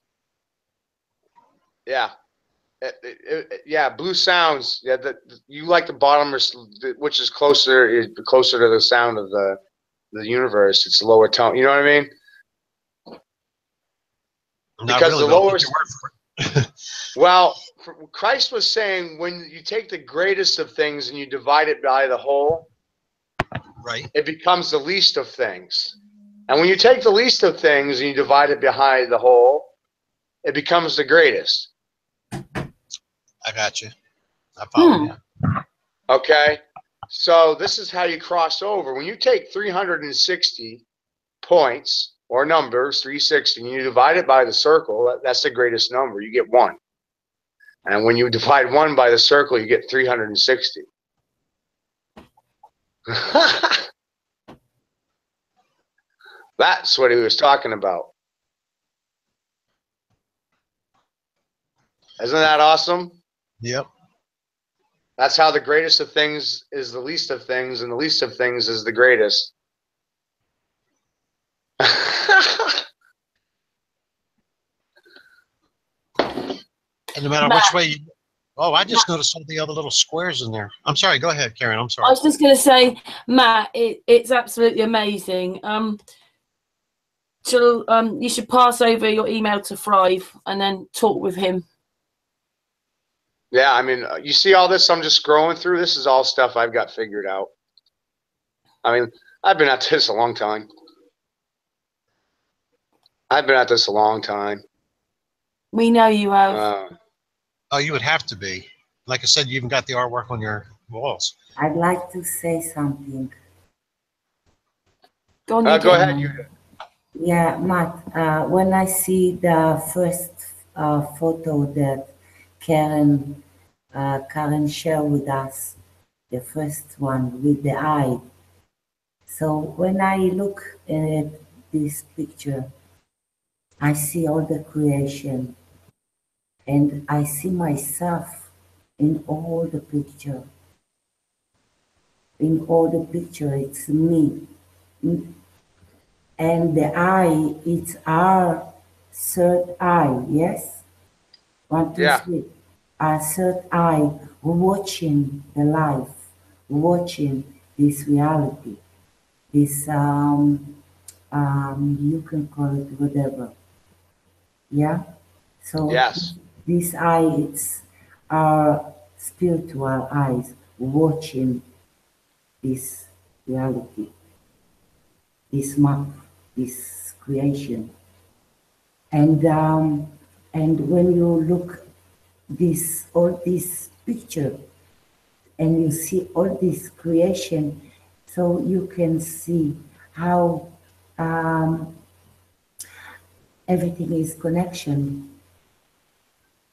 Yeah. Yeah, blue sounds. Yeah, you like the bottom, which is closer to the sound of the universe. It's lower tone. You know what I mean? Because really, the lowest. Well, Christ was saying when you take the greatest of things and you divide it by the whole, right, it becomes the least of things. And when you take the least of things and you divide it by the whole, it becomes the greatest. I got you. I follow you. Okay. So this is how you cross over. When you take 360 points or numbers, 360, and you divide it by the circle, that's the greatest number. You get 1. And when you divide 1 by the circle, you get 360. That's what he was talking about. Isn't that awesome? Yep. That's how the greatest of things is the least of things, and the least of things is the greatest. And no matter which way you... Oh, I just noticed all the other little squares in there. I'm sorry. Go ahead, Karen. I'm sorry. I was just going to say, Matt, it's absolutely amazing. You should pass over your email to Thrive and then talk with him. Yeah, I mean, you see all this I'm just scrolling through? This is all stuff I've got figured out. I mean, I've been at this a long time. We know you have. Oh, you would have to be. Like I said, you even got the artwork on your walls. I'd like to say something. Go ahead, you. Yeah, Matt, when I see the first photo that Karen shared with us, the first one with the eye. So when I look at this picture, I see all the creation and I see myself in all the picture. In all the picture, it's me. And the eye, it's our third eye, yes? 1, 2, 3. Our third eye, watching the life, watching this reality, this, you can call it whatever, yeah? So Yes. these eyes are spiritual eyes watching this reality, this map, this creation. And when you look all this picture and you see all this creation, so you can see how everything is connection.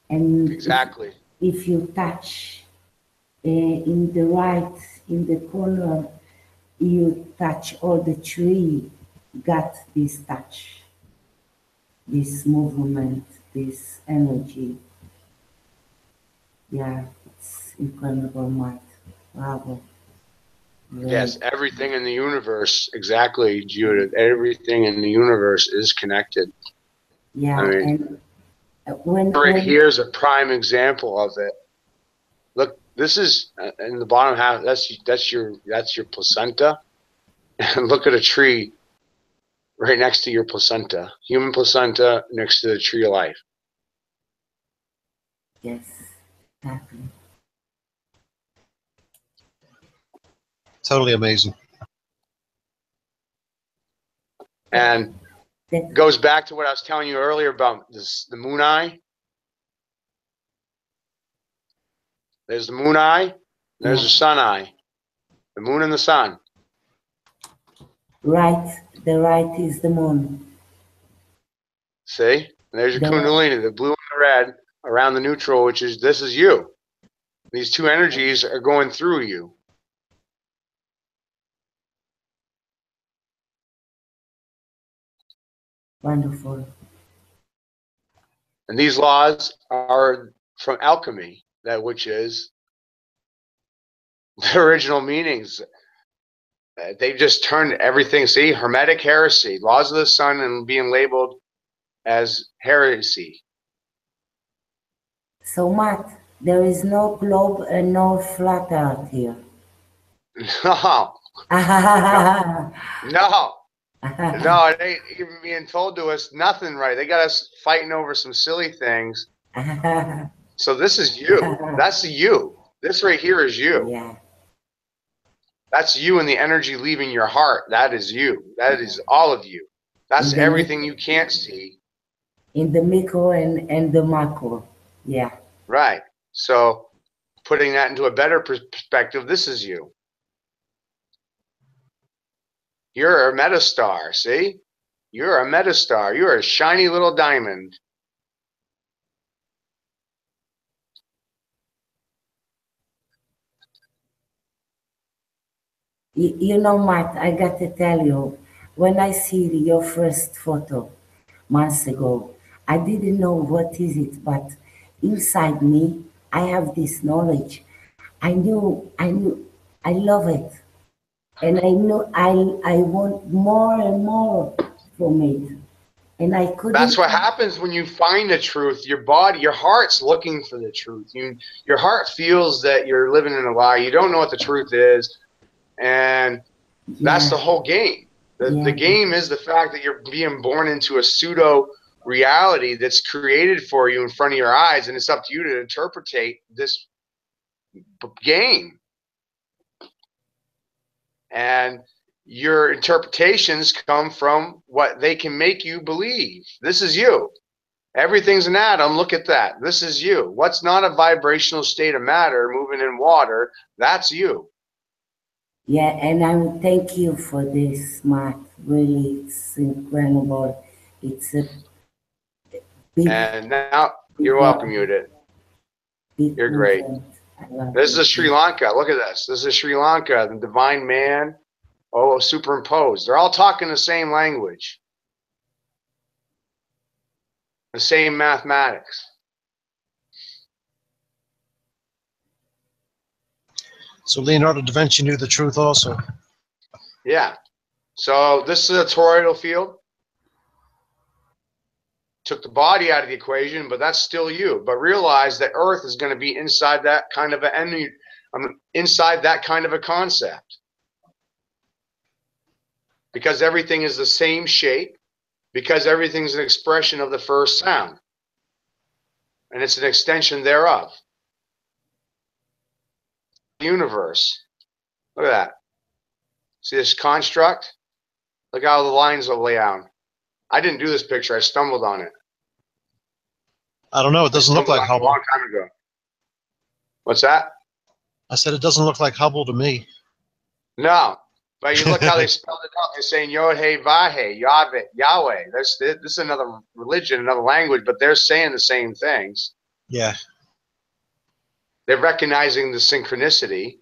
And Exactly. if you touch in the corner, you touch all the tree, got this touch, this movement, this energy. Yeah, it's incredible, Matt. Bravo. Great. Yes, everything in the universe, exactly, Judith. Everything in the universe is connected. Yeah, I mean, and when here's a prime example of it. Look, this is in the bottom half. That's your placenta. And look at a tree right next to your placenta, human placenta next to the tree of life. yes, exactly. Totally amazing. And it goes back to what I was telling you earlier about the moon eye. There's the moon eye, there's the sun eye, the moon and the sun. Right, the right is the moon. See? And there's your Kundalini, the blue and the red around the neutral, which is, this is you. These two energies are going through you. Wonderful. And these laws are from alchemy, that which is the original meanings. They've just turned everything, see, Hermetic heresy, laws of the sun and being labeled as heresy. So, Matt, there is no globe and no flat earth here. No. No. No. No, it ain't even being told to us nothing right. They got us fighting over some silly things. So this is you. That's you. This right here is you. Yeah. That's you and the energy leaving your heart. That is you. That is all of you. That's everything you can't see. In the micro and the macro. Yeah. Right. So putting that into a better perspective, this is you. You're a metastar, see? You're a metastar. You're a shiny little diamond. You know, Matt, I got to tell you, when I see your first photo months ago, I didn't know what is it, but inside me, I have this knowledge. I love it. And I know I want more and more from it. And I couldn't. That's what happens when you find the truth. Your body, your heart's looking for the truth. Your heart feels that you're living in a lie. You don't know what the truth is. And that's the whole game. The game is the fact that you're being born into a pseudo reality that's created for you in front of your eyes, and it's up to you to interpretate this game. And your interpretations come from what they can make you believe. This is you. Everything's an atom. Look at that. This is you. What's not a vibrational state of matter moving in water, that's you. Yeah, and I thank you for this, Matt. Really, it's incredible. It's a big. And now you're welcome, Judith. You're great. This is Sri Lanka. Look at this. This is Sri Lanka, the divine man. Oh, superimposed. They're all talking the same language, the same mathematics. So Leonardo da Vinci knew the truth also. Yeah. So this is a toroidal field. Took the body out of the equation, but that's still you. But realize that Earth is going to be inside that kind of inside that kind of a concept. Because everything is the same shape, because everything's an expression of the first sound. and it's an extension thereof. The universe. Look at that. See this construct? Look how the lines will lay out. I didn't do this picture. I stumbled on it. I don't know. It doesn't look like A Hubble. long time ago. What's that? I said it doesn't look like Hubble to me. No. But you look how they spelled it out. They're saying Yod He Vahe, Yahweh. This is another religion, another language, but they're saying the same things. Yeah. They're recognizing the synchronicity.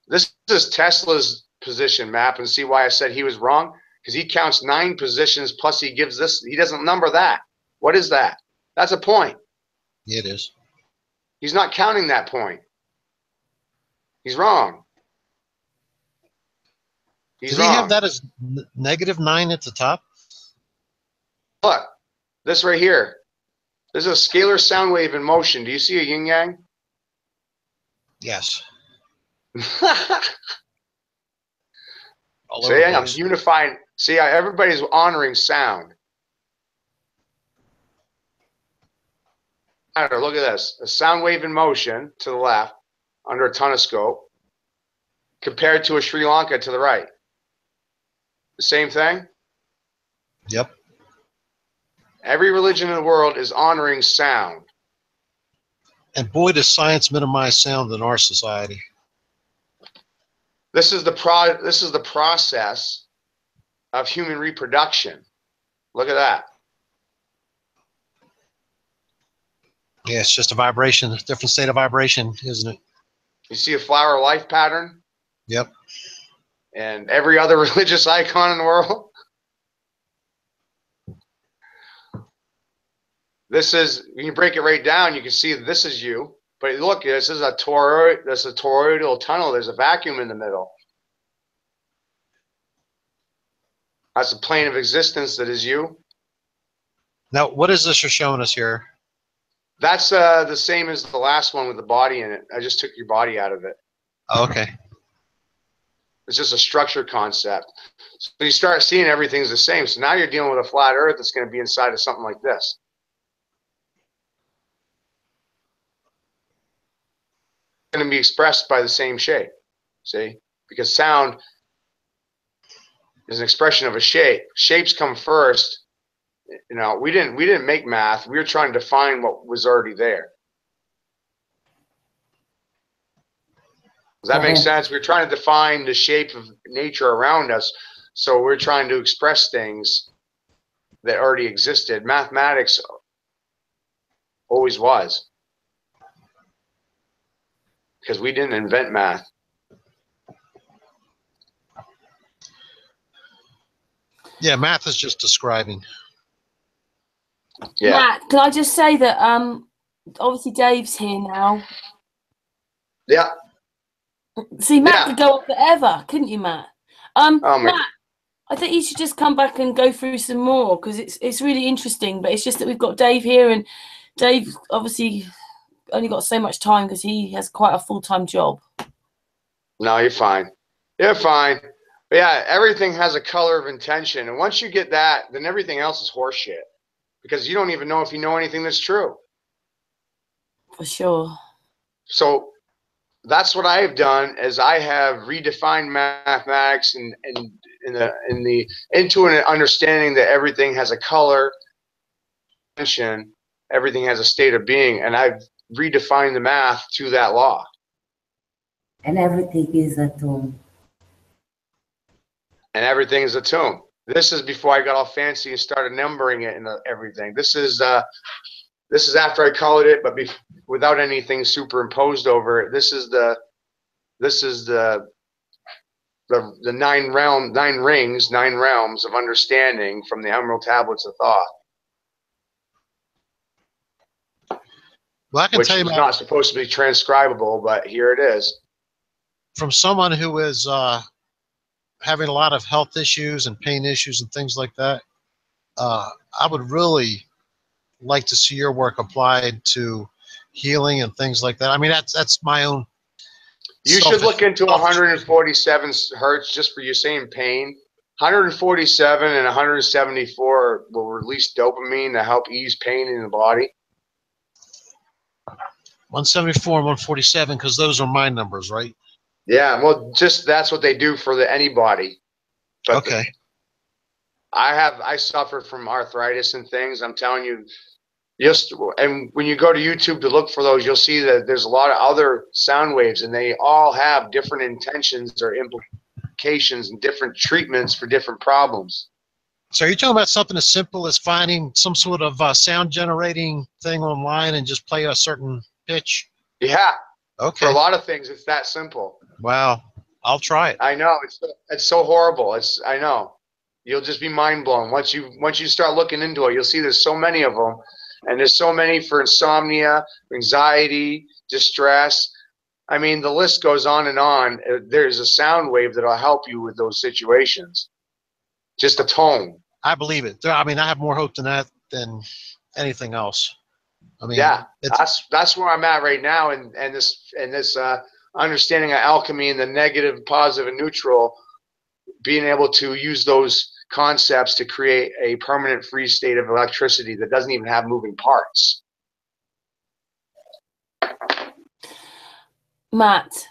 This is Tesla's position map, and see why I said he was wrong? Because he counts 9 positions, plus he gives this. He doesn't number that. What is that? That's a point. Yeah, it is. He's not counting that point. He's wrong. He's Did he have that as -9 at the top? Look, this right here. This is a scalar sound wave in motion. Do you see a yin yang? Yes. See, I'm unifying. See, everybody's honoring sound. Look at this. A sound wave in motion to the left under a tonoscope compared to a Sri Lanka to the right. The same thing? Yep. Every religion in the world is honoring sound. And boy, does science minimize sound in our society. This is the process of human reproduction. Look at that. Yeah, it's just a vibration, a different state of vibration, isn't it? You see a flower life pattern? Yep. And every other religious icon in the world? This is, when you break it right down, you can see this is you. But look, this is a toroidal tunnel. There's a vacuum in the middle. That's a plane of existence that is you. Now, what is this you're showing us here? That's the same as the last one with the body in it. I just took your body out of it. Oh, okay. It's just a structure concept. So you start seeing everything's the same. So now you're dealing with a flat earth that's going to be inside of something like this. Going to be expressed by the same shape. See? Because sound is an expression of a shape. Shapes come first. You know, we didn't make math. We were trying to define what was already there. Does that make sense? We're trying to define the shape of nature around us. So we're trying to express things that already existed. Mathematics always was. Because we didn't invent math. Yeah, math is just describing. Yeah. Matt, can I just say that obviously Dave's here now. Yeah. See, Matt could go on forever, couldn't you, Matt? Matt, I think you should just come back and go through some more because it's really interesting. But it's just that we've got Dave here, and Dave obviously only got so much time because he has quite a full-time job. No, you're fine. You're fine. But yeah, everything has a color of intention, and once you get that, then everything else is horseshit because you don't even know if you know anything that's true. For sure. So that's what I have done, is I have redefined mathematics and into an understanding that everything has a color, everything has a state of being, and I've redefined the math to that law. And everything is a tone. And everything is a tune. This is before I got all fancy and started numbering it and everything. This is after I colored it, but without anything superimposed over it. This is the nine rings, 9 realms of understanding from the Emerald Tablets of Thought. Well, I can tell you, which is not supposed to be transcribable, but here it is. From someone who is having a lot of health issues and pain issues and things like that, I would really like to see your work applied to healing and things like that. I mean, that's my own. You should look into 147 hertz just for you saying pain. 147 and 174 will release dopamine to help ease pain in the body. 174 and 147, because those are my numbers, right? Yeah, well, just that's what they do for anybody. But okay. I suffer from arthritis and things. I'm telling you, and when you go to YouTube to look for those, you'll see that there's a lot of other sound waves, and they all have different intentions or implications and different treatments for different problems. So you're talking about something as simple as finding some sort of sound generating thing online and just play a certain pitch? Yeah. Okay. For a lot of things, it's that simple. Wow. I'll try it. I know. It's so horrible. I know. You'll just be mind blown. Once you start looking into it, you'll see there's so many of them. And there's so many for insomnia, anxiety, distress. I mean, the list goes on and on. There's a sound wave that'll help you with those situations. Just a tone. I believe it. I mean, I have more hope than that than anything else. I mean, yeah, that's where I'm at right now, and this understanding of alchemy and the negative, positive, and neutral, being able to use those concepts to create a permanent free state of electricity that doesn't even have moving parts. Matt.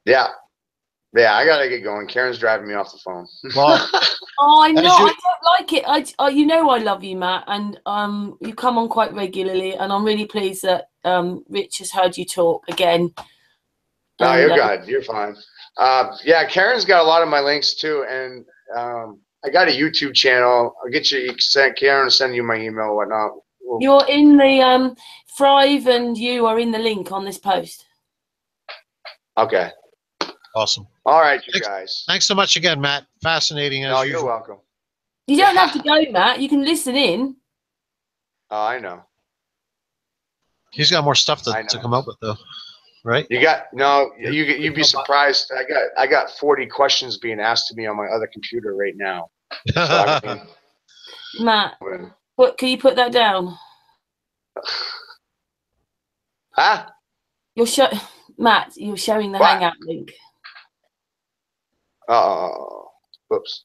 Yeah, I gotta get going. Karen's driving me off the phone. Well, oh, I know. I don't like it. You know I love you, Matt, and you come on quite regularly, and I'm really pleased that Rich has heard you talk again. No, you're good. You're fine. Yeah, Karen's got a lot of my links too, and I got a YouTube channel. I'll get you. Karen, send you my email or whatnot. You're in the Thrive, and you are in the link on this post. Okay. Awesome. All right, you guys. Thanks so much again, Matt. Fascinating as usual. You're welcome. You don't have to go, Matt. You can listen in. Oh, I know. He's got more stuff to come up with, though, right? You'd be surprised. I got 40 questions being asked to me on my other computer right now. So Matt, can you put that down? Huh? Matt, you're showing the Hangout link. Whoops.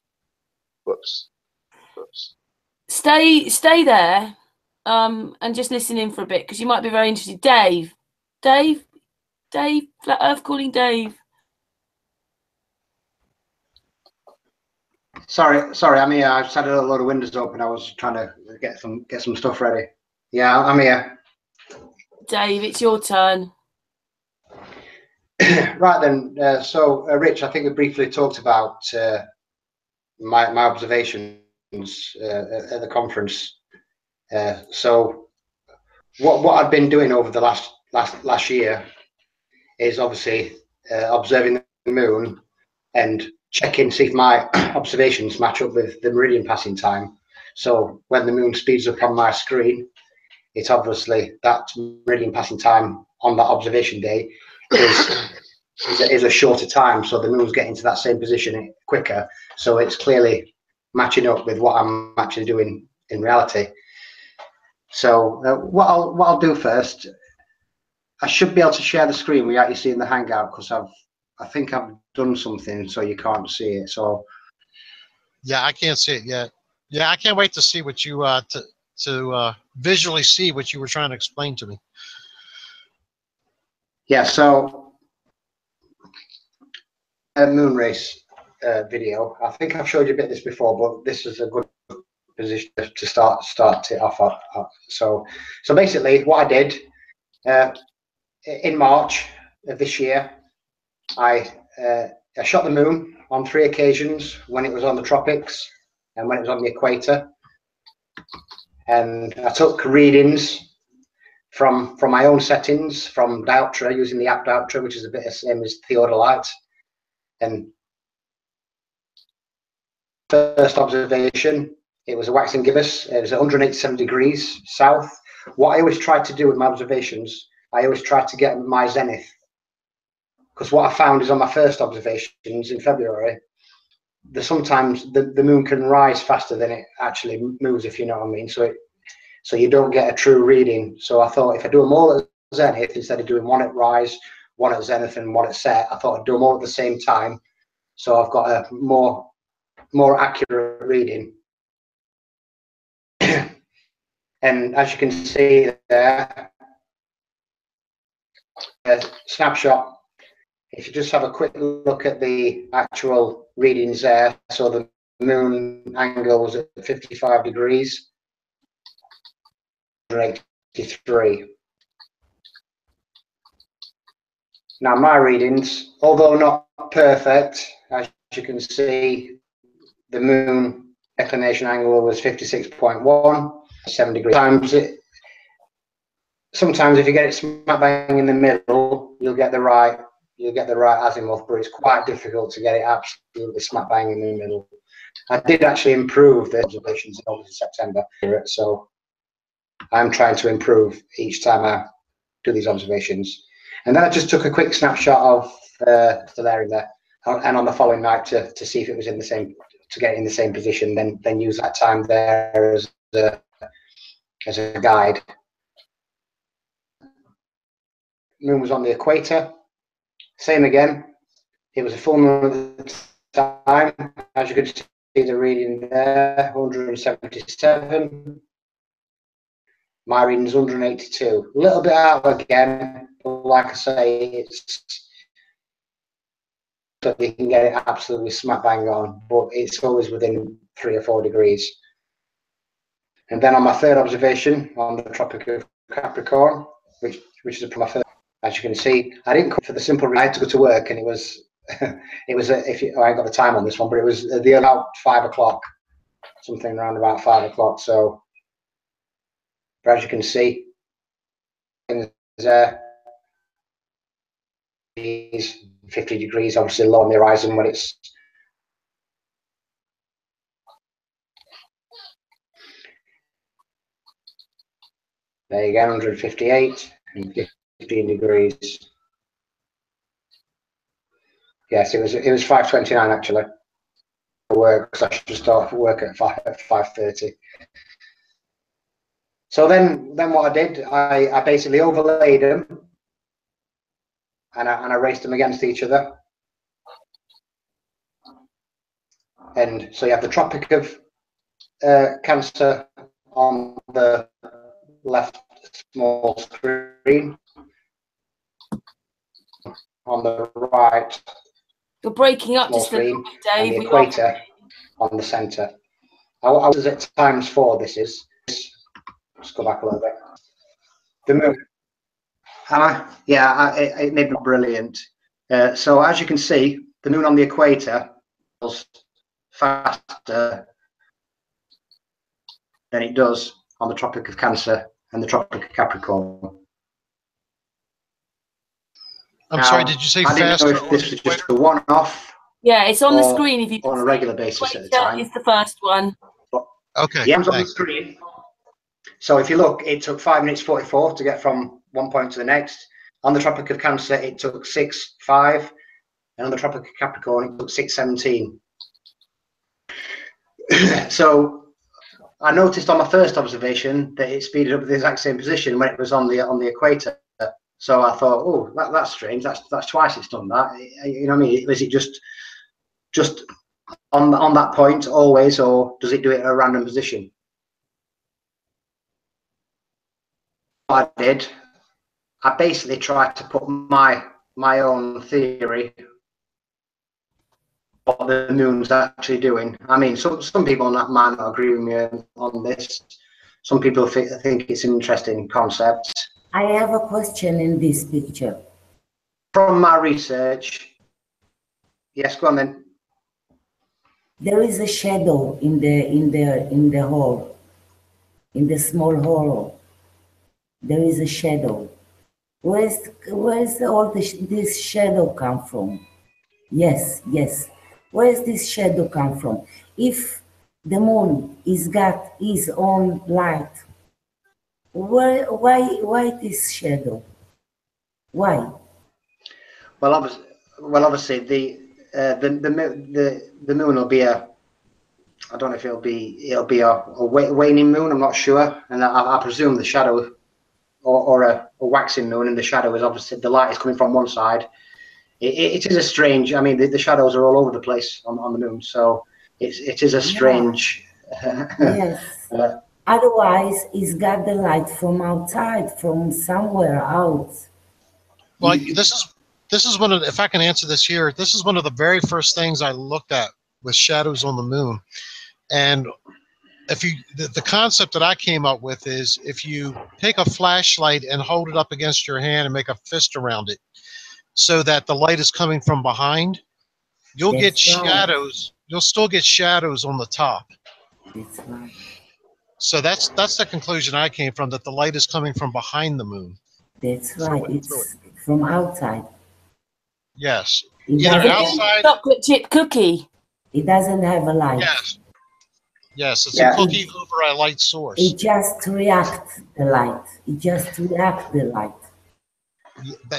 Stay there, and just listen in for a bit because you might be very interested. Dave, Flat Earth calling Dave. Sorry. I mean, I just had a load of windows open. I was trying to get some stuff ready. Yeah, I'm here. Dave, it's your turn. Right then. So, Rich, I think we briefly talked about my observations at the conference. So, what I've been doing over the last year is obviously observing the moon and checking to see if my observations match up with the meridian passing time. So when the moon speeds up on my screen, it's obviously that meridian passing time on that observation day is a shorter time. So the moon's getting to that same position quicker. So it's clearly matching up with what I'm actually doing in reality. So what I'll do first, I should be able to share the screen without you seeing the Hangout because I think I've done something so you can't see it. So yeah, I can't see it yet. Yeah, I can't wait to see what you to visually see what you were trying to explain to me. Yeah, so a moon race video. I think I've showed you a bit of this before, but this is a good position to start it off. So basically, what I did in March of this year, I shot the moon on 3 occasions when it was on the tropics and when it was on the equator, and I took readings from my own settings from Dioptra using the app Dioptra, which is a bit the same as theodolite. And first observation, it was a waxing gibbous. It was 187 degrees south. What I always tried to do with my observations, I always tried to get my zenith, because what I found is on my first observations in February, sometimes the moon can rise faster than it actually moves, if you know what I mean. So you don't get a true reading. So I thought if I do them all at zenith instead of doing one at rise, one at zenith, and one at set, I thought I'd do them all at the same time. So I've got a more accurate reading. And as you can see there, a snapshot. If you just have a quick look at the actual readings there, so the moon angle was at 55 degrees, 83. Now my readings, although not perfect, as you can see, the moon declination angle was 56.1, 7 degrees. Sometimes if you get it smack bang in the middle, you'll get the right azimuth, but it's quite difficult to get it absolutely smack bang in the middle. I did actually improve the observations in August and September, so I'm trying to improve each time I do these observations. And then I just took a quick snapshot of Stellarium there, and on the following night to see if it was in the same, to get it in the same position, then use that time there as a guide. Moon was on the equator. Same again. It was a full moon at the time. As you could see the reading there, 177. My reading is 182. A little bit out again, but like I say, it's that you can get it absolutely smack bang on, but it's always within 3 or 4 degrees. And then on my third observation on the Tropic of Capricorn, which is my third, as you can see, I didn't come for the simple reason I had to go to work, and it was I ain't got the time on this one, but it was about 5 o'clock, something around about 5 o'clock. So, but as you can see, there is 50 degrees, obviously low on the horizon when it's there you go, 158 and 15 degrees. Yes, it was 5:29 actually. Work, because I should start work at 5:30. So then what I did, I basically overlaid them and I raced them against each other. And so you have the Tropic of Cancer on the left small screen, on the right. You're breaking up just a little bit, Dave. And the equator on the centre. I was at ×4. This is. Let's go back a little bit. The moon. Am I? Yeah, it made me brilliant. So as you can see, the moon on the equator was faster than it does on the Tropic of Cancer and the Tropic of Capricorn. I'm sorry, did you say faster? I didn't know if this was just a one-off. Yeah, it's on the screen if you on a regular basis at the time. It's the first one. But, okay. Yeah, it was on the screen. So if you look, it took 5 minutes 44 to get from one point to the next. On the Tropic of Cancer, it took 6:05, and on the Tropic of Capricorn, it took 6:17. So I noticed on my first observation that it speeded up at the exact same position when it was on the equator. So I thought, oh, that's strange. That's twice it's done that. You know what I mean? Is it just on that point always, or does it do it at a random position? What I did, I basically tried to put my own theory what the moon's actually doing. I mean, some people might not agree with me on this. Some people think it's an interesting concept. I have a question in this picture. From my research, yes, go on then. There is a shadow in the hole, in the small hole. There is a shadow. Where's all this shadow come from? Yes. Where's this shadow come from? If the moon is got its own light, why this shadow? Why? Well, obviously the moon will be a, I don't know if it'll be a waning moon. I'm not sure, and I presume the shadow, or a waxing moon, and the shadow is obviously the light is coming from one side. It is a strange. I mean, the shadows are all over the place on the moon, so it is a strange. Yes. Otherwise, it's got the light from outside, from somewhere out. Well, this is one of the, if I can answer this here, this is one of the very first things I looked at with shadows on the moon. And if you, the concept that I came up with is if you take a flashlight and hold it up against your hand and make a fist around it so that the light is coming from behind, you'll get shadows. You'll still get shadows on the top. That's right. So that's the conclusion I came from, that the light is coming from behind the moon. That's right. It's from outside. Yes. It Either doesn't- outside. Chocolate chip cookie. It doesn't have a light. Yes. Yes, it's a cookie over a light source. It just reacts the light. It just reacts the light.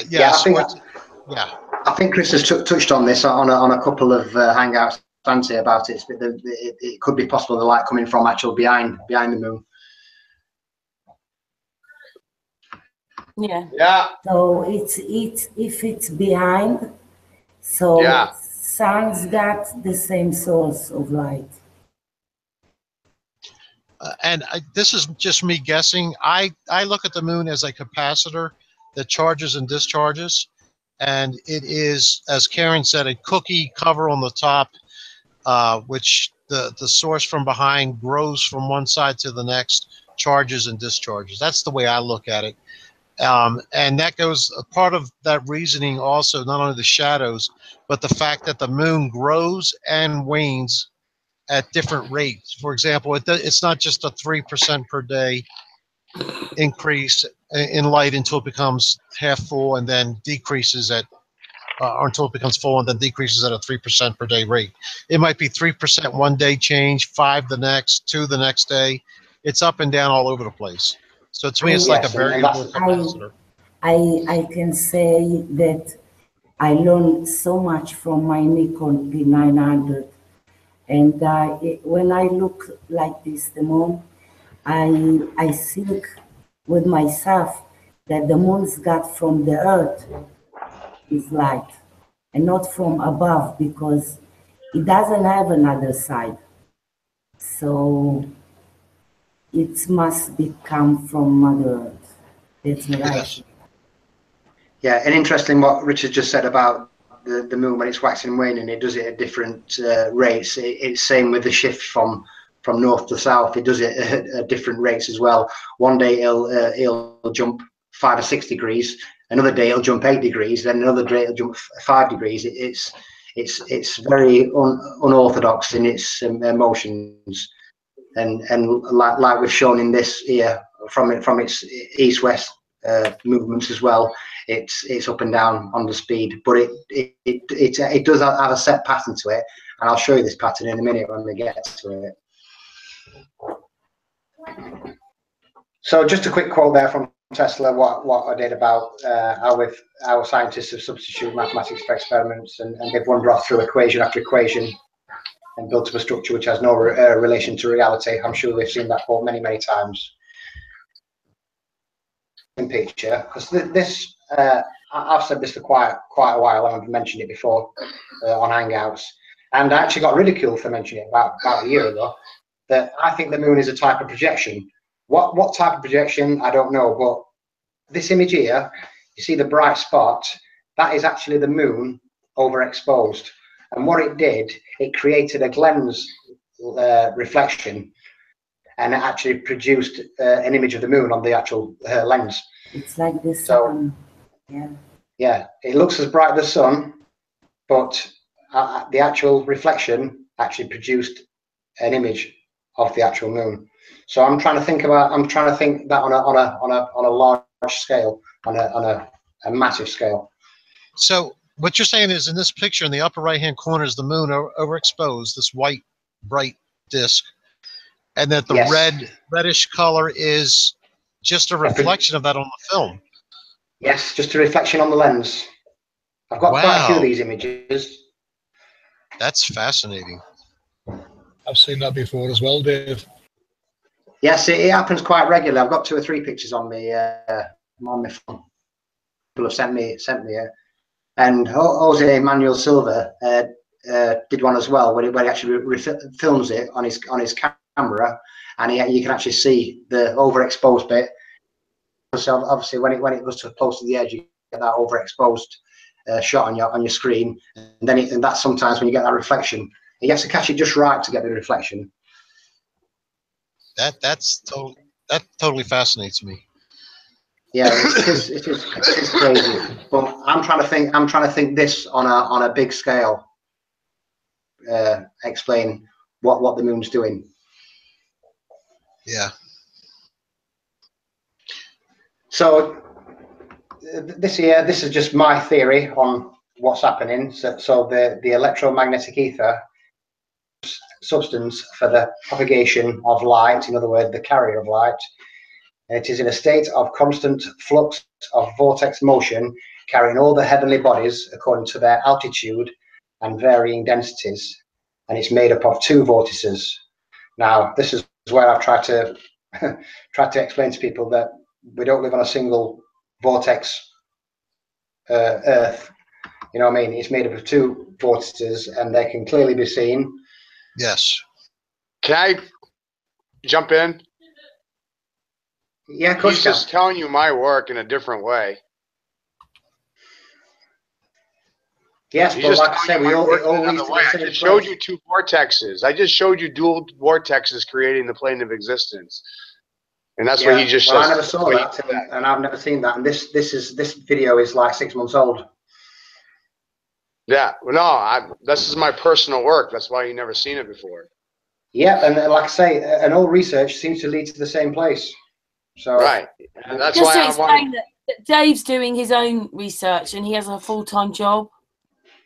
Yes. I think Chris has touched on this on a couple of hangouts fancy about it. It could be possible the light coming from actually behind the moon. Yeah. Yeah. So it's if it's behind, so sun's got the same source of light. This is just me guessing. I look at the moon as a capacitor that charges and discharges, and it is, as Karen said, a cookie cover on the top, which the source from behind grows from one side to the next, charges and discharges. That's the way I look at it. And that goes, a part of that reasoning also, not only the shadows, but the fact that the moon grows and wanes at different rates. For example, it's not just a 3% per day increase in light until it becomes half full, and then decreases at, or until it becomes full and then decreases at a 3% per day rate. It might be 3% one day change, 5 the next, 2 the next day. It's up and down all over the place. So to me, it's like a variable capacitor. I can say that I learned so much from my Nikon D900. And when I look like this, the moon, I think with myself that the moon's got from the earth is light and not from above, because it doesn't have another side. So it must be come from Mother Earth. That's what I think. Yeah, and interesting what Richard just said about the moon when it's waxing and waning. It does it at different rates. It's same with the shift from north to south. It does it at different rates as well. One day it'll jump 5 or 6 degrees. Another day it'll jump 8 degrees. Then another day it'll jump 5 degrees. It's very unorthodox in its motions, and like we've shown in this here from its east-west movements as well. It's up and down on the speed, but it does have a set pattern to it, and I'll show you this pattern in a minute when we get to it. So just a quick quote there from Tesla, what I did about how our scientists have substituted mathematics for experiments, and they've wandered off through equation after equation and built up a structure which has no relation to reality. I'm sure we've seen that quote many times. In picture, because this I've said this for quite a while, and I've mentioned it before on Hangouts, and I actually got ridiculed for mentioning it about a year ago, that I think the moon is a type of projection. What type of projection, I don't know, but this image here, you see the bright spot, that is actually the moon overexposed, and what it did, it created a lens reflection, and it actually produced an image of the moon on the actual lens. It's like the sun. Yeah, it looks as bright as the sun, but the actual reflection actually produced an image of the actual moon. So I'm trying to think that on a large scale, on a massive scale. So what you're saying is, in this picture in the upper right hand corner is the moon overexposed, this white bright disk, and that the reddish color is just a reflection of that on the film. Yes, just a reflection on the lens. I've got quite a few of these images. That's fascinating. I've seen that before as well, Dave. Yes, it happens quite regularly. I've got 2 or 3 pictures on my phone. People have sent me it. And Jose Manuel Silva did one as well, where he actually films it on his camera, and you can actually see the overexposed bit. So obviously, when it goes to close to the edge, you get that overexposed shot on your screen, and then and that's sometimes when you get that reflection. You have to catch it just right to get the reflection. That totally fascinates me. Yeah, it is crazy. But I'm trying to think this on a big scale. Explain what the moon's doing. Yeah. So this is just my theory on what's happening. So the electromagnetic ether substance for the propagation of light, in other words, the carrier of light. It is in a state of constant flux of vortex motion, carrying all the heavenly bodies according to their altitude and varying densities, and it's made up of two vortices. Now, this is where I've tried to explain to people that we don't live on a single vortex Earth. You know what I mean? It's made up of two vortices, and they can clearly be seen. Yes. Can I jump in? Yeah, of course. He's just telling you my work in a different way. Yes, but like I said, we all lead to the same place. I just showed you two vortexes. I just showed you dual vortexes creating the plane of existence, and that's what he just says. I never saw that, and I've never seen that. And this video is like 6 months old. Yeah, well, no, this is my personal work. That's why you never seen it before. Yeah, and like I say, and all research seems to lead to the same place. So right, and that's just why to explain that Dave's doing his own research, and he has a full-time job.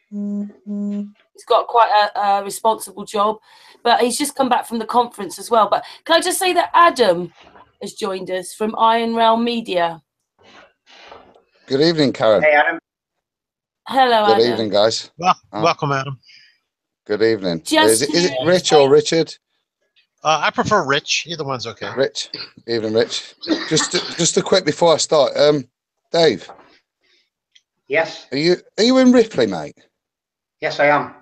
He's got quite a responsible job, but he's just come back from the conference as well. But can I just say that Adam has joined us from Iron Realm Media. Good evening, Karen. Hey, Adam. Hello, Adam. Good evening, guys. Welcome, Adam. Good evening. Is it Rich or Richard? I prefer Rich. Either one's okay. Rich. Evening, Rich. Just a quick before I start. Dave. Yes. Are you in Ripley, mate? Yes, I am.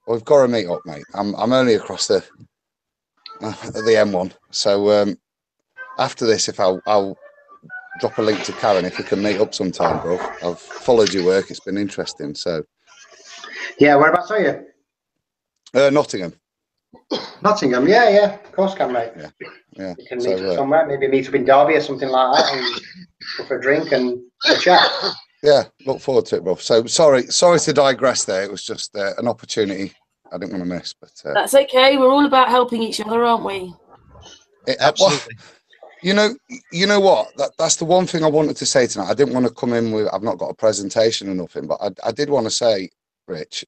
We've got to meet up, mate. I'm only across the M1. So after this, if I'll drop a link to Karen if we can meet up sometime, bro. I've followed your work. It's been interesting. So. Yeah, whereabouts are you? Nottingham. Nottingham, yeah, of course, can, mate. Yeah. You can meet up somewhere, maybe meet up in Derby or something like that, and go for a drink and a chat. Yeah, look forward to it, bro. So sorry to digress there. It was just an opportunity I didn't want to miss. But that's okay. We're all about helping each other, aren't we? Absolutely. Well, you know what? That's the one thing I wanted to say tonight. I didn't want to come in with I've not got a presentation or nothing, but I did want to say, Rich,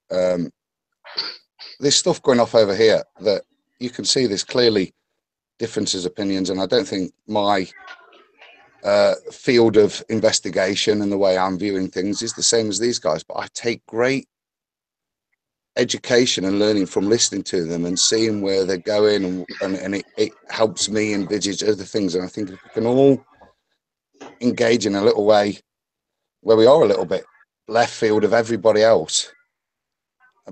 there's stuff going off over here that you can see there's clearly differences of opinions, and I don't think my field of investigation and the way I'm viewing things is the same as these guys, but I take great education and learning from listening to them and seeing where they're going, and it helps me envisage other things. And I think if we can all engage in a little way where we are a little bit left field of everybody else,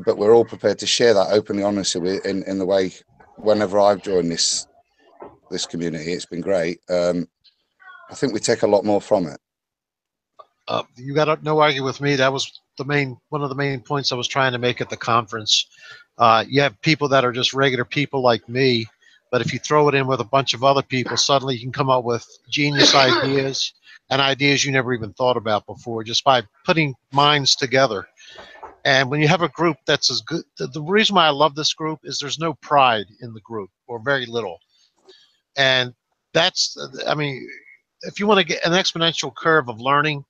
but we're all prepared to share that openly, honestly, in the way. Whenever I've joined this community, it's been great. I think we take a lot more from it. You got no argue with me. That was one of the main points I was trying to make at the conference. You have people that are just regular people like me, but if you throw it in with a bunch of other people, suddenly you can come up with genius ideas and ideas you never even thought about before, just by putting minds together. And when you have a group that's as good, the reason why I love this group is there's no pride in the group, or very little. And that's, I mean, if you want to get an exponential curve of learning,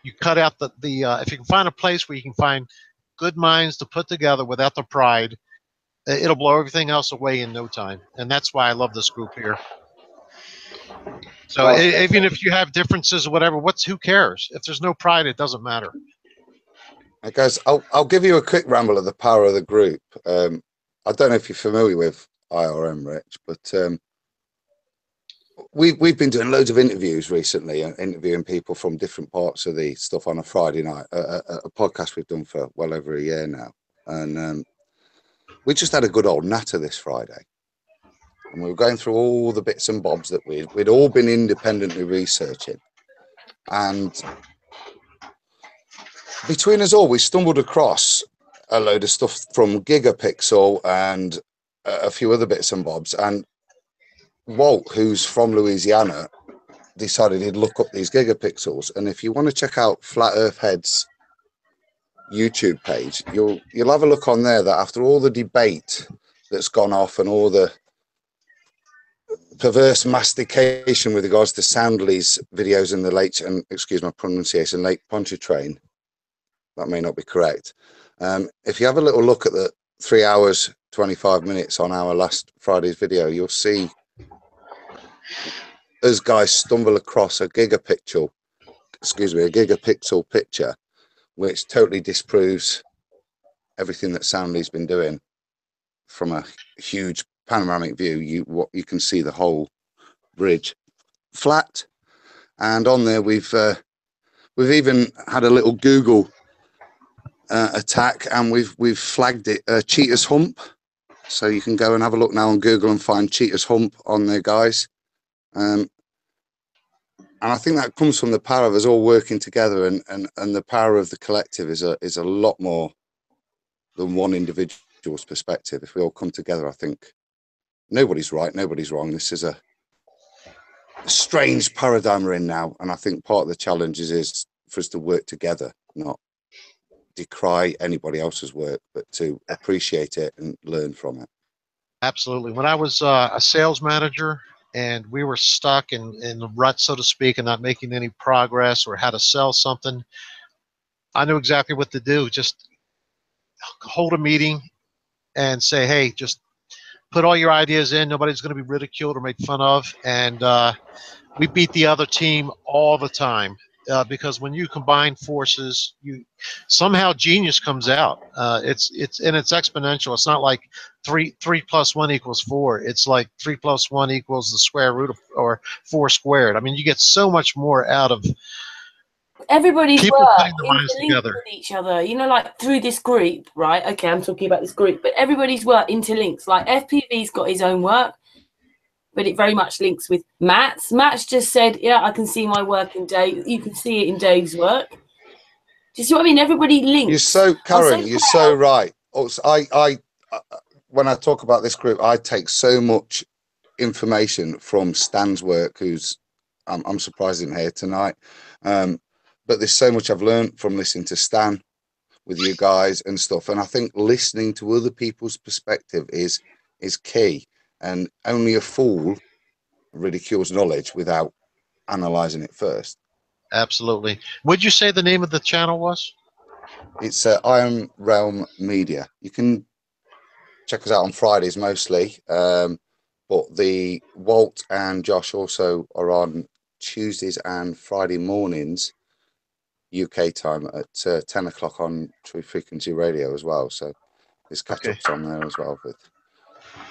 you cut out if you can find a place where you can find good minds to put together without the pride, it'll blow everything else away in no time. And that's why I love this group here. So even if you have differences or whatever, who cares? If there's no pride, it doesn't matter. Guys, I'll give you a quick ramble of the power of the group. I don't know if you're familiar with IRM, Rich, but we've been doing loads of interviews recently, interviewing people from different parts of the stuff on a Friday night, a podcast we've done for well over a year now. And we just had a good old natter this Friday. And we were going through all the bits and bobs that we'd all been independently researching. And between us all, we stumbled across a load of stuff from Gigapixel and a few other bits and bobs. And Walt, who's from Louisiana, decided he'd look up these gigapixels. And if you want to check out Flat Earth Head's YouTube page, you'll have a look on there that after all the debate that's gone off and all the perverse mastication with regards to Soundley's videos in the late, and excuse my pronunciation, Lake Pontchartrain, that may not be correct. If you have a little look at the 3 hours 25 minutes on our last Friday's video, you'll see us guys stumble across a gigapixel picture, which totally disproves everything that Soundley's been doing. From a huge panoramic view, you can see the whole bridge flat, and on there we've even had a little Google attack, and we've flagged it Cheetah's Hump, so you can go and have a look now on Google and find Cheetah's Hump on there, guys. And I think that comes from the power of us all working together, and the power of the collective is a lot more than one individual's perspective. If we all come together, I think nobody's right, nobody's wrong. This is a strange paradigm we're in now, and I think part of the challenge is for us to work together, not decry anybody else's work, but to appreciate it and learn from it. Absolutely. When I was a sales manager and we were stuck in the rut, so to speak, and not making any progress or how to sell something, I knew exactly what to do. Just hold a meeting and say, hey, just put all your ideas in. Nobody's going to be ridiculed or made fun of. And we beat the other team all the time. Because when you combine forces, somehow genius comes out. It's exponential. It's not like 3 + 1 = 4. It's like 3 + 1 = the square root of, or 4 squared. I mean, you get so much more out of everybody's people work putting their minds together with each other. You know, like through this group, right? Okay, I'm talking about this group, but everybody's work interlinks. Like FPV's got his own work, but it very much links with Matt's. Matt's just said, yeah, I can see my work in Dave. You can see it in Dave's work. Do you see what I mean? Everybody links. You're so, Karen, you're so right. Also, when I talk about this group, I take so much information from Stan's work, who's, I'm surprised he's here tonight. But there's so much I've learned from listening to Stan with you guys and stuff. And I think listening to other people's perspective is key. And only a fool ridicules knowledge without analyzing it first. Absolutely. Would you say the name of the channel was? It's Iron Realm Media. You can check us out on Fridays mostly, but the Walt and Josh also are on Tuesdays and Friday mornings UK time at 10 o'clock on True Frequency Radio as well. So there's catch-ups on there as well. But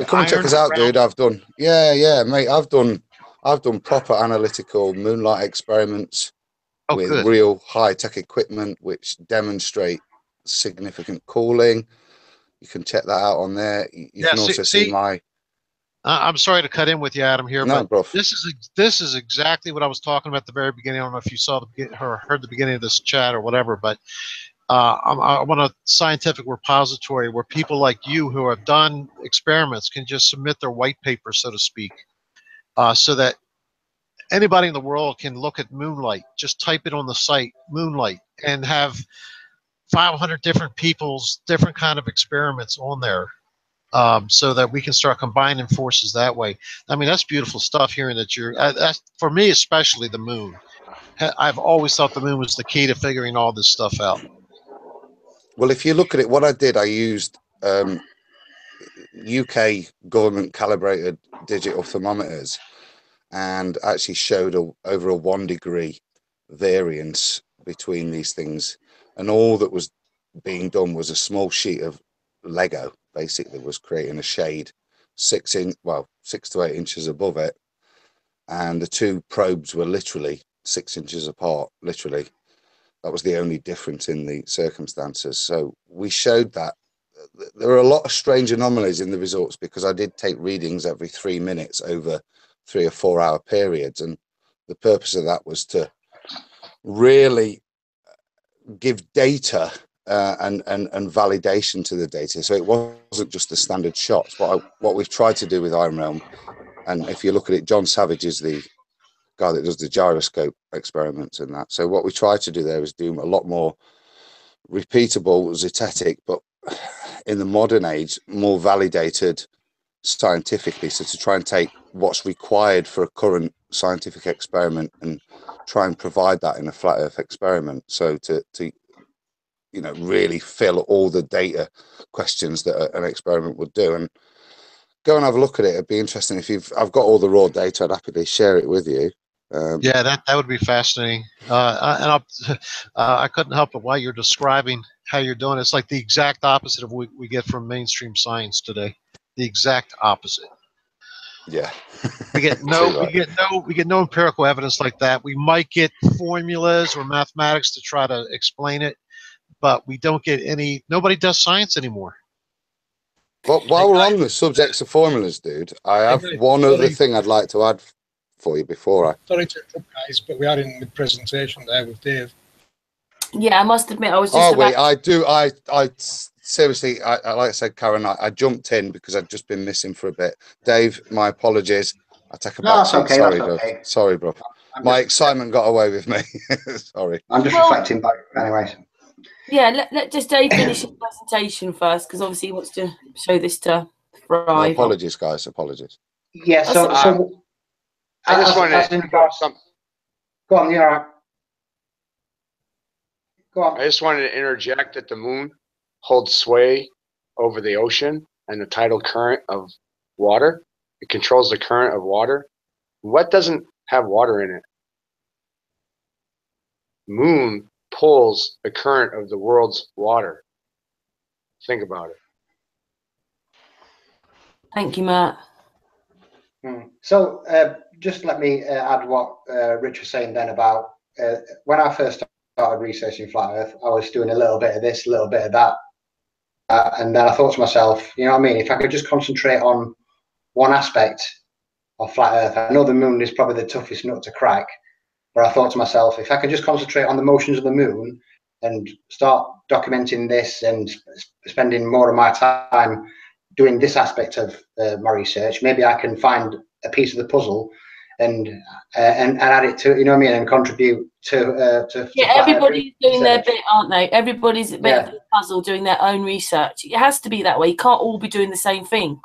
come and check us out, dude. I've done, mate. I've done proper analytical moonlight experiments with real high-tech equipment, which demonstrate significant cooling. You can check that out on there. You can also see my. I'm sorry to cut in with you, Adam. Here, no, but bro. This is exactly what I was talking about at the very beginning. I don't know if you saw or heard the beginning of this chat or whatever, but I want a scientific repository where people like you who have done experiments can just submit their white paper, so to speak, so that anybody in the world can look at moonlight. Just type it on the site, moonlight, and have 500 different people's different kind of experiments on there, so that we can start combining forces that way. I mean, that's beautiful stuff. Hearing that that's, for me especially, the moon. I've always thought the moon was the key to figuring all this stuff out. Well, if you look at it, what I did, I used UK government calibrated digital thermometers and actually showed over a 1 degree variance between these things. And all that was being done was a small sheet of Lego, basically, was creating a shade 6 to 8 inches above it. And the two probes were literally 6 inches apart, literally. That was the only difference in the circumstances. So we showed that there are a lot of strange anomalies in the results, because I did take readings every 3 minutes over 3 or 4 hour periods, and the purpose of that was to really give data and validation to the data. So it wasn't just the standard shots. What we've tried to do with Iron Realm, and if you look at it, John Savage is the guy that does the gyroscope experiments and that. So what we try to do there is do a lot more repeatable zetetic, but in the modern age, more validated scientifically. So to try and take what's required for a current scientific experiment and try and provide that in a flat Earth experiment. So to you know, really fill all the data questions that an experiment would do. And go and have a look at it. It'd be interesting. I've got all the raw data, I'd happily share it with you. Yeah, that would be fascinating. I couldn't help it while you're describing how you're doing. It's like the exact opposite of what we get from mainstream science today. The exact opposite. Yeah. We get no empirical evidence like that. We might get formulas or mathematics to try to explain it, but we don't get any. Nobody does science anymore. Well, while we're on the subjects of formulas, dude, I have one other thing I'd like to add for you before I. Sorry to interrupt, guys, but we are in the presentation there with Dave. Yeah, I must admit, I was just. Oh wait, I seriously, like I said, Karen, I jumped in because I'd just been missing for a bit. Dave, my apologies. I take a back seat. Okay, sorry, that's bro. okay. Sorry, bro. My excitement got away with me. Sorry. I'm just reflecting back, anyway. Yeah, let just Dave finish his presentation first, because obviously he wants to show this to Thrive. No, apologies, guys. Apologies. Yeah, so I just wanted to go on, you're right. Go on. I just wanted to interject that the moon holds sway over the ocean and the tidal current of water. It controls the current of water. What doesn't have water in it? Moon pulls the current of the world's water. Think about it. Thank you, Matt. So just let me add what Rich was saying then about when I first started researching flat Earth, I was doing a little bit of this, a little bit of that. And then I thought to myself, you know what I mean? If I could just concentrate on one aspect of flat Earth, I know the moon is probably the toughest nut to crack, but I thought to myself, if I could just concentrate on the motions of the moon and start documenting this and spending more of my time doing this aspect of my research, maybe I can find a piece of the puzzle and add it to, you know what I mean, and contribute to yeah, everybody's doing their bit, aren't they? Everybody's a bit of the puzzle, doing their own research. It has to be that way. You can't all be doing the same thing.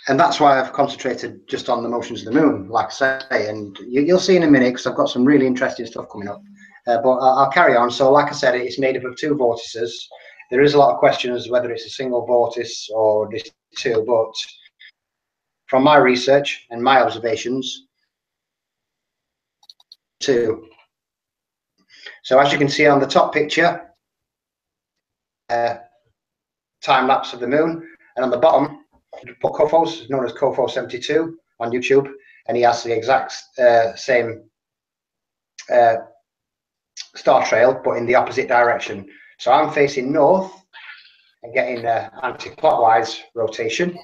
And that's why I've concentrated just on the motions of the moon, like I say, and you'll see in a minute, because I've got some really interesting stuff coming up. But I'll carry on. So like I said, it's made up of 2 vortices. There is a lot of questions whether it's a single vortice or this 2, but from my research and my observations, 2. So as you can see on the top picture, time lapse of the moon, and on the bottom, put Kofos, known as Kofo 72 on YouTube, and he has the exact same star trail, but in the opposite direction. So I'm facing north and getting anti-clockwise rotation,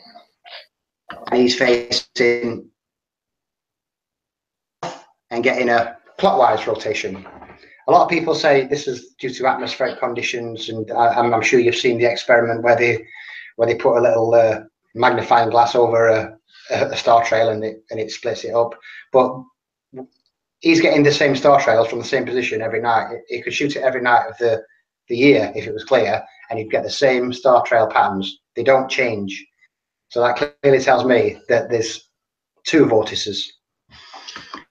and he's facing and getting a clockwise rotation. A lot of people say this is due to atmospheric conditions, and I'm sure you've seen the experiment where they put a little magnifying glass over a star trail and it splits it up. But he's getting the same star trails from the same position every night. He could shoot it every night of the year if it was clear, and he'd get the same star trail patterns. They don't change. So that clearly tells me that there's 2 vortices.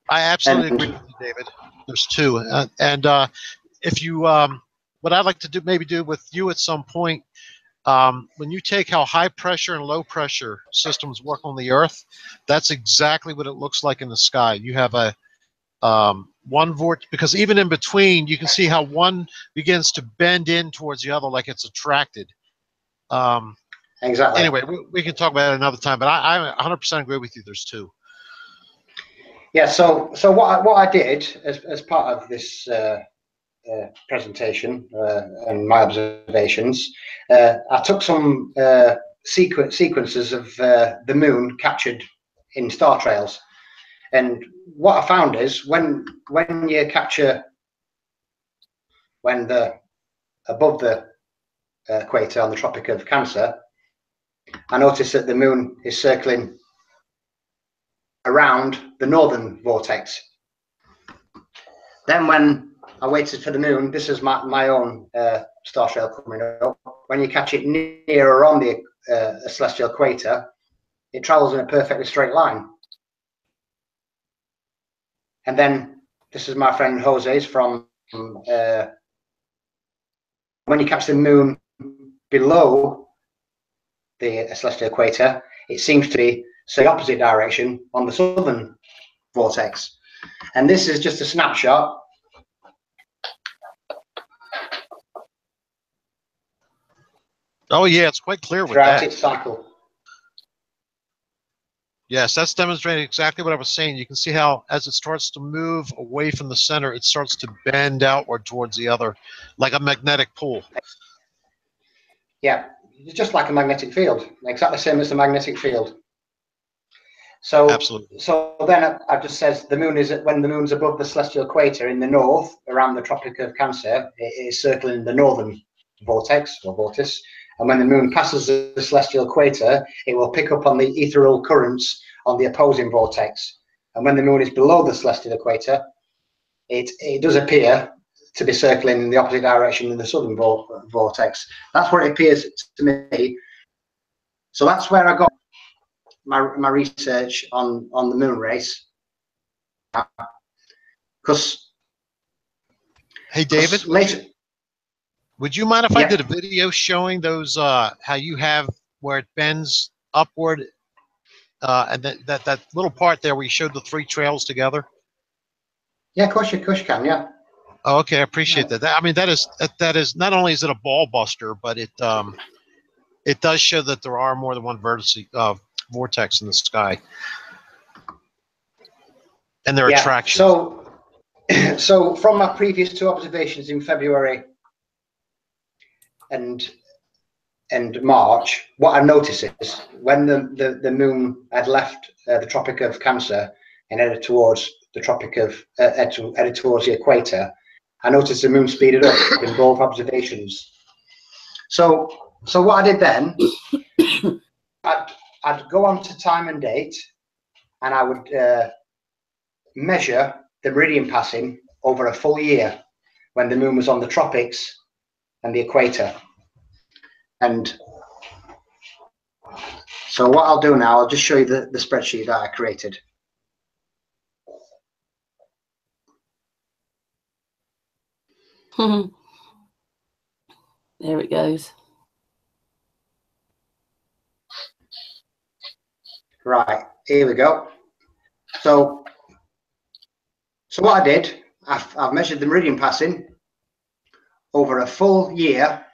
I absolutely agree with you, David. There's 2, and if you, what I'd like to maybe do with you at some point, when you take how high pressure and low pressure systems work on the Earth, that's exactly what it looks like in the sky. You have a one vortex, because even in between, you can see how one begins to bend in towards the other, like it's attracted. Exactly. Anyway, we can talk about it another time, but I 100% agree with you. There's 2. Yeah. So what I did as part of this presentation and my observations, I took some sequences of the moon captured in star trails, and what I found is when you capture above the equator on the Tropic of Cancer, I noticed that the moon is circling around the northern vortex. Then when I waited for the moon, this is my own star trail coming up. When you catch it near or on the celestial equator, it travels in a perfectly straight line. And then this is my friend Jose's from when you catch the moon below the celestial equator, it seems to be the opposite direction on the southern vortex. And this is just a snapshot. Oh yeah, it's quite clear with throughout that. its cycle. Yes, that's demonstrating exactly what I was saying. You can see how as it starts to move away from the center, it starts to bend outward towards the other, like a magnetic pull. Yeah, it's just like a magnetic field, exactly the same as the magnetic field. So, absolutely. So then I just says the moon is when the moon's above the celestial equator in the north, around the Tropic of Cancer, it is circling the northern vortex or vortice. And when the moon passes the celestial equator, it will pick up on the ethereal currents on the opposing vortex. And when the moon is below the celestial equator, it does appear to be circling in the opposite direction in the southern vortex. That's what it appears to me. So that's where I got my research on the moon race. Because hey, David, would you mind if I did a video showing those how you have where it bends upward, and that little part there where you showed the three trails together? Yeah, of course you can. Yeah. Oh, okay, I appreciate that. I mean, that is not only is it a ball buster, but it does show that there are more than one vortex in the sky, and their attractions. So from my previous two observations in February and March, what I noticed is when the moon had left the Tropic of Cancer and headed towards the Tropic of headed towards the equator, I noticed the moon speeded up in both observations. So what I did then, I'd go on to time and date, and I would measure the meridian passing over a full year when the moon was on the tropics and the equator. And so what I'll do now, I'll just show you the spreadsheet that I created. There it goes. Right, here we go. So what I did, I've measured the meridian passing over a full year,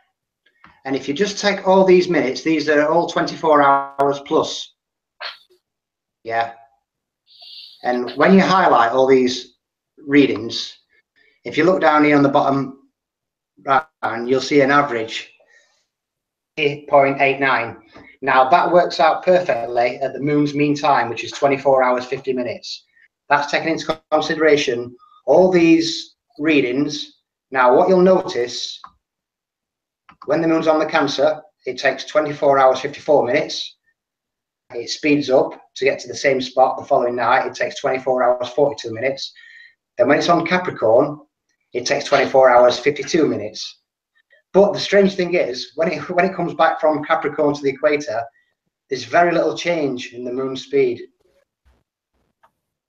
and if you just take all these minutes, these are all 24 hours plus. Yeah. And when you highlight all these readings, if you look down here on the bottom right, you'll see an average 8.89. Now that works out perfectly at the moon's mean time, which is 24 hours 50 minutes. That's taking into consideration all these readings. Now what you'll notice, when the moon's on the Cancer, it takes 24 hours 54 minutes. It speeds up to get to the same spot the following night. It takes 24 hours 42 minutes. Then when it's on Capricorn, it takes 24 hours 52 minutes. But the strange thing is, when it comes back from Capricorn to the equator, there's very little change in the moon's speed.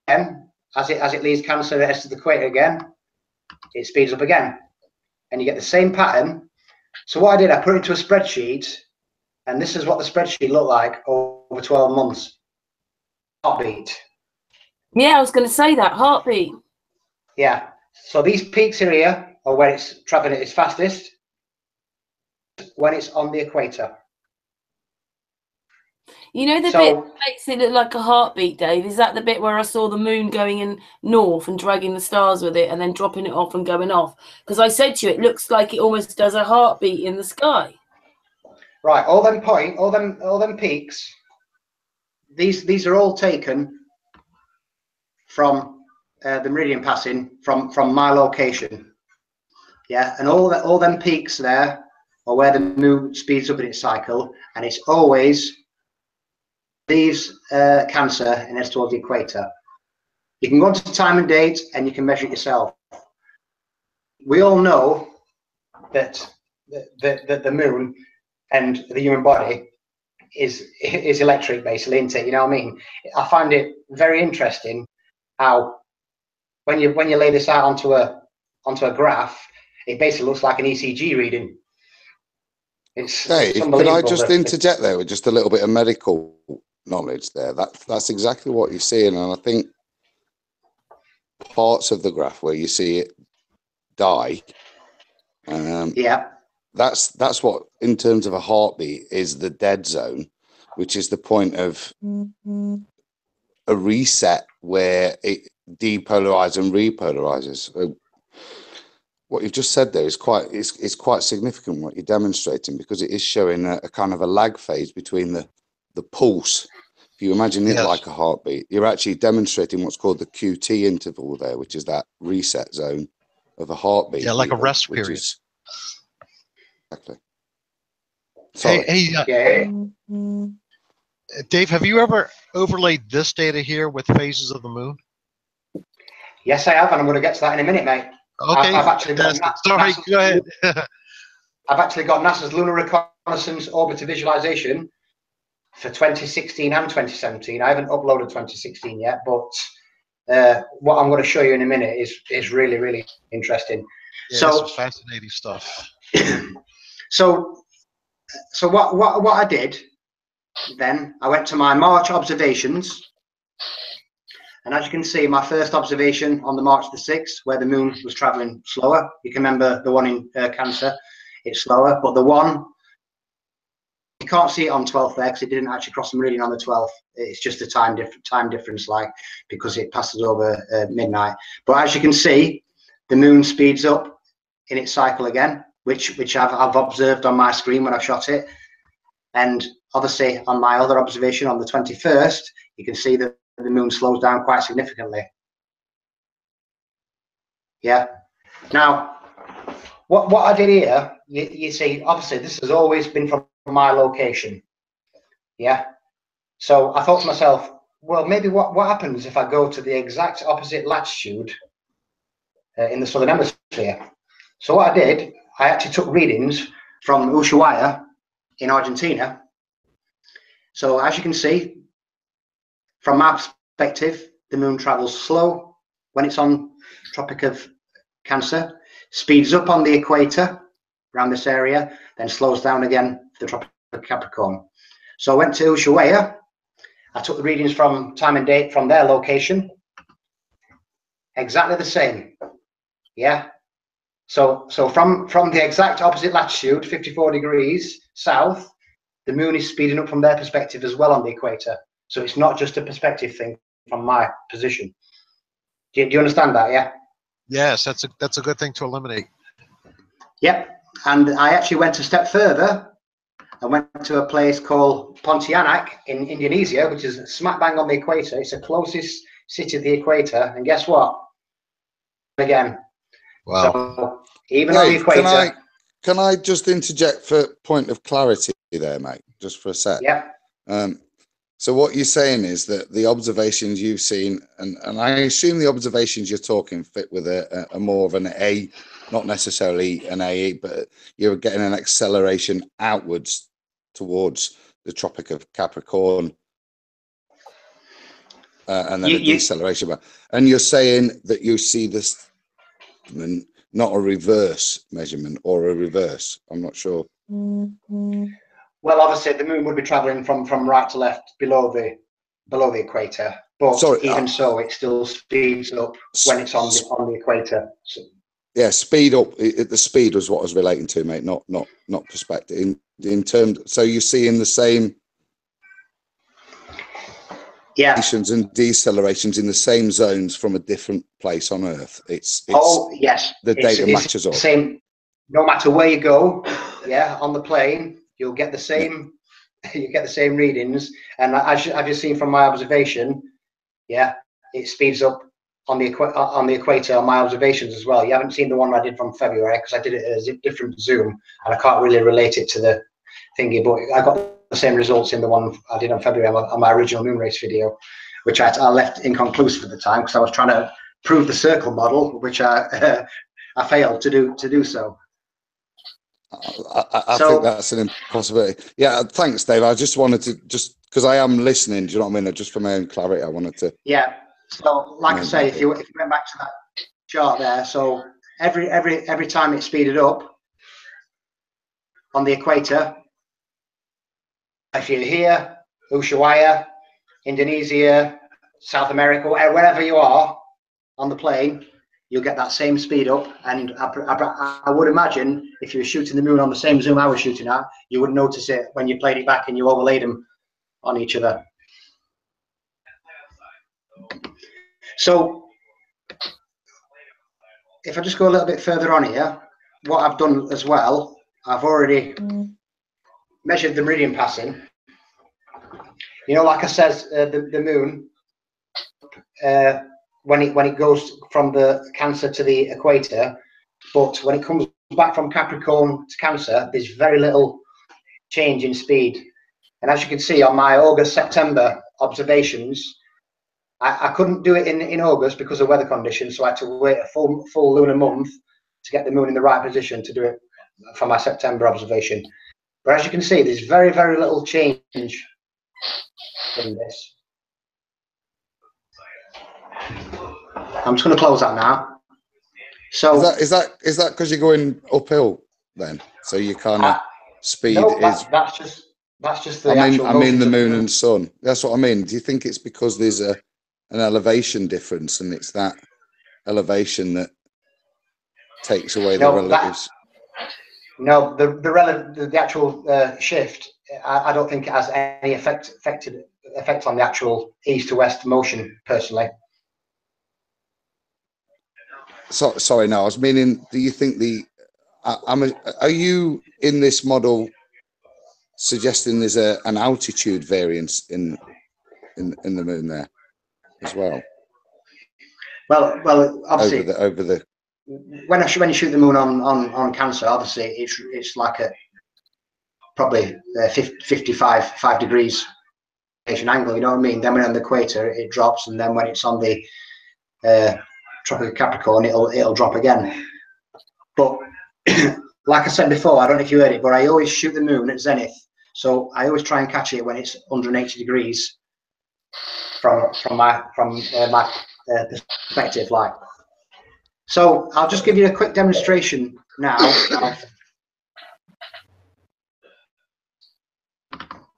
And as it leaves Cancer, it heads to the equator again, it speeds up again, and you get the same pattern. So what I did, I put it into a spreadsheet, and this is what the spreadsheet looked like over 12 months. Heartbeat. Yeah, I was going to say that, heartbeat. Yeah. So these peaks here are where it's traveling at its fastest, when it's on the equator. You know the bit that makes it look like a heartbeat, Dave? Is that the bit where I saw the moon going in north and dragging the stars with it and then dropping it off and going off? Because I said to you, it looks like it almost does a heartbeat in the sky. Right, all them peaks, these are all taken from the meridian passing from my location. Yeah, and all them peaks there are where the moon speeds up in its cycle, and it's always leaves Cancer and heads towards the equator. You can go onto time and date and you can measure it yourself. We all know that the moon and the human body is electric, basically, isn't it? You know what I mean? I find it very interesting how when you lay this out onto a graph, it basically looks like an ECG reading. Dave, could I just interject there with just a little bit of medical knowledge there? That's exactly what you're seeing, and I think parts of the graph where you see it die, yeah, that's what, in terms of a heartbeat, is the dead zone, which is the point of a reset where it depolarizes and repolarizes. So what you've just said there is quite significant, what you're demonstrating, because it is showing a kind of a lag phase between the pulse. If you imagine it like a heartbeat, you're actually demonstrating what's called the QT interval there, which is that reset zone of a heartbeat. Yeah, like a rest period. Exactly. Sorry. Hey, Dave, have you ever overlaid this data here with phases of the moon? Yes, I have, and I'm going to get to that in a minute, mate. Okay, I've actually got sorry, go ahead. I've actually got NASA's Lunar Reconnaissance Orbiter Visualization for 2016 and 2017. I haven't uploaded 2016 yet, but what I'm going to show you in a minute is really, really interesting. Yeah, so this is fascinating stuff. so what I did then, I went to my March observations. And as you can see, my first observation on the March the 6th, where the moon was traveling slower. You can remember the one in Cancer, it's slower. But the one, you can't see it on 12th there because it didn't actually cross the meridian on the 12th. It's just a time difference, like, because it passes over midnight. But as you can see, the moon speeds up in its cycle again, which I've observed on my screen when I shot it. And obviously on my other observation on the 21st, you can see that the moon slows down quite significantly. Yeah. Now, what I did here, you see, obviously this has always been from my location. Yeah. So I thought to myself, well, maybe what happens if I go to the exact opposite latitude in the southern hemisphere? So what I did, I actually took readings from Ushuaia in Argentina. So as you can see, from my perspective, the moon travels slow when it's on Tropic of Cancer, speeds up on the equator around this area, then slows down again for the Tropic of Capricorn. So I went to Ushuaia. I took the readings from time and date from their location. Exactly the same. Yeah. So from the exact opposite latitude, 54 degrees south, the moon is speeding up from their perspective as well on the equator. So it's not just a perspective thing from my position. Do you understand that? Yeah. Yes, that's a good thing to eliminate. Yep. And I actually went a step further. I went to a place called Pontianak in Indonesia, which is smack bang on the equator. It's the closest city to the equator. And guess what? Again. Wow. So even on the equator. Can I just interject for point of clarity there, mate? Just for a sec. Yeah. So what you're saying is that the observations you've seen, and I assume the observations you're talking fit with a more of an A, not necessarily an AE, but you're getting an acceleration outwards towards the Tropic of Capricorn, and then a deceleration back. And you're saying that you see this, not a reverse measurement or a reverse. I'm not sure. Well, obviously, the moon would be traveling from right to left below the equator, but even so, it still speeds up when it's on the equator. So, yeah, speed up. The speed was what I was relating to, mate. Not perspective. In terms, so you're seeing the same accelerations and decelerations in the same zones from a different place on Earth. It's oh yes, the data matches up. Same, no matter where you go, on the plane, you'll get the same. You get the same readings, and as you've seen from my observation, it speeds up on the equator on my observations as well. You haven't seen the one I did from February because I did it as a different zoom, and I can't really relate it to the thingy, but I got the same results in the one I did on February on my original moon race video, which I left inconclusive at the time because I was trying to prove the circle model, which I failed to do so. I think that's an impossibility. Yeah, thanks, Dave. I just wanted to, just because I am listening, do you know what I mean? Just for my own clarity, I wanted to. Yeah. So, like I say, if you went back to that chart there, so every time it speeded up on the equator, if you're here, Ushuaia, Indonesia, South America, wherever you are on the plane, you'll get that same speed up. And I would imagine if you were shooting the moon on the same zoom I was shooting at, you would notice it when you played it back and you overlaid them on each other. So if I just go a little bit further on here, what I've done as well, I've already measured the meridian passing. You know, like I says, the moon, when it goes from the Cancer to the equator, but when it comes back from Capricorn to Cancer, there's very little change in speed. And as you can see on my August-September observations, I couldn't do it in August because of weather conditions, so I had to wait a full lunar month to get the moon in the right position to do it for my September observation. But as you can see, there's very, very little change in this. I'm just going to close that now. So is that because you're going uphill then? So you kind of speed no, is. That's just the. I mean the moon and sun. That's what I mean. Do you think it's because there's an elevation difference, and it's that elevation that takes away the relatives? No, the actual shift, I don't think it has any effect on the actual east to west motion personally. So, sorry, no, I was meaning, do you think are you in this model suggesting there's an altitude variance in the moon there as well? Well, obviously over the when you shoot the moon on Cancer, obviously it's like a probably 55 degrees angle. You know what I mean? Then when on the equator it drops, and then when it's on the Tropic of Capricorn, it'll drop again. But like I said before, I don't know if you heard it, but I always shoot the moon at zenith, so I always try and catch it when it's 180 degrees from my perspective, like. So I'll just give you a quick demonstration now of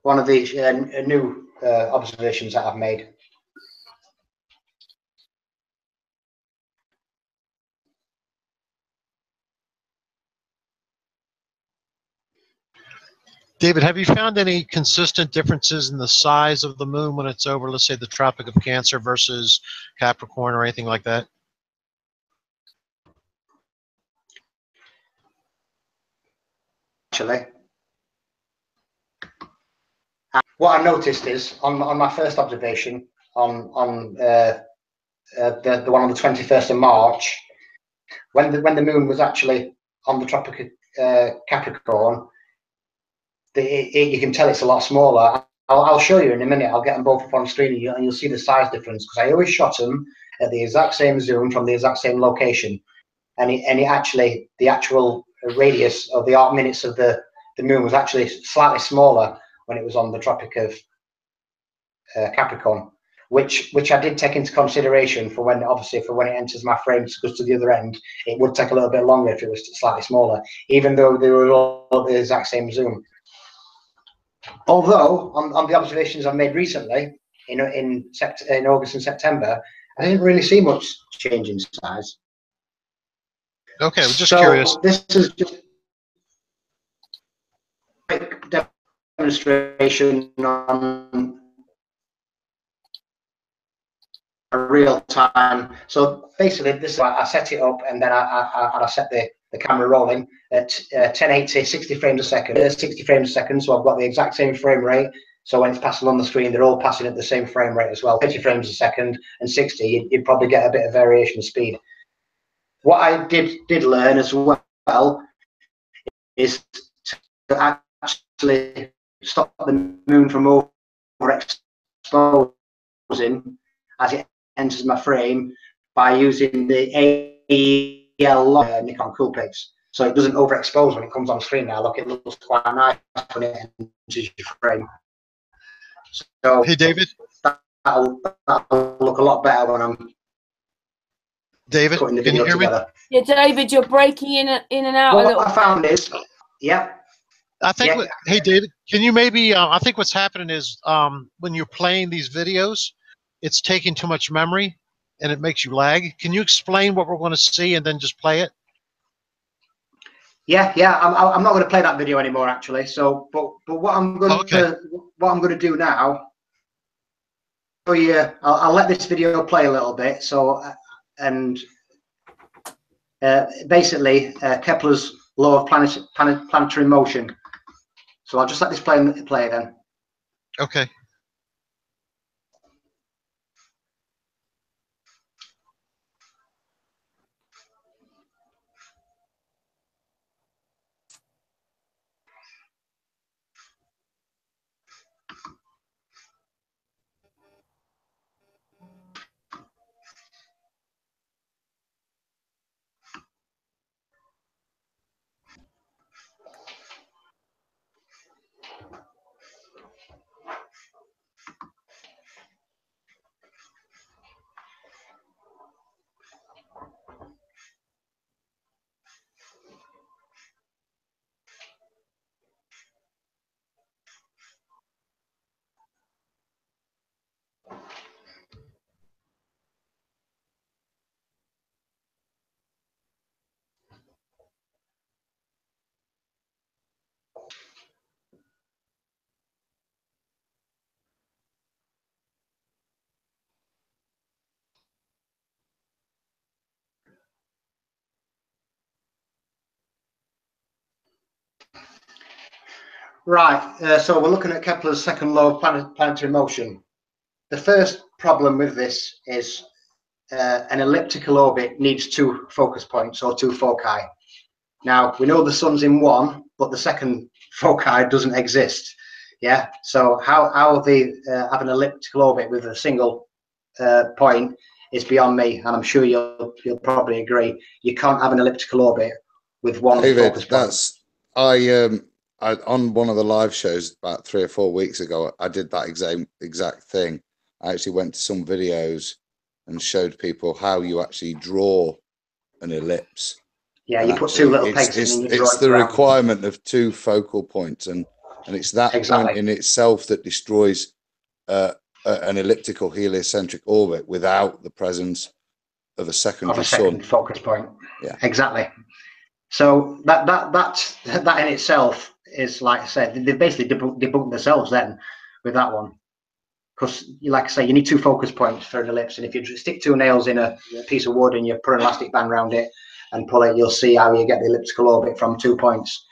one of these new observations that I've made. David, have you found any consistent differences in the size of the moon when it's over, let's say, the Tropic of Cancer versus Capricorn or anything like that? Actually, what I noticed is on my first observation on the one on the 21st of March, when the moon was actually on the Tropic of Capricorn, you can tell it's a lot smaller. I'll show you in a minute. I'll get them both up on screen, and you'll see the size difference, because I always shot them at the exact same zoom from the exact same location, and the actual radius of the arc minutes of the moon was actually slightly smaller when it was on the Tropic of Capricorn, which I did take into consideration for when it enters my frame to go to the other end. It would take a little bit longer if it was slightly smaller, even though they were all the exact same zoom. Although on the observations I've made recently in August and September, I didn't really see much change in size. Okay, I'm just curious. This is just a quick demonstration on real time. So basically, this is I set it up, and then I set the camera rolling at 1080, 60 frames a second. 60 frames a second, so I've got the exact same frame rate. So when it's passing on the screen, they're all passing at the same frame rate as well. 30 frames a second and 60, you'd probably get a bit of variation in speed. What I did learn as well is to actually stop the moon from overexposing as it enters my frame by using the AEL Nikon Coolpix. So it doesn't overexpose when it comes on screen now. Look, it looks quite nice when it enters your frame. So hey, David. That'll look a lot better when I'm putting the video together. Yeah, David, you're breaking in and out a little. What I found is, yeah. I think, hey, David, can you maybe, I think what's happening is when you're playing these videos, it's taking too much memory and it makes you lag. Can you explain what we're going to see and then just play it? Yeah, I'm not going to play that video anymore, actually. So, but what I'm going to do now, so yeah, I'll let this video play a little bit. So, and basically Kepler's law of planetary motion. So I'll just let this play then. Okay. Right, so we're looking at Kepler's second law of planetary motion. The first problem with this is an elliptical orbit needs two focus points or two foci. Now, we know the sun's in one, but the second foci doesn't exist. Yeah, so how they have an elliptical orbit with a single point is beyond me, and I'm sure you'll probably agree. You can't have an elliptical orbit with one focus point. That's I on one of the live shows about 3 or 4 weeks ago, I did that exact thing. I actually went to some videos and showed people how you actually draw an ellipse. Yeah, you put two little pegs in and you draw it's the requirement of two focal points, and it's that point in itself that destroys an elliptical heliocentric orbit without the presence of a secondary sun focus point. Yeah, exactly. So that in itself is, like I said, they basically debunked themselves then with that one, because like I say, you need two focus points for an ellipse, and if you stick two nails in a piece of wood and you put an elastic band around it and pull it, you'll see how you get the elliptical orbit from 2 points.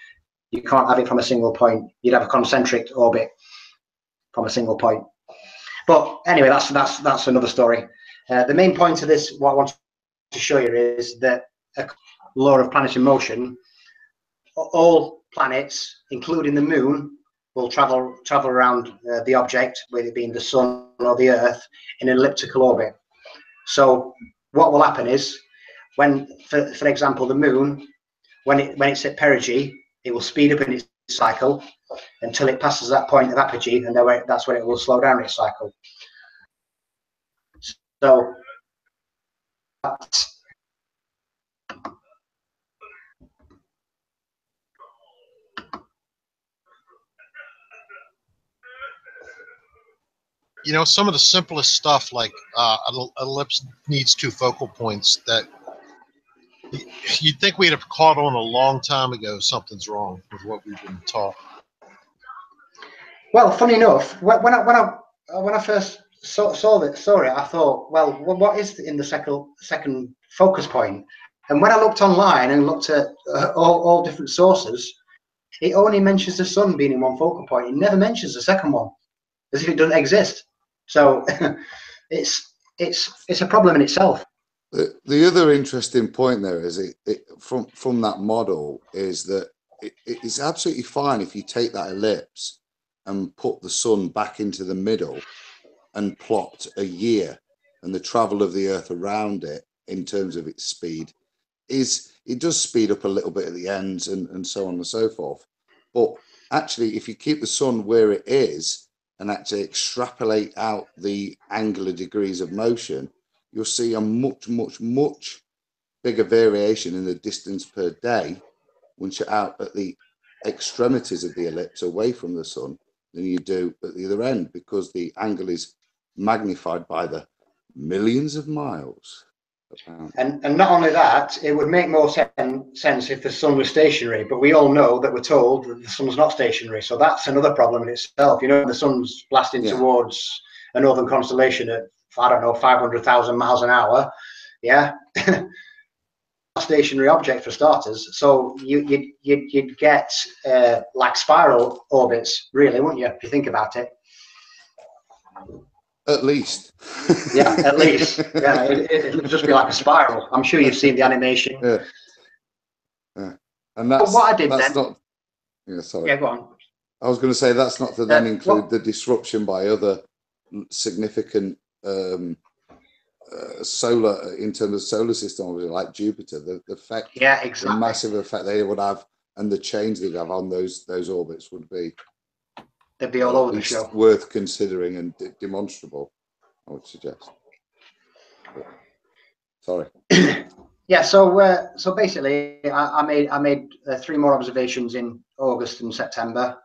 You can't have it from a single point. You'd have a concentric orbit from a single point. But anyway, that's another story. The main point of this, what I want to show you, is that a law of planetary motion, all planets, including the moon, will travel around the object, whether it being the sun or the earth, in an elliptical orbit. So what will happen is, when, for example, the moon, when it's at perigee, it will speed up in its cycle until it passes that point of apogee, and that's when it will slow down its cycle. So you know, some of the simplest stuff, like an ellipse needs two focal points, that you'd think we'd have caught on a long time ago. Something's wrong with what we've been taught. Well, funny enough, when I first saw it, I thought, well, what is in the second focus point? And when I looked online and looked at all different sources, it only mentions the sun being in one focal point. It never mentions the second one, as if it doesn't exist. So it's a problem in itself. The other interesting point there is from that model is that it's absolutely fine if you take that ellipse and put the sun back into the middle and plot a year and the travel of the Earth around it in terms of its speed. It does speed up a little bit at the ends and so on and so forth. But actually, if you keep the sun where it is and actually extrapolate out the angular degrees of motion, you'll see a much, much, much bigger variation in the distance per day once you're out at the extremities of the ellipse away from the sun than you do at the other end, because the angle is magnified by the millions of miles. And not only that, it would make more sense if the sun was stationary, but we all know that we're told that the sun's not stationary. So that's another problem in itself. You know, the sun's blasting towards a northern constellation at, I don't know, 500,000 miles an hour. Yeah. Stationary object for starters. So you'd get like spiral orbits, really, wouldn't you, if you think about it? At least. Yeah, at least. Yeah, it would just be like a spiral. I'm sure you've seen the animation. Yeah. Yeah. And that's what I did that's then. Not. Yeah, sorry. Yeah, go on. I was going to say that's not to then include the disruption by other significant solar, in terms of solar system, like Jupiter, the effect, exactly, the massive effect they would have, and the change they'd have on those orbits would be. They'd be all over the show. Worth considering and demonstrable, I would suggest. But, sorry. Yeah. So basically, I made 3 more observations in August and September,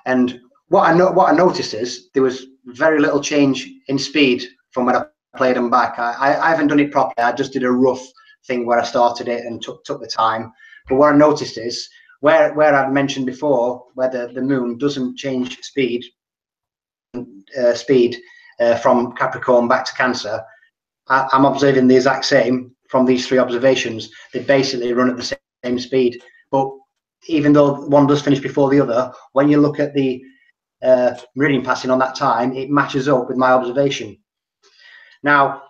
and what I noticed is there was very little change in speed from when I played them back. I haven't done it properly. I just did a rough thing where I started it and took the time. But what I noticed is where I've mentioned before, where the moon doesn't change speed from Capricorn back to Cancer, I'm observing the exact same from these 3 observations. They basically run at the same speed. But even though one does finish before the other, when you look at the meridian passing on that time, it matches up with my observation. Now,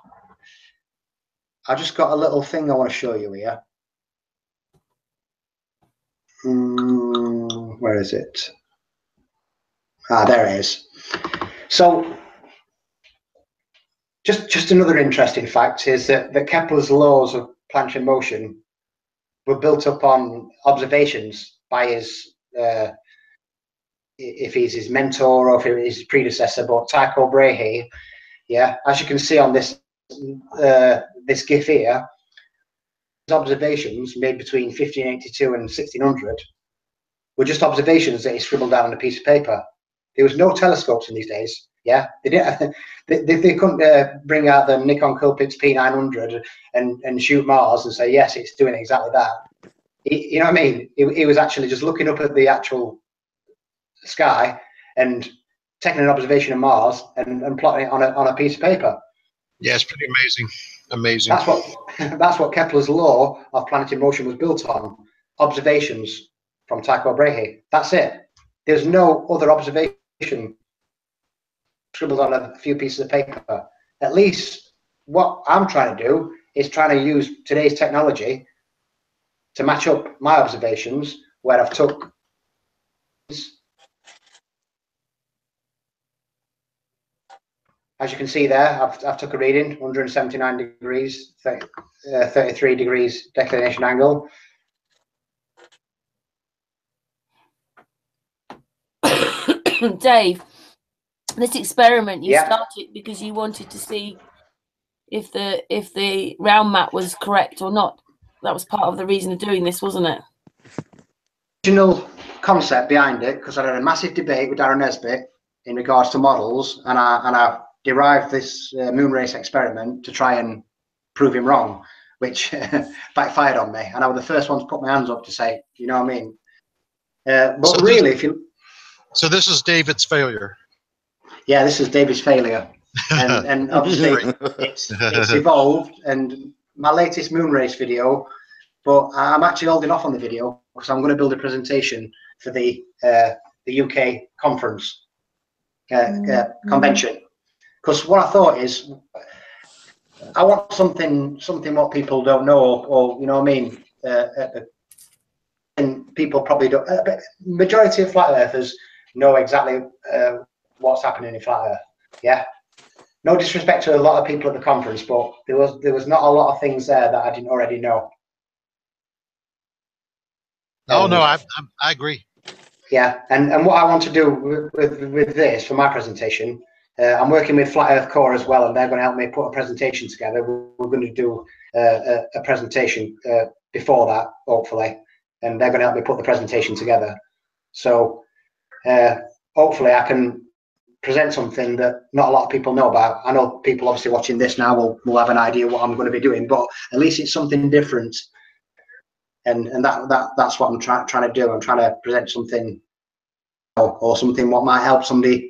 I've just got a little thing I want to show you here. Where is it? There it is. So, just another interesting fact is that Kepler's laws of planetary motion were built up on observations by his, if he's his mentor or if he's his predecessor, but Tycho Brahe. Yeah, as you can see on this this GIF here, his observations made between 1582 and 1600 were just observations that he scribbled down on a piece of paper. There was no telescopes in these days. Yeah, they didn't. They couldn't bring out the Nikon Coolpix P900 and shoot Mars and say yes, it's doing exactly that. You know what I mean? He was actually just looking up at the actual sky and taking an observation of Mars and plotting it on a piece of paper. Yeah, it's pretty amazing. Amazing. That's what Kepler's law of planetary motion was built on. Observations from Tycho Brahe. That's it. There's no other observation scribbled on a few pieces of paper. At least what I'm trying to do is trying to use today's technology to match up my observations where I've took. As you can see there, I've took a reading, 179 degrees, 33 degrees declination angle. Dave, this experiment you started because you wanted to see if the round map was correct or not. That was part of the reason of doing this, wasn't it? Original concept behind it, because I had a massive debate with Darren Nesbitt in regards to models, and I derived this moon race experiment to try and prove him wrong, which backfired on me. And I was the first one to put my hands up to say, you know what I mean? But so really, if you... So this is David's failure. Yeah, this is David's failure. and obviously it's evolved. And my latest moon race video, but I'm actually holding off on the video because I'm going to build a presentation for the UK conference convention. Because what I thought is, I want something what people don't know, or you know what I mean. And people probably don't. Majority of flat earthers know exactly what's happening in flat Earth. Yeah. No disrespect to a lot of people at the conference, but there was not a lot of things there that I didn't already know. Oh no, I agree. Yeah, and what I want to do with this for my presentation, I'm working with Flat Earth Core as well, and they're going to help me put a presentation together. We're going to do a presentation before that, hopefully, and they're going to help me put the presentation together. So hopefully I can present something that not a lot of people know about. I know people obviously watching this now will have an idea what I'm going to be doing, but at least it's something different. And that's what I'm trying to do. I'm trying to present something, or something what might help somebody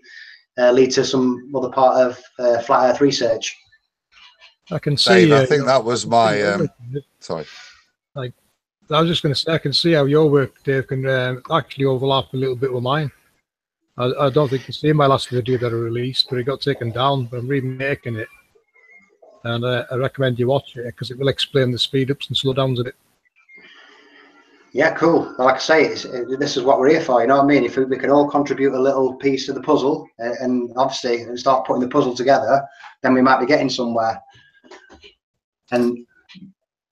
lead to some other part of flat Earth research. I can see. Dave, I think that was my. Sorry. Like, I was just going to say, I can see how your work, Dave, can actually overlap a little bit with mine. I don't think you see my last video that I released, but it got taken down. But I'm remaking it, and I recommend you watch it because it will explain the speed ups and slow downs of it. Yeah, cool. Well, like I say, this is what we're here for. You know what I mean? If we can all contribute a little piece of the puzzle, and obviously start putting the puzzle together, then we might be getting somewhere. And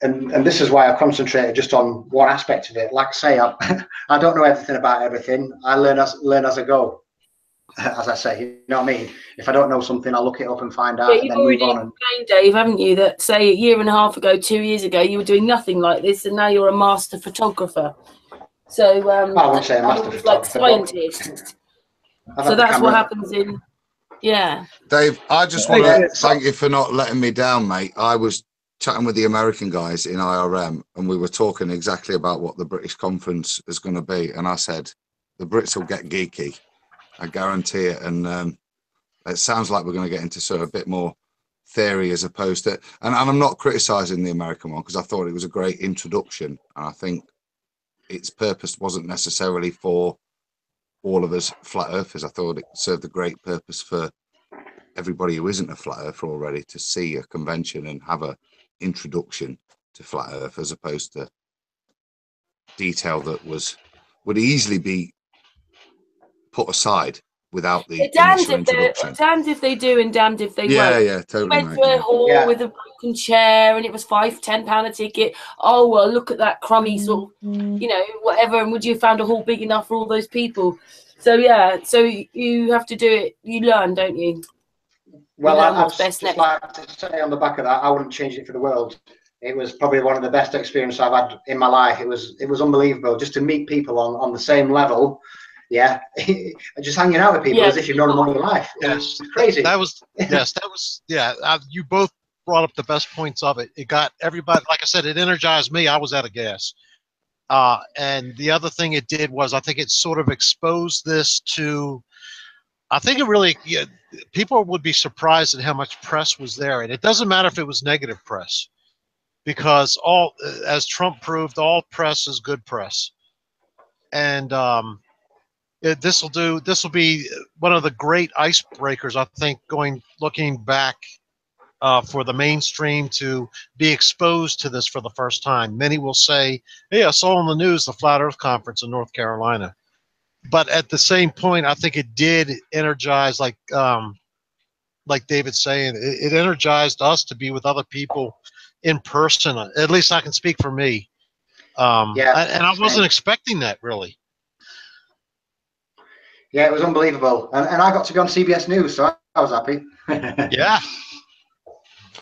this is why I concentrated just on one aspect of it. Like I say, I don't know everything about everything. I learn as I go. As I say, you know what I mean? If I don't know something, I'll look it up and find out. Yeah, you've already explained, Dave, haven't you, that say a year and a half ago, 2 years ago, you were doing nothing like this, and now you're a master photographer. So I won't say a master photographer, like scientist. So that's what happens in. Yeah. Dave, I just want to thank you for not letting me down, mate. I was chatting with the American guys in IRM, and we were talking exactly about what the British conference is going to be, and I said the Brits will get geeky. I guarantee it. And it sounds like we're going to get into sort of a bit more theory as opposed to, and I'm not criticizing the American one because I thought it was a great introduction. And I think its purpose wasn't necessarily for all of us flat earthers. I thought it served a great purpose for everybody who isn't a flat earther already to see a convention and have a introduction to flat earth as opposed to detail that would easily be put aside without the initial introduction. Damned if they do and damned if they won't. Yeah, totally. We went to a hall with a broken chair and it was £5-10 a ticket. Oh, well, look at that crummy sort of, you know, whatever. And would you have found a hall big enough for all those people? So, yeah, so you have to do it. You learn, don't you? Well, I'd just like to say on the back of that, I wouldn't change it for the world. It was probably one of the best experiences I've had in my life. It was unbelievable just to meet people on the same level. Yeah, just hanging out with people as if you've known them all your life. Yes, crazy. That was you both brought up the best points of it. It got everybody, like I said, it energized me. I was out of gas. And the other thing it did was I think it sort of exposed this to. I think it really people would be surprised at how much press was there, and it doesn't matter if it was negative press, because as Trump proved, all press is good press, and. This will be one of the great icebreakers, I think, looking back for the mainstream to be exposed to this for the first time. Many will say, hey, I saw on the news the Flat Earth Conference in North Carolina. But at the same point, I think it did energize, like David's saying, it energized us to be with other people in person. At least I can speak for me. And I wasn't expecting that, really. Yeah, it was unbelievable, and I got to be on CBS News, so I was happy. Yeah.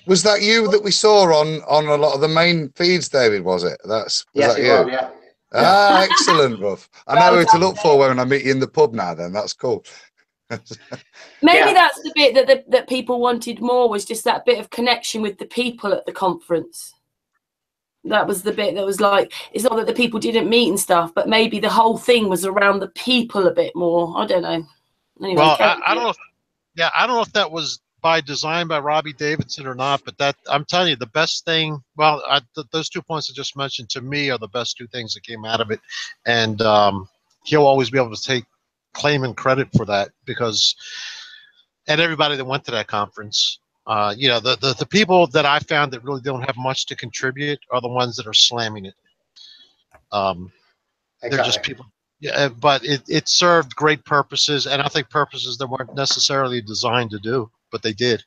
Was that you that we saw on a lot of the main feeds, David? Was it? Was that you? Was, yeah. Ah, excellent, Ruff. I know who to look for when I meet you in the pub now. Then that's cool. Maybe that's the bit that people wanted more, was just that bit of connection with the people at the conference. That was the bit that was like, it's not that the people didn't meet and stuff, but maybe the whole thing was around the people a bit more. I don't know. Anyway, well, I don't know. I don't know if that was by design by Robbie Davidson or not, but that I'm telling you, the best thing. Well, those 2 points I just mentioned to me are the best 2 things that came out of it, and he'll always be able to take claim and credit for that because, and everybody that went to that conference, you know, the people that I found that really don't have much to contribute are the ones that are slamming it. They're just people. Yeah, but it served great purposes, and I think purposes that weren't necessarily designed to do, but they did.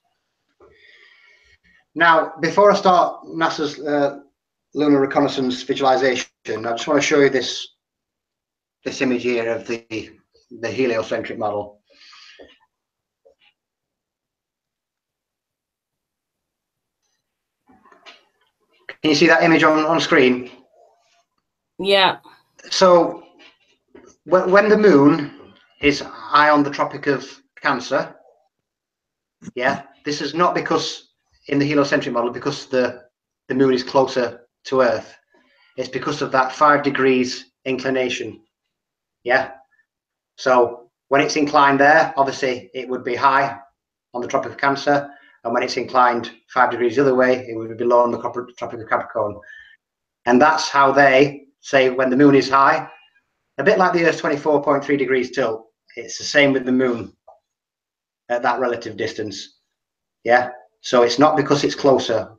Now, before I start NASA's lunar reconnaissance visualization, I just want to show you this image here of the heliocentric model. Can you see that image on screen? Yeah. So when the moon is high on the Tropic of Cancer, yeah, this is not because in the heliocentric model because the moon is closer to Earth. It's because of that 5 degrees inclination. Yeah. So when it's inclined there, obviously it would be high on the Tropic of Cancer, and when it's inclined 5 degrees the other way, it would be low on the Tropic of Capricorn. And that's how they say when the moon is high, a bit like the Earth's 24.3 degrees tilt. It's the same with the moon at that relative distance. Yeah. So it's not because it's closer.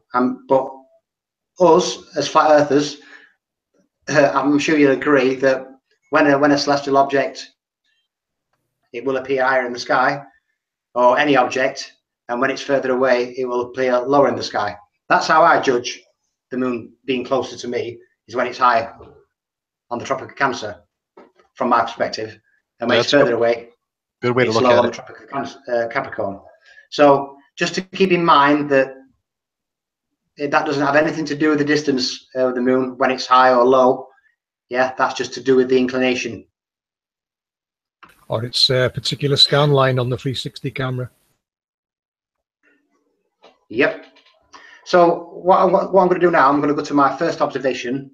But us as flat earthers, I'm sure you'll agree that when a celestial object, it will appear higher in the sky, or any object, and when it's further away, it will appear lower in the sky. That's how I judge the moon being closer to me, is when it's high on the Tropic of Cancer, from my perspective, and when it's further away, good way to it's look low at on it. the Tropic of Capricorn. So just to keep in mind that that doesn't have anything to do with the distance of the moon when it's high or low. Yeah, that's just to do with the inclination. Or its particular scan line on the 360 camera. Yep. So what I'm going to do now, I'm going to go to my first observation,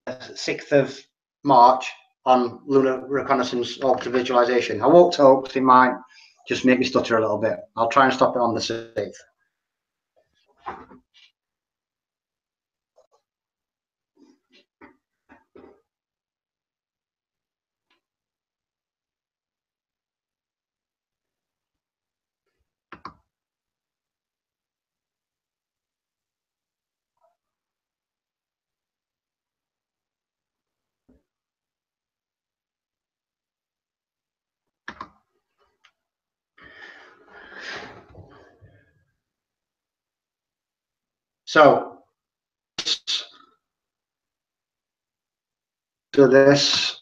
6th of March, on lunar reconnaissance orbital visualization. I won't talk because it might just make me stutter a little bit. I'll try and stop it on the 6th. So do this.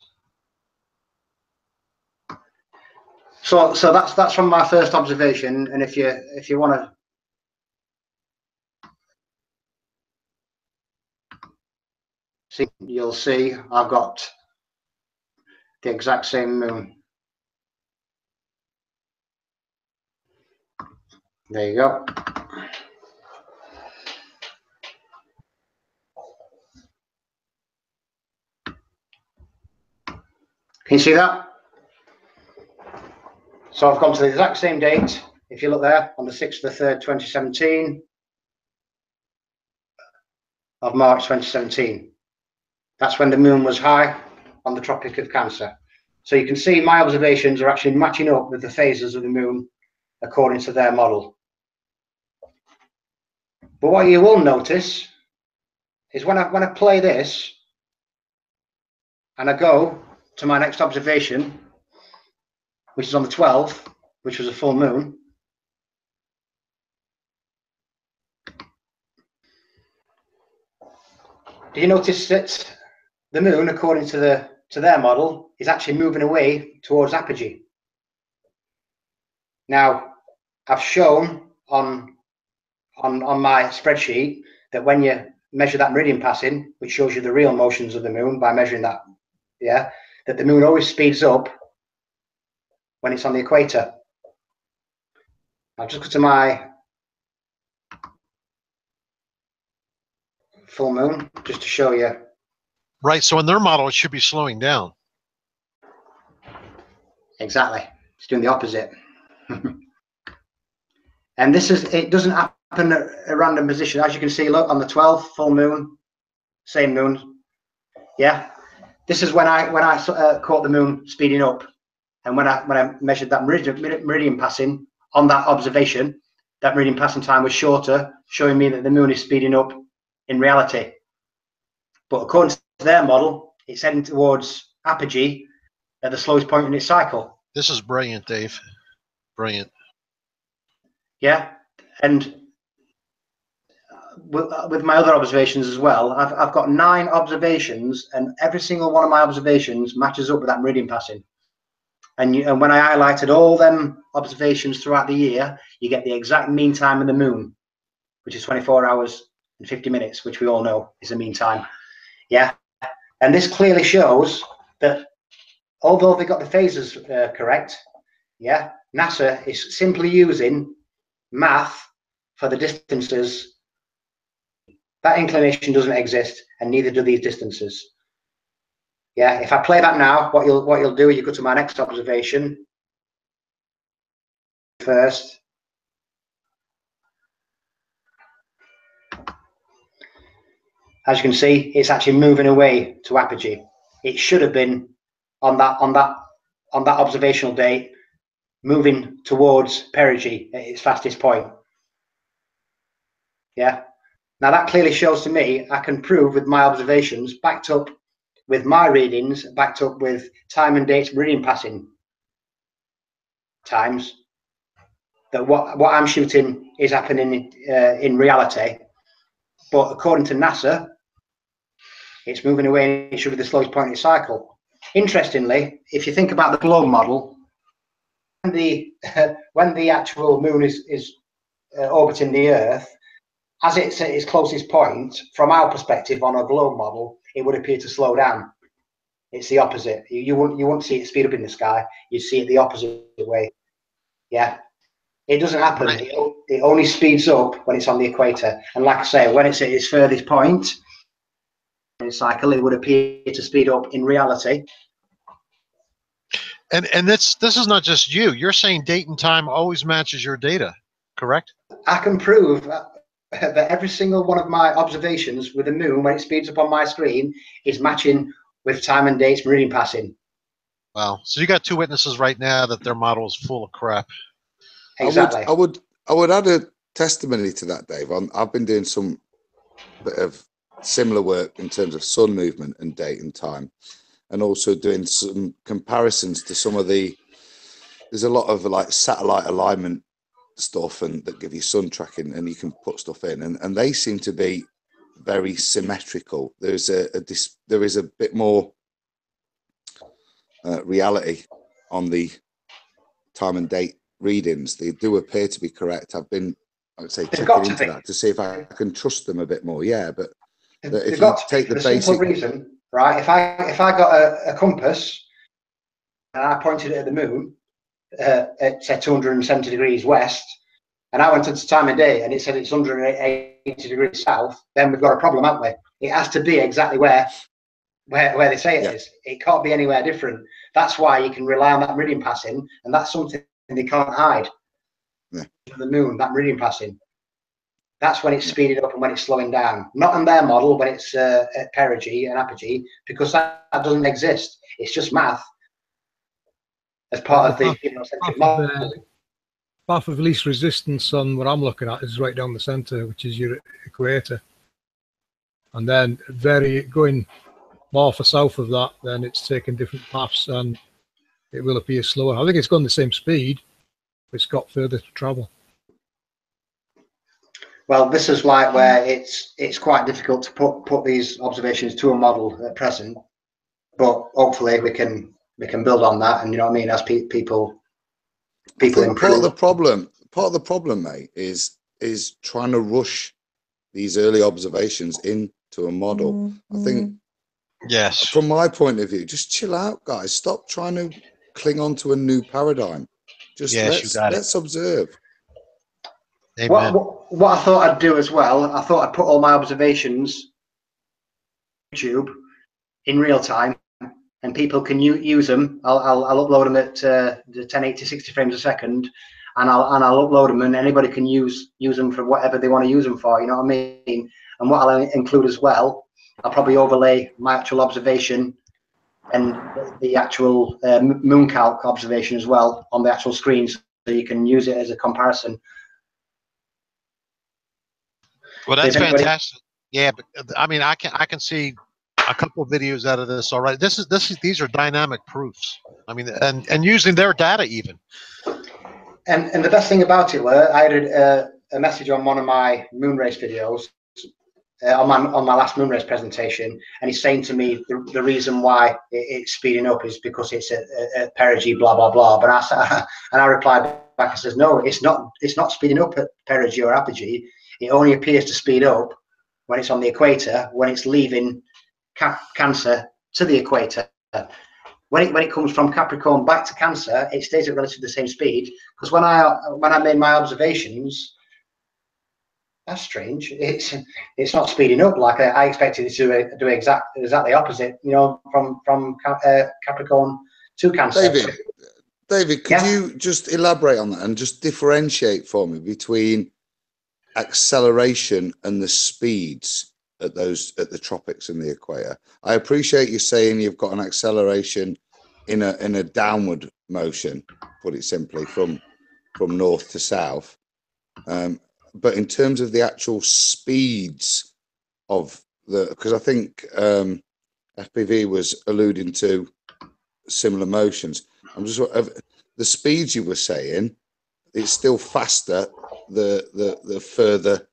So that's from my first observation, and if you want to see, you'll see I've got the exact same moon. There you go. Can you see that? So I've gone to the exact same date. If you look there, on the 6th of the 3rd, 2017, of March 2017. That's when the moon was high on the Tropic of Cancer. So you can see my observations are actually matching up with the phases of the moon according to their model. But what you will notice is when I play this and I go to my next observation, which is on the 12th, which was a full moon, do you notice that the moon, according to their model, is actually moving away towards apogee? Now, I've shown on my spreadsheet that when you measure that meridian passing, which shows you the real motions of the moon by measuring that, yeah, that the moon always speeds up when it's on the equator. I'll just go to my full moon just to show you. Right. So in their model, it should be slowing down. Exactly. It's doing the opposite. And it doesn't happen at a random position. As you can see, look, on the 12th, full moon, same moon. Yeah. This is when I caught the moon speeding up. And when I measured that meridian passing on that observation, that meridian passing time was shorter, showing me that the moon is speeding up in reality. But according to their model, it's heading towards apogee at the slowest point in its cycle. This is brilliant, Dave. Brilliant. Yeah, and with my other observations as well, I've got 9 observations, and every single one of my observations matches up with that meridian passing. And when I highlighted all them observations throughout the year, you get the exact mean time of the moon, which is 24 hours and 50 minutes, which we all know is the mean time. Yeah, and this clearly shows that although they got the phases correct, yeah, NASA is simply using math for the distances. That inclination doesn't exist, and neither do these distances. Yeah, if I play that now, what you'll do is you go to my next observation first. As you can see, it's actually moving away to apogee. It should have been on that observational date, moving towards perigee at its fastest point. Yeah. Now that clearly shows to me I can prove with my observations, backed up with my readings, backed up with time and dates meridian passing times, that what I'm shooting is happening in reality. But according to NASA, it's moving away and it should be the slowest point in its cycle. Interestingly, if you think about the globe model, when the actual moon is orbiting the Earth, as it's at its closest point, from our perspective on a globe model, it would appear to slow down. It's the opposite. You won't see it speed up in the sky. You see it the opposite way. Yeah, it doesn't happen. Right. It only speeds up when it's on the equator. And like I say, when it's at its furthest point in its cycle, it would appear to speed up in reality. And this is not just you. You're saying date and time always matches your data, correct? I can prove that every single one of my observations with the moon, when it speeds up on my screen, is matching with time and dates meridian passing. Wow. So you got 2 witnesses right now that their model is full of crap. Exactly. I would add a testimony to that, Dave. I've been doing some bit of similar work in terms of sun movement and date and time, and also doing some comparisons to some of there's a lot of like satellite alignment stuff and that give you sun tracking, and you can put stuff in, and they seem to be very symmetrical. There is a bit more reality on the time and date readings. They do appear to be correct. I've been, I would say, checking into that to see if I can trust them a bit more. Yeah, but if you take the basic simple reason, right? If I got a compass and I pointed it at the moon at say 270 degrees west, and I went to the time of day and it said it's 180 degrees south, then we've got a problem, haven't we? It has to be exactly where they say it is. It can't be anywhere different. That's why you can rely on that meridian passing, and that's something they can't hide. Yeah. The moon, that meridian passing. That's when it's speeding up and when it's slowing down. Not on their model when it's at perigee and apogee, because that doesn't exist. It's just math as part of the heliocentric model. Path of least resistance on what I'm looking at is right down the center, which is your equator. And then going more for south of that, then it's taking different paths and it will appear slower. I think it's going the same speed, but it's got further to travel. Well, this is like where it's quite difficult to put these observations to a model at present, but hopefully we can build on that, and you know what I mean, as people improve. Part of the problem, mate, is trying to rush these early observations into a model. I think, yes, from my point of view, just chill out, guys. Stop trying to cling on to a new paradigm. Just let's observe. Amen. What I thought I'd do as well, I thought I'd put all my observations on YouTube in real time, and people can use them. I'll upload them at the 1080 60 frames a second, and I'll upload them, and anybody can use them for whatever they want to use them for. You know what I mean? And what I'll include as well, I'll probably overlay my actual observation and the actual moon calc observation as well on the actual screens, so you can use it as a comparison. Well, that's fantastic. Yeah, but I mean, I can see a couple of videos out of this already. These are dynamic proofs. I mean, and using their data even. And the best thing about it was I had a message on one of my moon race videos, on my last moon race presentation, and he's saying to me the reason why it's speeding up is because it's at perigee, blah blah blah. But I replied back and says, no, it's not speeding up at perigee or apogee. It only appears to speed up when it's on the equator, when it's leaving Cancer to the equator. When it comes from Capricorn back to Cancer, it stays at relatively the same speed. Because when I made my observations, that's strange. It's not speeding up like I expected it to do exactly opposite. You know, from Capricorn to Cancer. David, could you just elaborate on that and just differentiate for me between acceleration and the speeds at the tropics and the equator? I appreciate you saying you've got an acceleration in a downward motion, put it simply, from north to south, but in terms of the actual speeds of because I think FPV was alluding to similar motions. I'm just the speeds you were saying, it's still faster the further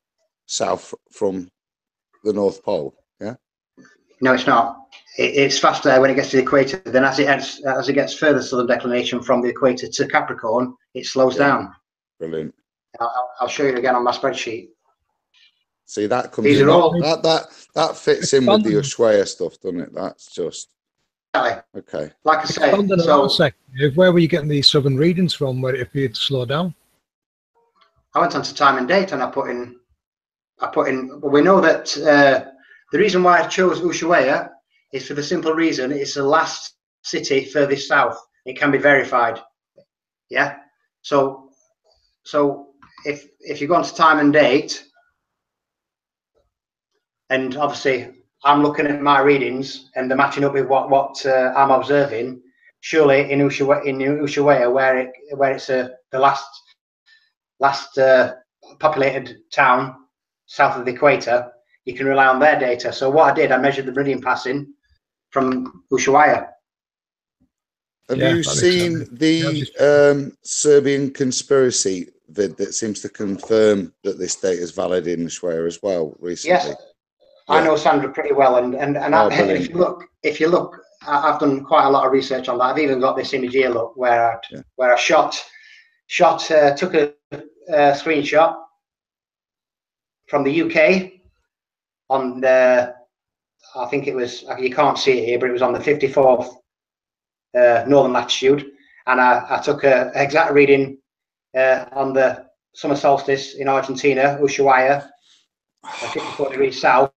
south from the North Pole. Yeah. No, it's not. It's faster when it gets to the equator. Then as it gets further southern declination from the equator to Capricorn, it slows down. Brilliant. I'll show you again on my spreadsheet. See, that comes in. That fits in with the Ushuaia stuff, doesn't it? That's just okay. Like I say, where were you getting these southern readings from? Where it appeared to slow down? I went onto time and date, and I put in. We know that the reason why I chose Ushuaia is for the simple reason it's the last city furthest south. It can be verified. Yeah. So if you go onto time and date, and obviously I'm looking at my readings and they're matching up with what I'm observing, surely in Ushuaia where it's the last populated town south of the equator, you can rely on their data. So what I did, I measured the meridian passing from Ushuaia. Have you seen the Serbian conspiracy vid that seems to confirm that this data is valid in Ushuaia as well recently? Yes, I know Sandra pretty well, and if you look, I've done quite a lot of research on that. I've even got this image here, look, where I took a screenshot from the UK on the, I think it was, you can't see it here, but it was on the 54th northern latitude, and I took an exact reading on the summer solstice in Argentina, Ushuaia, 54 degrees south,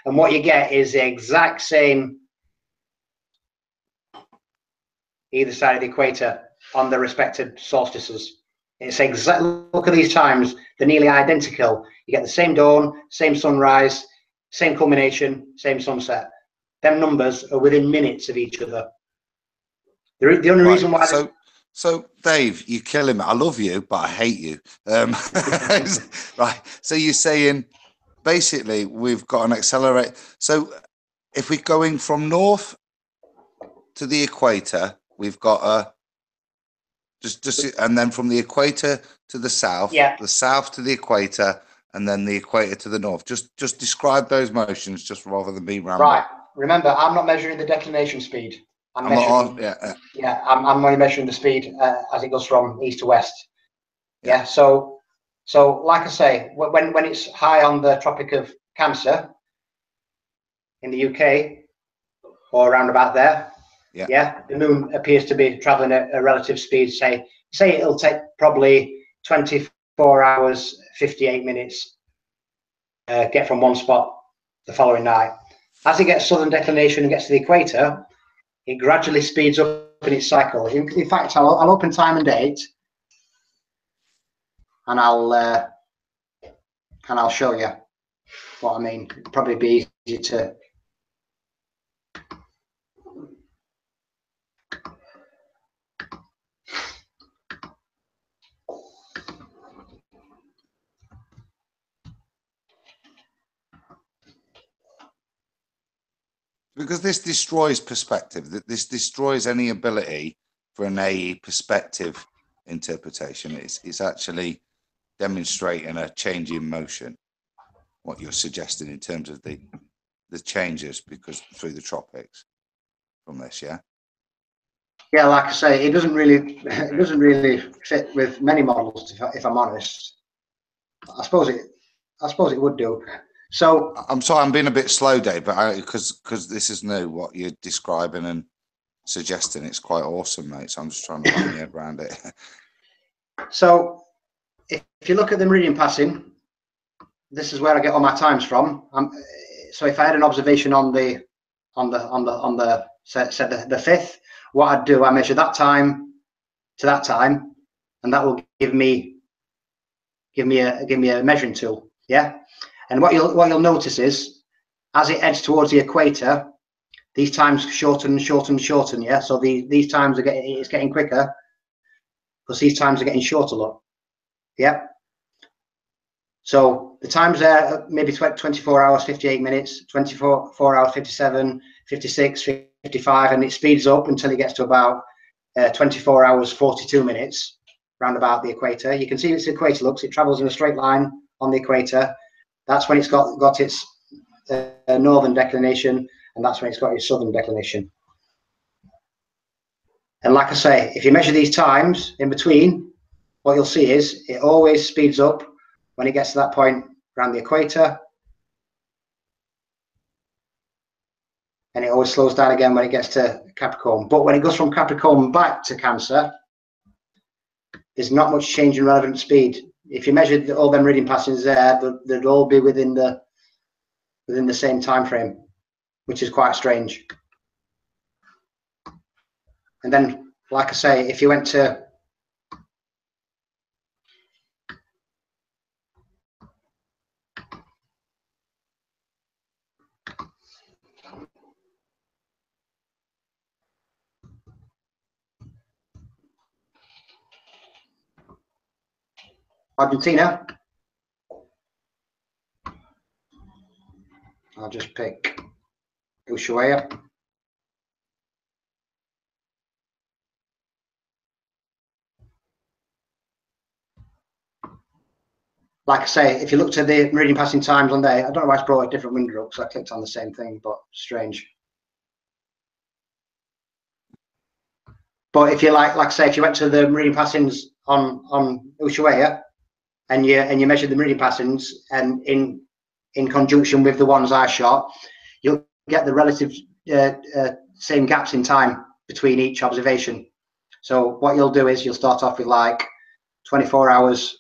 and what you get is the exact same either side of the equator on the respective solstices. It's exact. Look at these times; they're nearly identical. You get the same dawn, same sunrise, same culmination, same sunset. Them numbers are within minutes of each other. The only reason why. So, Dave, you're killing me. I love you, but I hate you. Right. So you're saying basically we've got an accelerate. So if we're going from north to the equator, we've got a. Just and then from the equator to the south, the south to the equator, and then the equator to the north. Just describe those motions, just rather than being random. Right. Remember, I'm not measuring the declination speed. I'm only measuring the speed as it goes from east to west. Yeah. So like I say, when it's high on the Tropic of Cancer in the UK or around about there. Yeah, the moon appears to be traveling at a relative speed. Say it'll take probably 24 hours, 58 minutes. Get from one spot the following night. As it gets southern declination and gets to the equator, it gradually speeds up in its cycle. In fact, I'll open time and date, and I'll show you what I mean. It'd probably be easier to. Because this destroys perspective. This destroys any ability for an AE perspective interpretation. It's actually demonstrating a change in motion. What you're suggesting in terms of the changes because through the tropics from this, yeah. Yeah, like I say, it doesn't really fit with many models. If I'm honest, I suppose it would do. So I'm sorry, I'm being a bit slow, Dave, but because this is new, what you're describing and suggesting, it's quite awesome, mate. So I'm just trying to wrap my head around it. So if you look at the meridian passing, this is where I get all my times from. So if I had an observation on the 5th, what I'd do, I measure that time to that time, and that will give me a measuring tool. Yeah. And what you'll notice is, as it heads towards the equator, these times shorten and shorten and shorten. Yeah, so these times it's getting quicker, because these times are getting shorter. Look, yeah. So the times there maybe 24 hours, 58 minutes, 24 hours, 57, 56, 55, and it speeds up until it gets to about 24 hours, 42 minutes, round about the equator. You can see its equator looks. It travels in a straight line on the equator. That's when it's got its northern declination, and that's when it's got its southern declination. And like I say, if you measure these times in between, what you'll see is it always speeds up when it gets to that point around the equator, and it always slows down again when it gets to Capricorn. But when it goes from Capricorn back to Cancer, there's not much change in relevant speed. If you measured all them meridian passings there, they'd all be within the same time frame, which is quite strange. And then, like I say, if you went to Argentina, I'll just pick Ushuaia. Like I say, if you looked at the meridian passing times on there, I don't know why it's brought a different window up, because I clicked on the same thing, but strange. But if you like I say, if you went to the meridian passings on Ushuaia, and you measured the meridian passings, and in conjunction with the ones I shot, you'll get the relative same gaps in time between each observation. So what you'll do is you'll start off with like 24 hours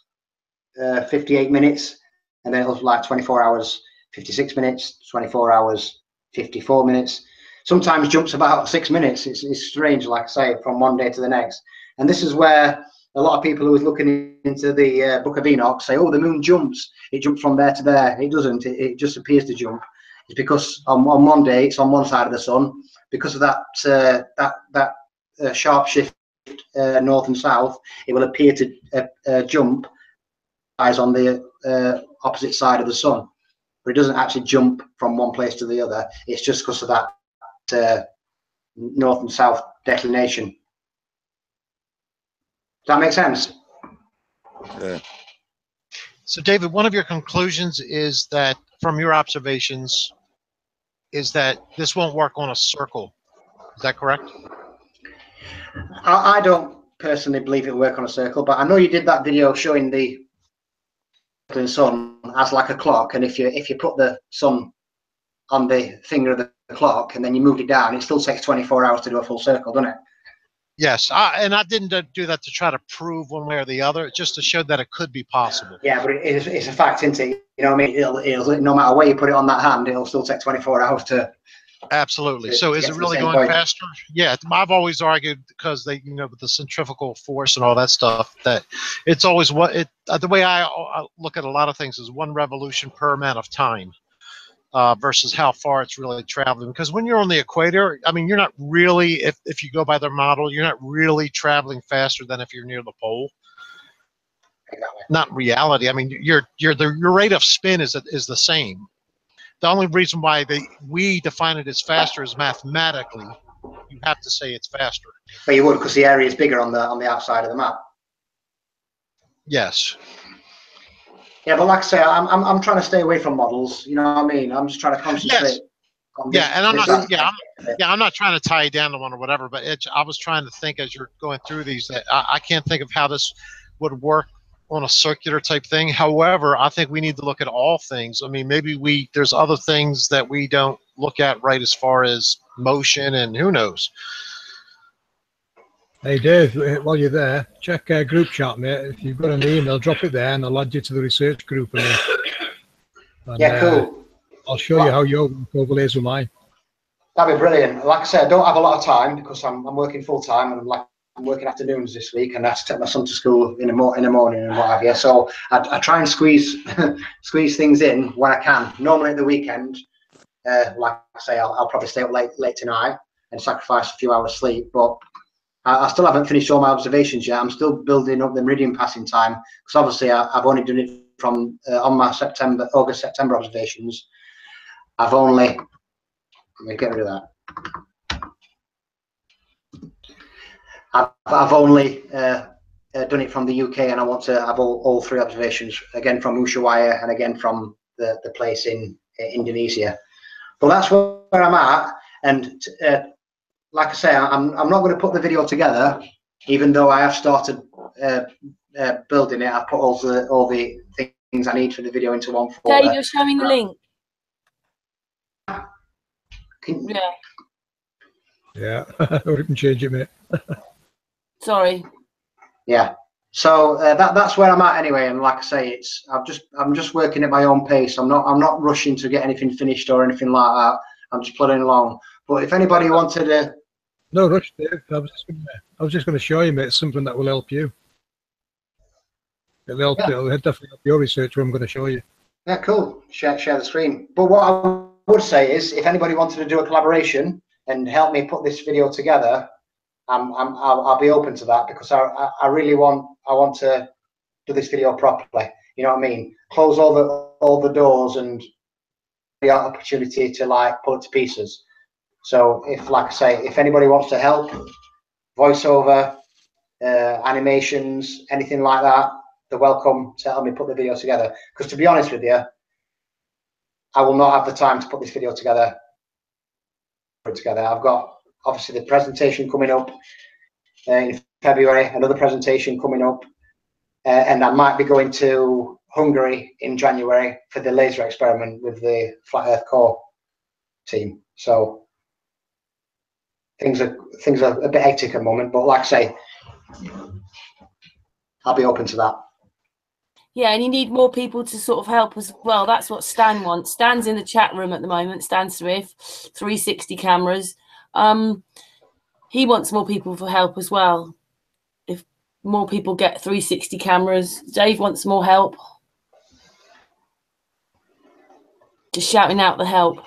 58 minutes, and then it'll be like 24 hours 56 minutes, 24 hours 54 minutes. Sometimes jumps about 6 minutes. It's strange, like I say, from one day to the next. And this is where a lot of people who are looking into the Book of Enoch say, oh, the moon jumps. It jumps from there to there. It doesn't. It just appears to jump. It's because on one day it's on one side of the sun. Because of that sharp shift north and south, it will appear to jump on the opposite side of the sun. But it doesn't actually jump from one place to the other. It's just because of that north and south declination. Does that make sense? Yeah. So, David, one of your conclusions is that, from your observations, is that this won't work on a circle. Is that correct? I don't personally believe it'll work on a circle, but I know you did that video showing the sun as like a clock, and if you put the sun on the finger of the clock and then you moved it down, it still takes 24 hours to do a full circle, doesn't it? Yes, and I didn't do that to try to prove one way or the other, just to show that it could be possible. Yeah, but it's a fact, isn't it? You know what I mean? It'll no matter where you put it on that hand, it'll still take 24 hours to Absolutely. So is it really going faster? Yeah, I've always argued because they, with the centrifugal force and all that stuff, that it's always the way I look at a lot of things is one revolution per amount of time versus how far it's really traveling. Because when you're on the equator, I mean, you're not really, if you go by their model, you're not really traveling faster than if you're near the pole. Not in reality. I mean, your rate of spin is the same. The only reason why we define it as faster is mathematically. You have to say it's faster. But you would, because the area is bigger on the outside of the map. Yes. Yeah, but like I say, I'm trying to stay away from models. You know what I mean? I'm just trying to concentrate. Yes. On this, and I'm not trying to tie you down to one or whatever. But I was trying to think as you're going through these that I can't think of how this would work on a circular type thing. However, I think we need to look at all things. I mean, maybe there's other things that we don't look at right as far as motion and who knows. Hey Dave, while you're there, check group chat, mate. If you've got an email, drop it there and I'll add you to the research group. And yeah, cool. I'll show you how your work overlays with mine. That'd be brilliant. Like I said, I don't have a lot of time because I'm working full time and I'm working afternoons this week, and I have to take my son to school in the morning and what have you. So I try and squeeze things in when I can. Normally at the weekend, like I say, I'll probably stay up late tonight and sacrifice a few hours sleep. But I still haven't finished all my observations yet. I'm still building up the meridian passing time because obviously I've only done it from on my August September observations. Let me get rid of that. I've only done it from the UK, and I want to have all three observations, again from Ushuaia and again from the place in Indonesia. But that's where I'm at, and like I say, I'm not going to put the video together, even though I have started building it. I've put all the things I need for the video into one folder. Dave, you're showing the link. Yeah, we can change it, mate. Sorry. Yeah. So that's where I'm at anyway, and like I say, I'm just working at my own pace. I'm not rushing to get anything finished or anything like that. I'm just plodding along. But if anybody wanted to, no rush, Dave. I was just going to show you, mate, something that will help you. It'll definitely help your research. What I'm going to show you. Yeah, cool. Share the screen. But what I would say is, if anybody wanted to do a collaboration and help me put this video together, I'll be open to that, because I really want to do this video properly. You know what I mean? Close all the doors and the opportunity to like pull it to pieces. So like I say, if anybody wants to help, voiceover, animations, anything like that, they're welcome to help me put the video together. Because to be honest with you, I will not have the time to put this video together. I've got obviously the presentation coming up in February, another presentation coming up, and I might be going to Hungary in January for the laser experiment with the Flat Earth Core team. So things are a bit hectic at the moment, but like I say, I'll be open to that. Yeah, and you need more people to sort of help as well. That's what Stan wants. Stan's in the chat room at the moment. Stan Smith, 360 cameras. He wants more people for help as well. If more people get 360 cameras, Dave wants more help. Just shouting out the help.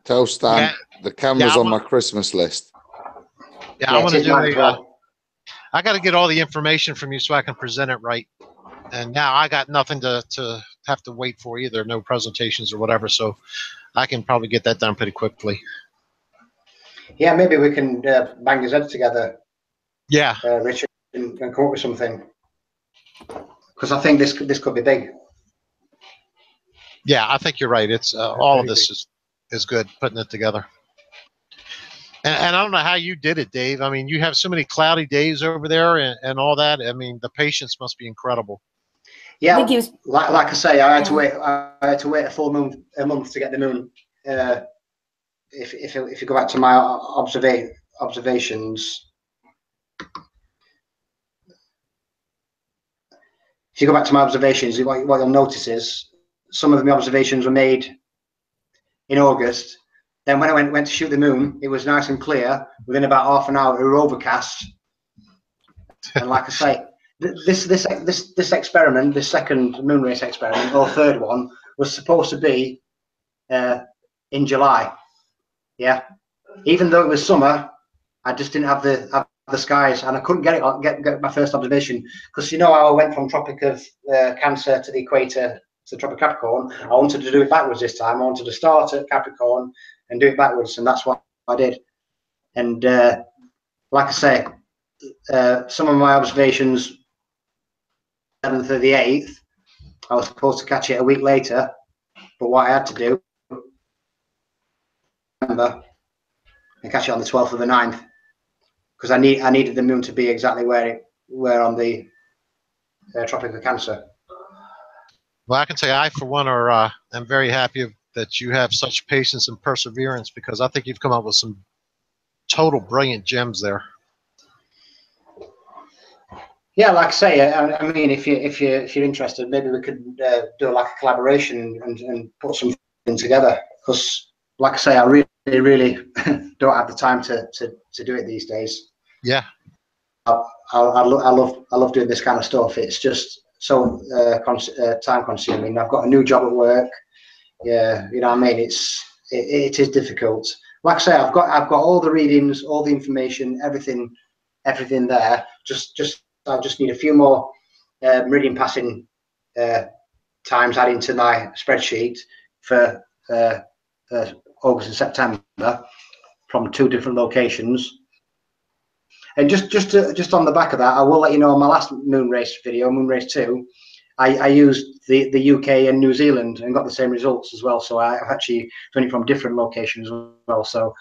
Tell Stan the camera's on my Christmas list. Yeah, I want to do I got to get all the information from you so I can present it right. And now I got nothing to have to wait for either, no presentations or whatever. So I can probably get that done pretty quickly. Yeah, maybe we can bang his head together. Yeah, Richard, and come up with something. Because I think this could be big. Yeah, I think you're right. It's all of this is good, putting it together. And I don't know how you did it, Dave. I mean, you have so many cloudy days over there and all that. I mean, the patience must be incredible. Yeah, like I say, I had to wait a full month to get the moon. If you go back to my observations, what you'll notice is some of my observations were made in August. Then when I went to shoot the moon, it was nice and clear. Within about half an hour, it was overcast. And like I say, this experiment, this second moon race experiment, or third one, was supposed to be in July. Yeah, even though it was summer, I just didn't have the skies, and I couldn't get my first observation, because you know how I went from Tropic of Cancer to the equator to the Tropic of Capricorn. I wanted to do it backwards this time. I wanted to start at Capricorn and do it backwards, and that's what I did. And like I say, some of my observations, 7th or the 8th, I was supposed to catch it a week later, but what I had to do, remember, and catch it on the 12th of the 9th, because I needed the moon to be exactly where on the Tropic of Cancer. Well, I can say I, for one, am very happy that you have such patience and perseverance, because I think you've come up with some total brilliant gems there. Yeah, like I say, I mean, if you're interested, maybe we could do like a collaboration and put something together. Because, like I say, I really don't have the time to do it these days. Yeah, I love doing this kind of stuff. It's just so time consuming. I've got a new job at work. Yeah, you know what I mean. It is difficult. Like I say, I've got all the readings, all the information, everything there. I just need a few more meridian passing times adding to my spreadsheet for August and September from 2 different locations. And just on the back of that, I will let you know on my last moon race video, moon race 2, I used the UK and New Zealand and got the same results as well. So I've actually done it from different locations as well. So,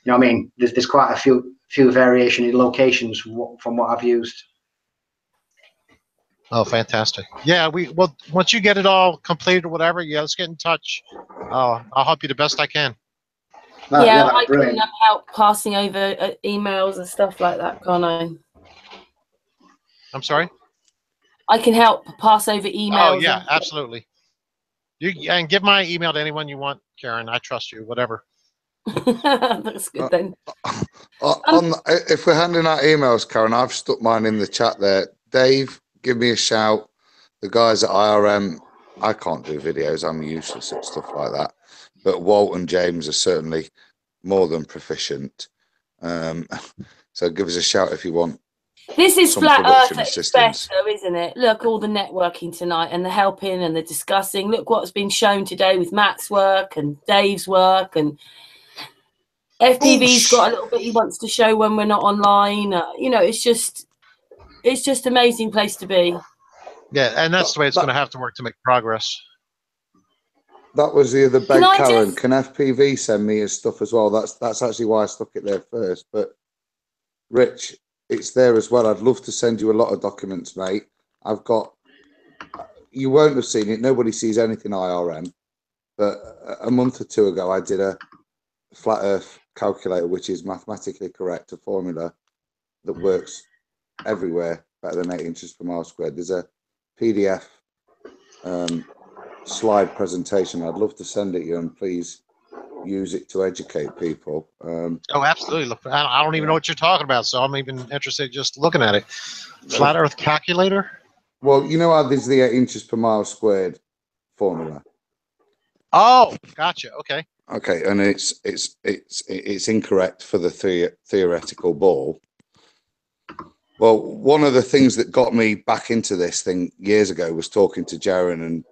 you know what I mean? There's quite a few variation in locations from what I've used. Oh, fantastic. Yeah, well, once you get it all completed or whatever, yeah, let's get in touch. I'll help you the best I can. Yeah, I can help passing over emails and stuff like that, can't I? I'm sorry? I can help pass over emails. Oh, yeah, absolutely. And give my email to anyone you want, Karen. I trust you, whatever. That's good then. If we're handing out emails, Karen, I've stuck mine in the chat there. Dave, give me a shout. The guys at IRM, I can't do videos. I'm useless at stuff like that. But Walt and James are certainly more than proficient. So give us a shout if you want. This is Flat Earth at its best, though, isn't it? Look, all the networking tonight and the helping and the discussing. Look what's been shown today with Matt's work and Dave's work, and FPV's got a little bit he wants to show when we're not online. You know, it's just an amazing place to be. Yeah, and that's the way it's going to have to work to make progress. That was the other big Karen. Can FPV send me his stuff as well? That's actually why I stuck it there first. But Rich, it's there as well. I'd love to send you a lot of documents, mate. You won't have seen it. Nobody sees anything IRM. But a month or 2 ago, I did a flat Earth calculator, which is mathematically correct, a formula that works everywhere better than 8 inches per mile squared. There's a PDF slide presentation. I'd love to send it you, and please use it to educate people. Oh, absolutely. Look, I don't even know what you're talking about, so I'm even interested just looking at it. Flat Earth calculator? Well, you know how there's the 8 inches per mile squared formula? Oh, gotcha. Okay. Okay, and it's incorrect for the theoretical ball. Well, one of the things that got me back into this thing years ago was talking to Jerone and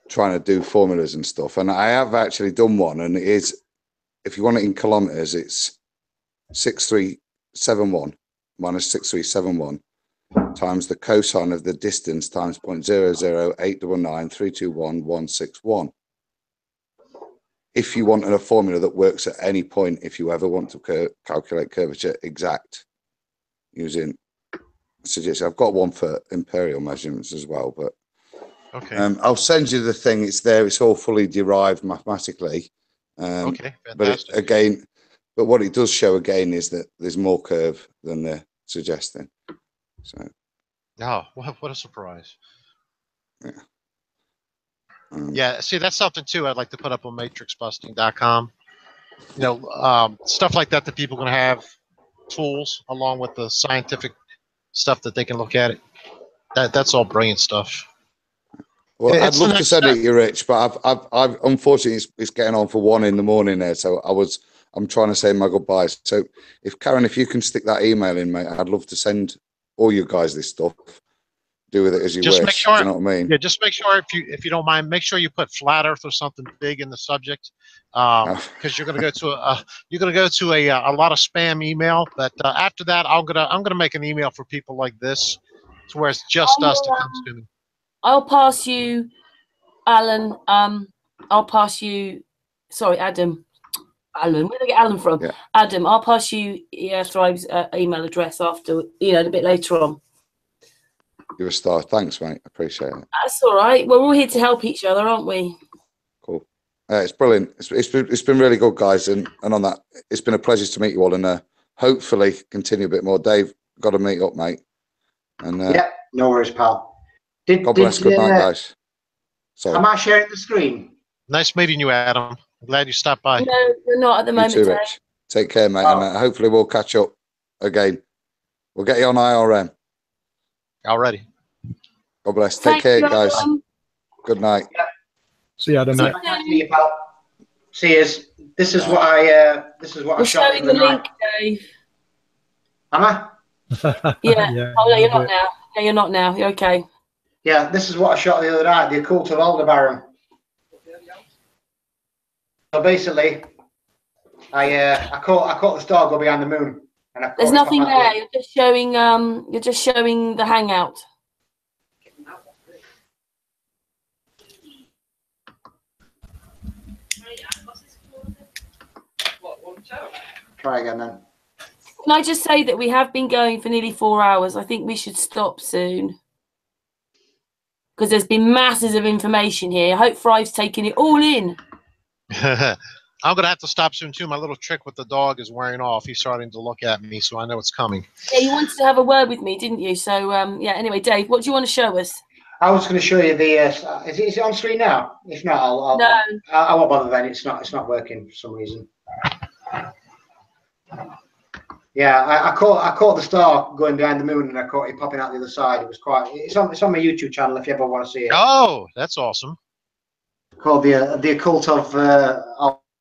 trying to do formulas and stuff. And I have actually done one, and it is, if you want it in kilometers, it's 6371 minus 6371 times the cosine of the distance times 0.00899321161. If you want a formula that works at any point, if you ever want to calculate curvature exact using suggestion. I've got one for imperial measurements as well, but okay. I'll send you the thing. It's there. It's all fully derived mathematically. Okay, fantastic. But what it does show again is that there's more curve than they're suggesting. So, oh, what a surprise! Yeah. Yeah, see, that's something too I'd like to put up on matrixbusting.com. You know, stuff like that people can have tools along with the scientific stuff that they can look at it. That's all brilliant stuff. Well, I'd love to send it to you, Rich, but I've unfortunately it's getting on for 1 a.m. there, so I'm trying to say my goodbyes. So if Karen, if you can stick that email in, mate, I'd love to send all you guys this stuff. Do with it as you wish. Make sure, do you know what I mean? Yeah, just make sure if you don't mind, make sure you put flat Earth or something big in the subject, because you're going to go to a lot of spam email. But after that, I'm gonna make an email for people like this, to where it's just us that comes to me. I'll pass you, Alan. I'll pass you. Sorry, Adam. Alan, where did I get Alan from? Yeah. Adam, I'll pass you Thrive's email address after, a bit later on. You're a star. Thanks, mate. Appreciate it. That's all right. Well, we're all here to help each other, aren't we? Cool. It's brilliant. It's been really good, guys. And on that, it's been a pleasure to meet you all, and hopefully continue a bit more. Dave, got to meet up, mate. And yeah, no worries, pal. God bless. Good night, guys. Sorry. Am I sharing the screen? Nice meeting you, Adam. I'm glad you stopped by. No, we're not at the moment. You too, Rich. Take care, mate. And hopefully we'll catch up again. We'll get you on IRM. Already. God bless. Take care, guys. Good night. Yeah. See you, Adam. See you. This is what I shot. Showing the link, Dave. Am I? Yeah. Yeah. Oh no, you're not now. No, you're not now. You're okay. Yeah, this is what I shot the other night. The occult of Aldebaran. So basically, I caught the star go behind the moon. And there's nothing there. You're just showing. You're just showing the hangout. Try again then. Can I just say that we have been going for nearly 4 hours? I think we should stop soon, because there's been masses of information here. I hope Thrive's taking it all in. I'm going to have to stop soon, too. My little trick with the dog is wearing off. He's starting to look at me, so I know it's coming. Yeah, you wanted to have a word with me, didn't you? So, yeah, anyway, Dave, what do you want to show us? I was going to show you the... is it on screen now? If not, I won't bother then. It's not working for some reason. Yeah, I caught the star going behind the moon, and I caught it popping out the other side. It was quite... It's on my YouTube channel if you ever want to see it. Oh, that's awesome. Called the occult of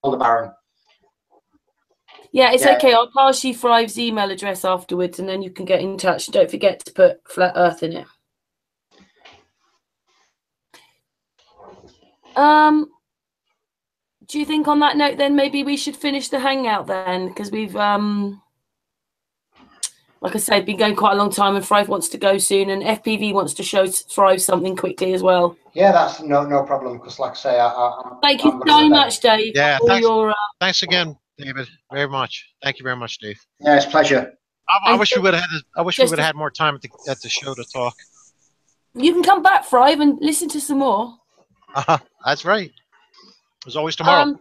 Aldebaran. Yeah, it's okay. I'll pass you Thrive's email address afterwards, and then you can get in touch. Don't forget to put flat Earth in it. Do you think on that note then maybe we should finish the hangout then, because we've like I said, been going quite a long time, and Thrive wants to go soon, and FPV wants to show Thrive something quickly as well. Yeah, that's no problem, because like I say, thank you so much, Dave. Yeah, thanks again, David, very much. Thank you very much, Dave. Yeah, it's a pleasure. I wish we would have had more time at the show to talk. You can come back, Thrive, and listen to some more. That's right. There's always tomorrow.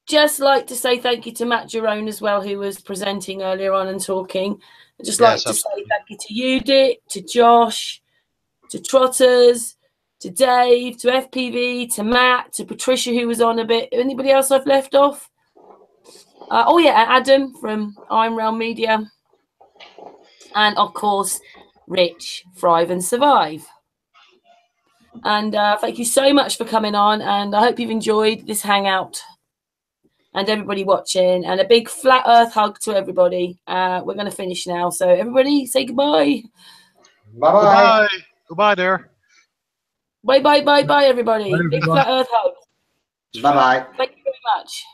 Just like to say thank you to Matt Jerone as well, who was presenting earlier on and talking. I'd just like to say thank you to Judith, to Josh, to Trotters, to Dave, to FPV, to Matt, to Patricia, who was on a bit. Anybody else I've left off? Oh yeah, Adam from Iron Realm Media, and of course Rich, Thrive and Survive. And thank you so much for coming on, and I hope you've enjoyed this hangout, and everybody watching, and a big flat Earth hug to everybody. We're going to finish now, so everybody say goodbye. Bye-bye. Goodbye there. Bye, everybody. Bye, big flat Earth hug. Bye-bye. Thank you very much.